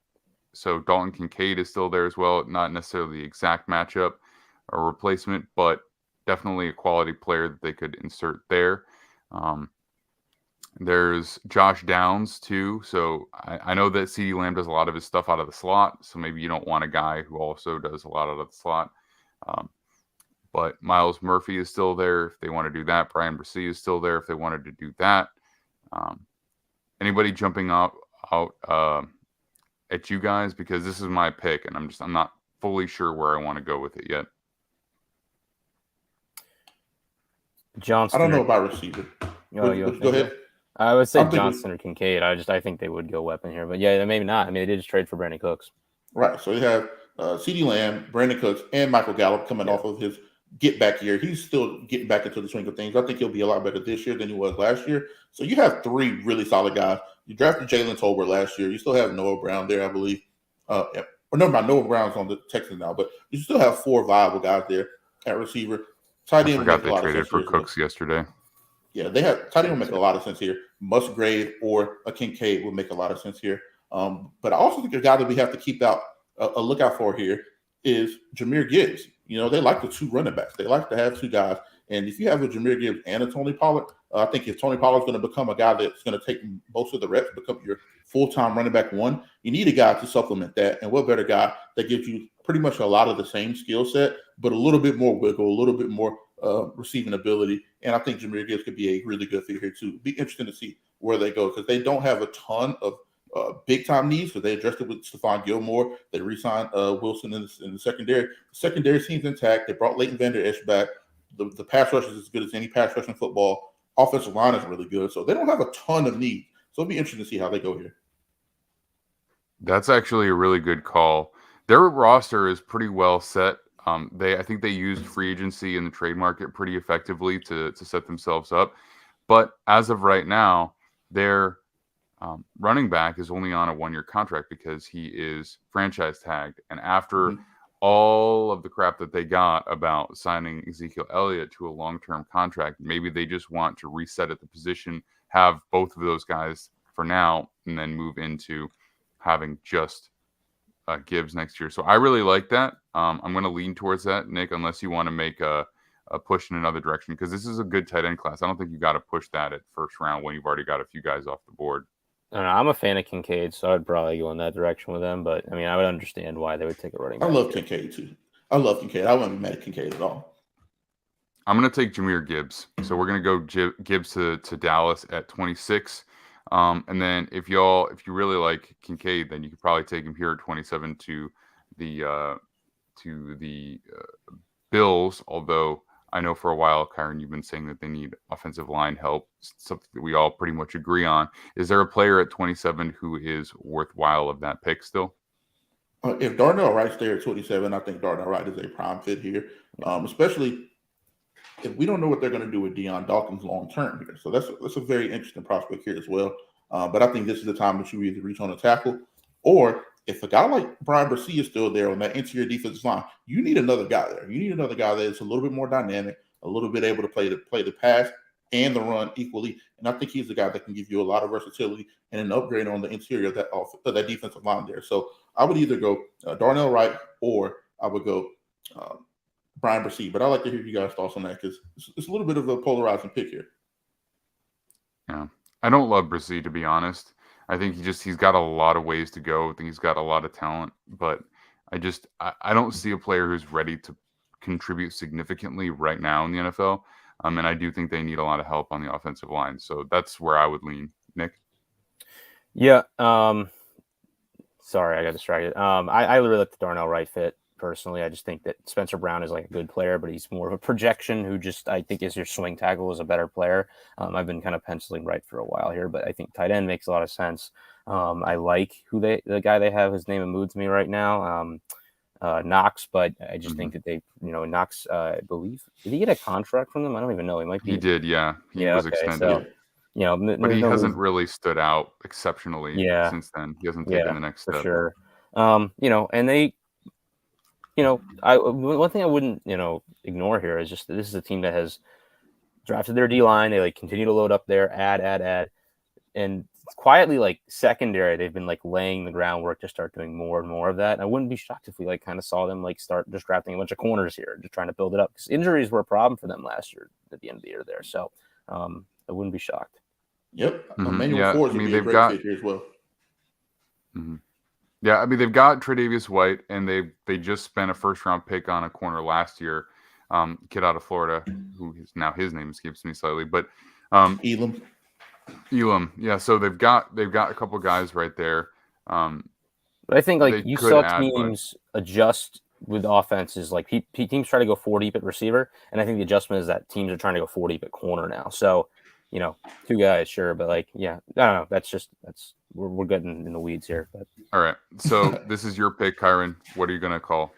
So Dalton Kincaid is still there as well. Not necessarily the exact matchup or replacement, but definitely a quality player that they could insert there. There's Josh Downs too. So I know that CeeDee Lamb does a lot of his stuff out of the slot. So maybe you don't want a guy who also does a lot out of the slot. But Miles Murphy is still there if they want to do that. Brian Bresee is still there if they wanted to do that. Anybody jumping out at you guys? Because this is my pick, and I'm not fully sure where I want to go with it yet. Johnston. I don't know about receiver. Go ahead. I would say Johnston or Kincaid. I think they would go weapon here, but yeah, maybe not. I mean, they did just trade for Brandon Cooks. Right. So you have CeeDee Lamb, Brandon Cooks, and Michael Gallup coming off of his get back year. He's still getting back into the swing of things. I think he'll be a lot better this year than he was last year. So you have 3 really solid guys. You drafted Jalen Tolbert last year. You still have Noah Brown there, I believe. Noah Brown's on the Texans now, but you still have 4 viable guys there at receiver. Tight end. I forgot they traded for Cooks yesterday. Yeah, they have tight end will make a lot of sense here. Musgrave or a Kincaid would make a lot of sense here. But I also think a guy that we have to keep a lookout for here is Jahmyr Gibbs. They like the 2 running backs. They like to have 2 guys. And if you have a Jahmyr Gibbs and a Tony Pollard, I think if Tony Pollard's going to become a guy that's going to take most of the reps, become your full-time running back 1, you need a guy to supplement that. And what better guy that gives you pretty much a lot of the same skill set, but a little bit more wiggle, a little bit more receiving ability. And I think Jahmyr Gibbs could be a really good fit here too. It'd be interesting to see where they go because they don't have a ton of big-time needs. So they addressed it with Stephon Gilmore. They re-signed Wilson in the secondary. The secondary seems intact. They brought Leighton Vander Esch back. The pass rush is as good as any pass rush in football. Offensive line is really good. So they don't have a ton of needs. So it'll be interesting to see how they go here. That's actually a really good call. Their roster is pretty well set. I think they used free agency in the trade market pretty effectively to set themselves up. But as of right now, their running back is only on a 1-year contract because he is franchise tagged. And after all of the crap that they got about signing Ezekiel Elliott to a long-term contract, maybe they just want to reset at the position, have both of those guys for now, and then move into having just Gibbs next year. So I really like that. I'm going to lean towards that, Nick, unless you want to make a push in another direction, because this is a good tight end class. I don't think you got to push that at first round when you've already got a few guys off the board. I don't know, I'm a fan of Kincaid, so I'd probably go in that direction with them. But I mean, I would understand why they would take a running back. I love Kincaid too. I love Kincaid. I wouldn't be mad at Kincaid at all. I'm going to take Jahmyr Gibbs. So we're going to go Gibbs to Dallas at 26. And then if you really like Kincaid, then you could probably take him here at 27 to the Bills. Although I know for a while, Kyron, you've been saying that they need offensive line help, something that we all pretty much agree on. Is there a player at 27 who is worthwhile of that pick still? If Darnell Wright's there at 27, I think Darnell Wright is a prime fit here, especially if we don't know what they're going to do with Deion Dawkins long term here. So that's a very interesting prospect here as well. But I think this is the time that you either reach on a tackle, or if a guy like Brian Bresee is still there on that interior defensive line, you need another guy there. You need another guy that's a little bit more dynamic, a little bit able to play the pass and the run equally. And I think he's the guy that can give you a lot of versatility and an upgrade on the interior of that defensive line there. So I would either go Darnell Wright or I would go Brian Bresee. But I like to hear you guys' thoughts on that because it's a little bit of a polarizing pick here. Yeah, I don't love Bresee, to be honest. I think he's got a lot of ways to go. I think he's got a lot of talent, but I don't see a player who's ready to contribute significantly right now in the NFL. And I do think they need a lot of help on the offensive line. So that's where I would lean. Nick? Yeah. Sorry, I got distracted. I really like the Darnell Wright fit. Personally, I just think that Spencer Brown is like a good player, but he's more of a projection who just, I think, is your swing tackle, is a better player. I've been kind of penciling Wright for a while here, but I think tight end makes a lot of sense. I like the guy they have. His name eludes me right now, Knox, but I just think that they, Knox, I believe, did he get a contract from them? I don't even know. He might be. He did, yeah. He was extended. So, but he hasn't really stood out exceptionally since then. He hasn't taken the next step. For sure. And they. One thing I wouldn't, ignore here is just that this is a team that has drafted their D-line. They continue to load up there, add. And quietly, secondary, they've been laying the groundwork to start doing more and more of that. And I wouldn't be shocked if we kind of saw them start just drafting a bunch of corners here, just trying to build it up. Because injuries were a problem for them last year at the end of the year there. So I wouldn't be shocked. Yep. Emmanuel Forbes would be a great fit here as well. Mm-hmm. Yeah, I mean, they've got Tre'Davious White, and they just spent a first-round pick on a corner last year. kid out of Florida, who is now his name escapes me slightly, but Elam. Yeah. So they've got a couple guys right there. But I think like They you could saw add, teams adjust with offenses. Like teams try to go 4 deep at receiver, and I think the adjustment is that teams are trying to go 4 deep at corner now. So, 2 guys, sure, but like, yeah, I don't know. That's we're getting in the weeds here. But all right. So this is your pick, Kyron. What are you gonna call?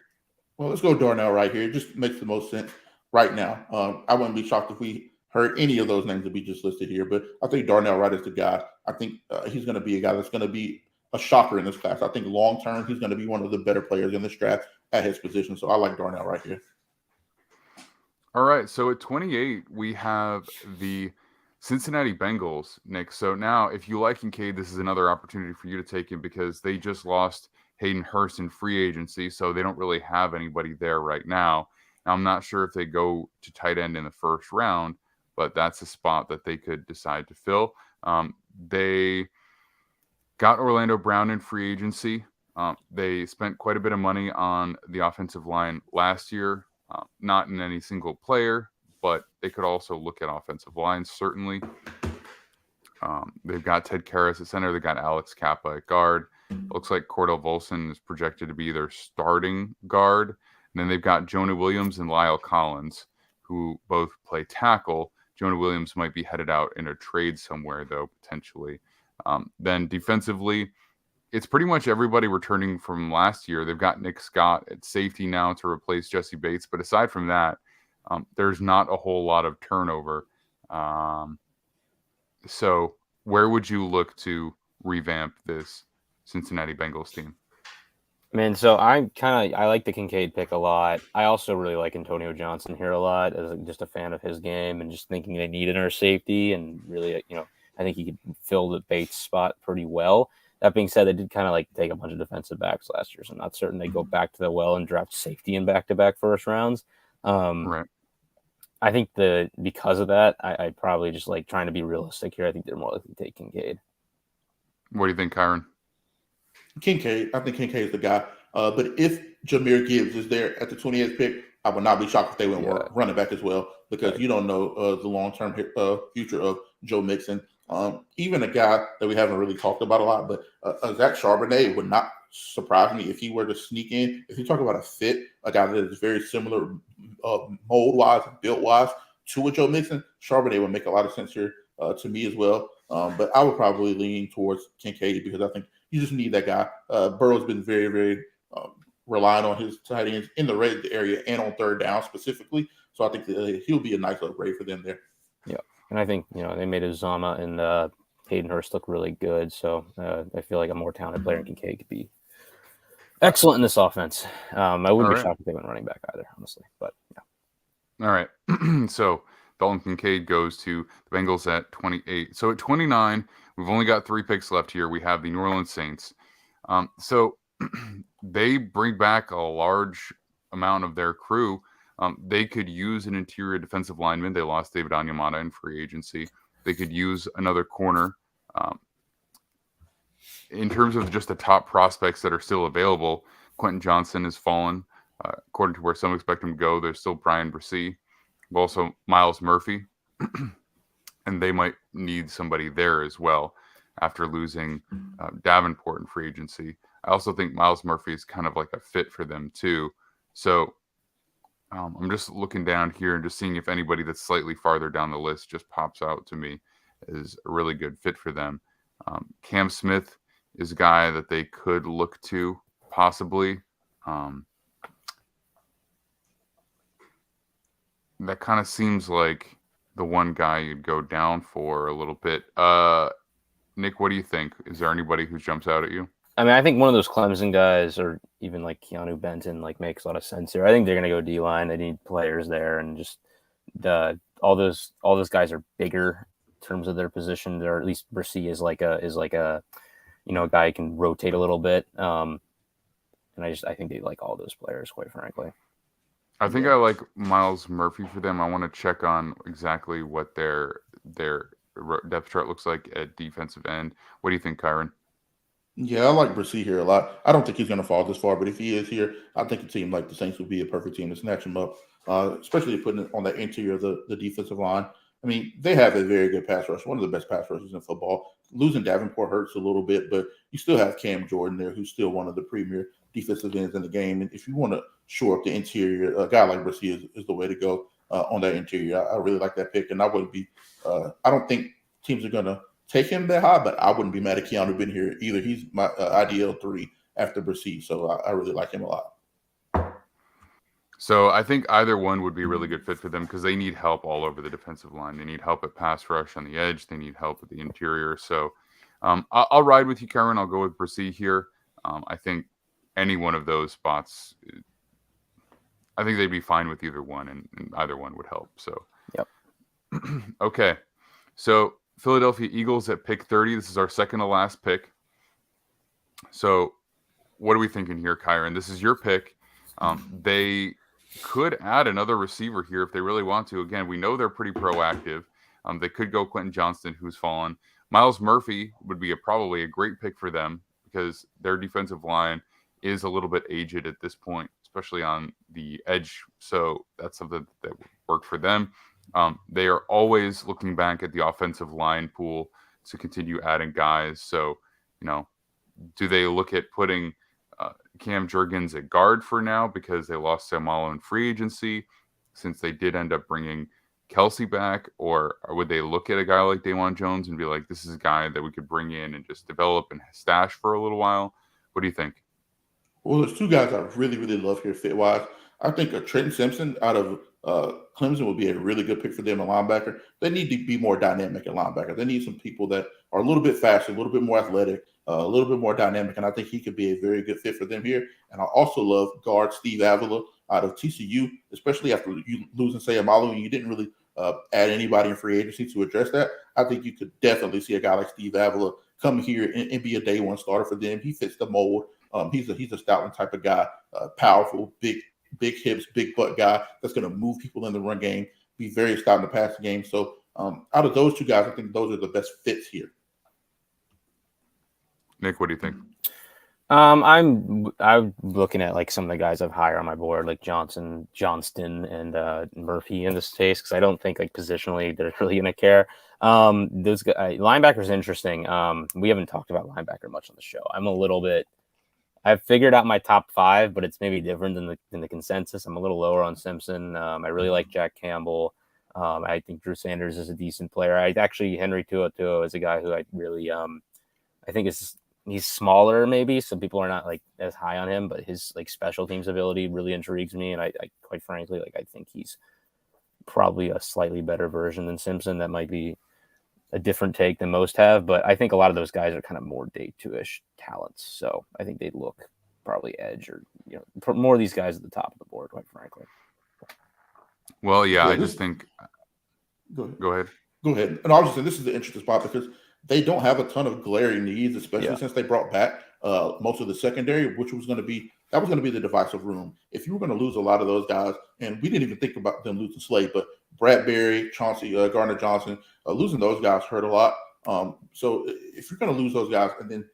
Well, let's go Darnell right here. It just makes the most sense right now. I wouldn't be shocked if we heard any of those names that we just listed here, but I think Darnell Wright is the guy. I think he's going to be a guy that's going to be a shocker in this class. I think long term, he's going to be one of the better players in this draft at his position. So I like Darnell right here. All right. So at 28, we have the Cincinnati Bengals, Nick. So now, if you like Kincaid, this is another opportunity for you to take him because they just lost Hayden Hurst in free agency, so they don't really have anybody there right now. Now, I'm not sure if they go to tight end in the first round, but that's a spot that they could decide to fill. They got Orlando Brown in free agency. They spent quite a bit of money on the offensive line last year, not in any single player, but they could also look at offensive lines, certainly. They've got Ted Karras at center. They've got Alex Kappa at guard. Looks like Cordell Volson is projected to be their starting guard. And then they've got Jonah Williams and Lyle Collins, who both play tackle. Jonah Williams might be headed out in a trade somewhere, though, potentially. Then defensively, it's pretty much everybody returning from last year. They've got Nick Scott at safety now to replace Jesse Bates. But aside from that, there's not a whole lot of turnover. So where would you look to revamp this Cincinnati Bengals team? Man, so I like the Kincaid pick a lot. I also really like Antonio Johnson here a lot as just a fan of his game and just thinking they need another safety and really, I think he could fill the Bates spot pretty well. That being said, they did kind of like take a bunch of defensive backs last year, so I'm not certain they go back to the well and draft safety in back-to-back first rounds. Right. I think because of that, I probably just like trying to be realistic here. I think they're more likely to take Kincaid. What do you think, Kyron? Kincaid. I think Kincaid is the guy. But if Jahmyr Gibbs is there at the 28th pick, I would not be shocked if they went running back as well because you don't know the long-term future of Joe Mixon. Even a guy that we haven't really talked about a lot, but Zach Charbonnet would not surprise me if he were to sneak in. If you talk about a fit, a guy that is very similar mold-wise and built-wise to a Joe Mixon, Charbonnet would make a lot of sense here to me as well. But I would probably lean towards Kincaid because I think you just need that guy. Burrow's been very, very reliant on his tight ends in the red area and on third down specifically. So I think that he'll be a nice upgrade for them there. Yeah, and I think they made Uzama and Hayden Hurst look really good. So I feel like a more talented player in Kincaid could be excellent in this offense. I wouldn't be shocked if they went running back either, honestly. But yeah. All right. So Dalton Kincaid goes to the Bengals at 28. So at 29, we've only got 3 picks left here. We have the New Orleans Saints. So they bring back a large amount of their crew. They could use an interior defensive lineman. They lost David Onyemata in free agency. They could use another corner. In terms of just the top prospects that are still available, Quentin Johnson has fallen. According to where some expect him to go, there's still Brian Bresee. Also Miles Murphy. And they might need somebody there as well after losing Davenport in free agency. I also think Miles Murphy is kind of like a fit for them too. So I'm just looking down here and just seeing if anybody that's slightly farther down the list just pops out to me as a really good fit for them. Cam Smith is a guy that they could look to possibly. That kind of seems like the one guy you'd go down for a little bit. Nick, what do you think? Is there anybody who jumps out at you? I mean, I think one of those Clemson guys or even like Keanu Benton like makes a lot of sense here. I think they're going to go D-line. They need players there and just all those guys are bigger in terms of their position, or at least Bresee is like a a guy who can rotate a little bit. And I think they like all those players, quite frankly. I think I like Miles Murphy for them. I want to check on exactly what their depth chart looks like at defensive end. What do you think, Kyron? Yeah, I like Bresee here a lot. I don't think he's going to fall this far, but if he is here, I think a team like the Saints would be a perfect team to snatch him up. especially putting it on the interior of the defensive line. I mean, they have a very good pass rush, one of the best pass rushes in football. Losing Davenport hurts a little bit, but you still have Cam Jordan there, who's still one of the premier defensive ends in the game. And if you want to shore up the interior, a guy like Brissy is the way to go on that interior. I really like that pick, and I wouldn't be. I don't think teams are going to take him that high, but I wouldn't be mad at Keanu being here either. He's my ideal 3 after Brissy, so I really like him a lot. So I think either one would be a really good fit for them because they need help all over the defensive line. They need help at pass rush on the edge. They need help at the interior. So I'll ride with you, Kyron. I'll go with Brissy here. I think any one of those spots, I think they'd be fine with either one, and either one would help. So, yep. Okay. So Philadelphia Eagles at pick 30. This is our second to last pick. So what are we thinking here, Kyron? This is your pick. They could add another receiver here if they really want to. Again, we know they're pretty proactive. They could go Quentin Johnston, who's fallen. Myles Murphy would be probably a great pick for them because their defensive line is a little bit aged at this point, especially on the edge. So that's something that would work for them. They are always looking back at the offensive line pool to continue adding guys. So, do they look at putting Cam Jurgens at guard for now because they lost Samalo in free agency, since they did end up bringing Kelsey back? Or would they look at a guy like Dawan Jones and be like, this is a guy that we could bring in and just develop and stash for a little while? What do you think? Well, there's 2 guys I really, really love here fit-wise. I think a Trenton Simpson out of Clemson would be a really good pick for them, a linebacker. They need to be more dynamic at linebacker. They need some people that are a little bit faster, a little bit more athletic, a little bit more dynamic, and I think he could be a very good fit for them here. And I also love guard Steve Avila out of TCU, especially after you losing Sayamalu and you didn't really add anybody in free agency to address that. I think you could definitely see a guy like Steve Avila come here and be a day one starter for them. He fits the mold. He's a Stoutland type of guy, powerful, big hips, big butt guy that's going to move people in the run game, be very stout in the passing game. So out of those 2 guys, I think those are the best fits here. Nick, what do you think? I'm looking at like some of the guys I've higher on my board, like Johnston, and Murphy in this case, because I don't think like positionally they're really going to care. Those guys, linebacker's interesting. We haven't talked about linebacker much on the show. I've figured out my top 5, but it's maybe different than the consensus. I'm a little lower on Simpson. I really like Jack Campbell. I think Drew Sanders is a decent player. Henry Tuotuo is a guy who I really I think he's smaller maybe, so people are not like as high on him, but his like special teams ability really intrigues me, and I quite frankly I think he's probably a slightly better version than Simpson. That might be a different take than most have, but I think a lot of those guys are kind of more day 2-ish talents. So I think they'd look probably edge or, more of these guys at the top of the board, quite frankly. Well, yeah, I just think. Go ahead. And I was just saying, this is the interesting spot because they don't have a ton of glaring needs, especially since they brought back most of the secondary, which was going to be the divisive room. If you were going to lose a lot of those guys, and we didn't even think about them losing Slade, but Bradbury, Chauncey, Gardner Johnson, losing those guys hurt a lot. So if you're going to lose those guys, and then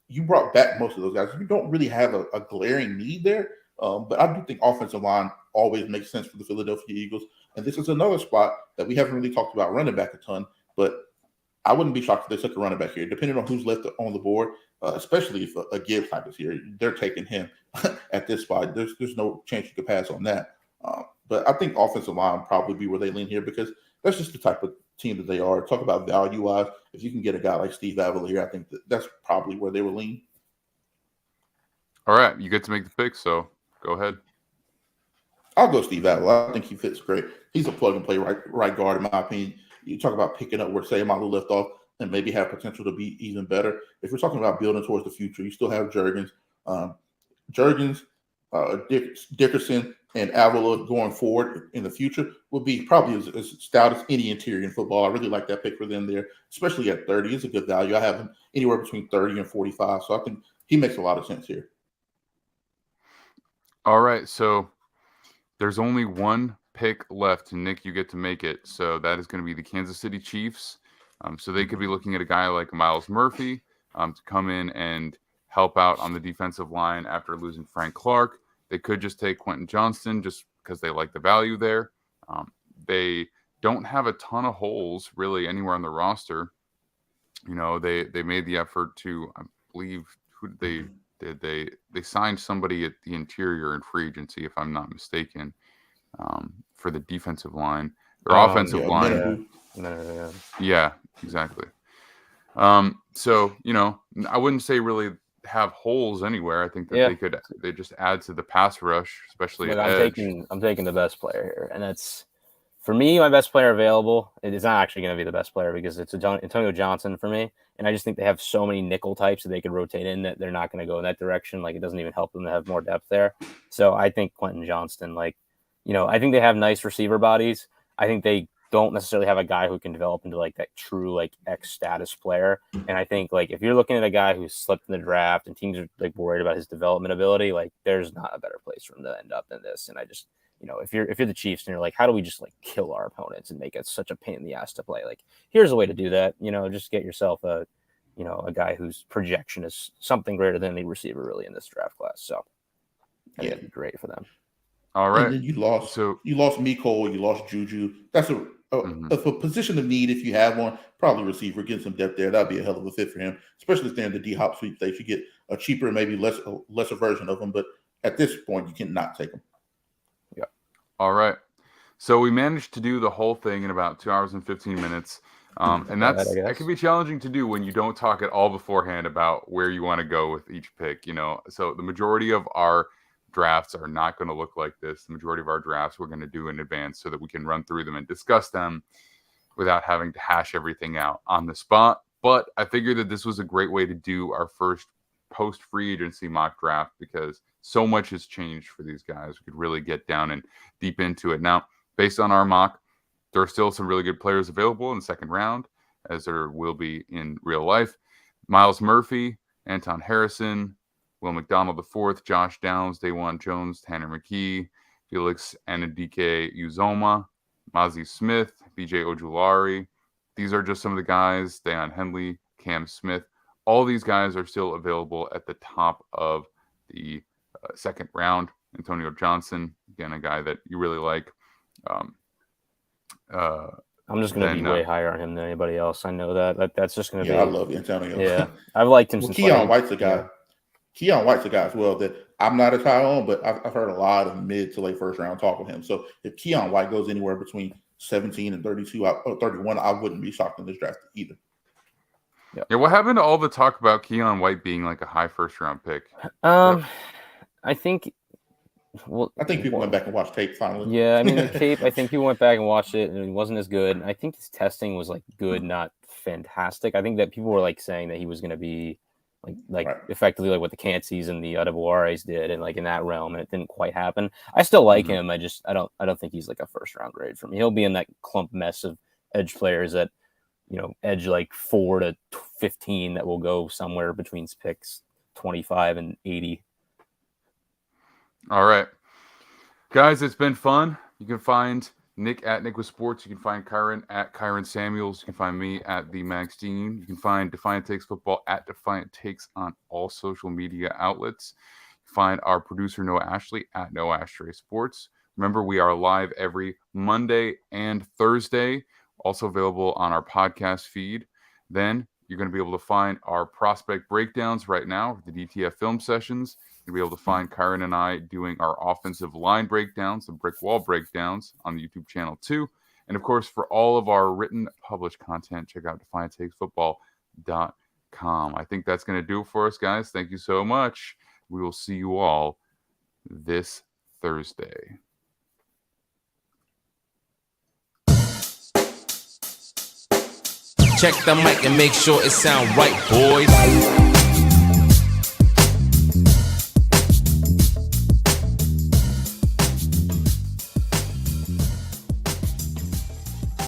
you brought back most of those guys, you don't really have a glaring need there. But I do think offensive line always makes sense for the Philadelphia Eagles. And this is another spot that we haven't really talked about running back a ton, but I wouldn't be shocked if they took a running back here, depending on who's left on the board, especially if a Gibbs type is here. They're taking him at this spot. There's no chance you could pass on that. But I think offensive line probably be where they lean here because that's just the type of team that they are. Talk about value-wise. If you can get a guy like Steve Avila here, I think that's probably where they will lean. All right. You get to make the pick, so go ahead. I'll go Steve Avila. I think he fits great. He's a plug-and-play right guard, in my opinion. You talk about picking up where Sayamalu left off and maybe have potential to be even better. If we're talking about building towards the future, you still have Jurgens, Dickerson, and Avila going forward in the future will be probably as stout as any interior in football. I really like that pick for them there, especially at 30. It's a good value. I have him anywhere between 30 and 45, so I think he makes a lot of sense here. All right, so there's only one pick left. Nick, you get to make it. So that is going to be the Kansas City Chiefs. So they could be looking at a guy like Myles Murphy to come in and help out on the defensive line after losing Frank Clark. They could just take Quentin Johnston just because they like the value there. They don't have a ton of holes really anywhere on the roster. You know, they made the effort to, I believe, who did they signed somebody at the interior in free agency, if I'm not mistaken, for the defensive line or offensive line. Yeah, exactly. So, you know, I wouldn't say really have holes anywhere. I think that they just add to the pass rush, especially at edge. I'm taking the best player here, and that's, for me, my best player available. It is not actually going to be the best player because it's Antonio Johnson for me. And I just think they have so many nickel types that they could rotate in that they're not going to go in that direction. Like, it doesn't even help them to have more depth there. So I think Quentin Johnston, like, you know, I think they have nice receiver bodies. I think they don't necessarily have a guy who can develop into like that true like X status player. And I think like if you're looking at a guy who's slipped in the draft and teams are like worried about his development ability, like there's not a better place for him to end up than this. And I just, you know, if you're the Chiefs and you're like, how do we just like kill our opponents and make it such a pain in the ass to play? Like, here's a way to do that. You know, just get yourself a guy whose projection is something greater than any receiver really in this draft class. So it'd be great for them. All right. And then you lost Mecole, you lost Juju. That's a position of need if you have one. Probably receiver, get some depth there. That'd be a hell of a fit for him, especially if they're in the D-Hop sweepstakes. You get a cheaper, maybe lesser version of him, but at this point, you cannot take him. Yeah. All right. So we managed to do the whole thing in about 2 hours and 15 minutes. And that can be challenging to do when you don't talk at all beforehand about where you want to go with each pick, you know. So the majority of our drafts are not going to look like this. The majority of our drafts we're going to do in advance so that we can run through them and discuss them without having to hash everything out on the spot. But I figured that this was a great way to do our first post-free agency mock draft because so much has changed for these guys. We could really get down and deep into it. Now, based on our mock, there are still some really good players available in the second round, as there will be in real life. Myles Murphy, Anton Harrison, Will McDonald IV, Josh Downs, Dawan Jones, Tanner McKee, Felix Anadike Uzoma, Mozzie Smith, BJ Ojulari. These are just some of the guys. Deion Henley, Cam Smith. All these guys are still available at the top of the second round. Antonio Johnson, again, a guy that you really like. I'm just going to be way higher on him than anybody else. I know that. That's just going to be. Yeah, I love Antonio. Yeah, I've liked him since. Keon White's a guy. Yeah. Keon White's a guy as well that I'm not as high on, but I've heard a lot of mid to late first round talk with him. So if Keon White goes anywhere between 17 and 32 or 31, I wouldn't be shocked in this draft either. Yeah, what happened to all the talk about Keon White being like a high first round pick? I think people went back and watched tape finally. Yeah, I mean the tape. I think people went back and watched it, and it wasn't as good. I think his testing was like good, not fantastic. I think that people were like saying that he was going to be like effectively like what the Canseys and the Adeboares did, and like in that realm, and it didn't quite happen. I still like him. I don't think he's like a first round grade for me. He'll be in that clump mess of edge players that, you know, edge like 4 to 15 that will go somewhere between picks 25 and 80. All right, guys, it's been fun. You can find Nick at Nick with Sports. You can find Kyron at Kyron Samuels. You can find me at the Max Dean. You can find Defiant Takes Football at Defiant Takes on all social media outlets. Find our producer Noah Ashley at Noah Ashtray Sports. Remember, we are live every Monday and Thursday, also available on our podcast feed. Then you're going to be able to find our prospect breakdowns right now, the DTF film sessions. You'll be able to find Kyron and I doing our offensive line breakdowns, the brick wall breakdowns on the YouTube channel too. And of course, for all of our written published content, check out DefiantTakesFootball.com. I think that's going to do it for us, guys. Thank you so much. We will see you all this Thursday. Check the mic and make sure it sound right, boys.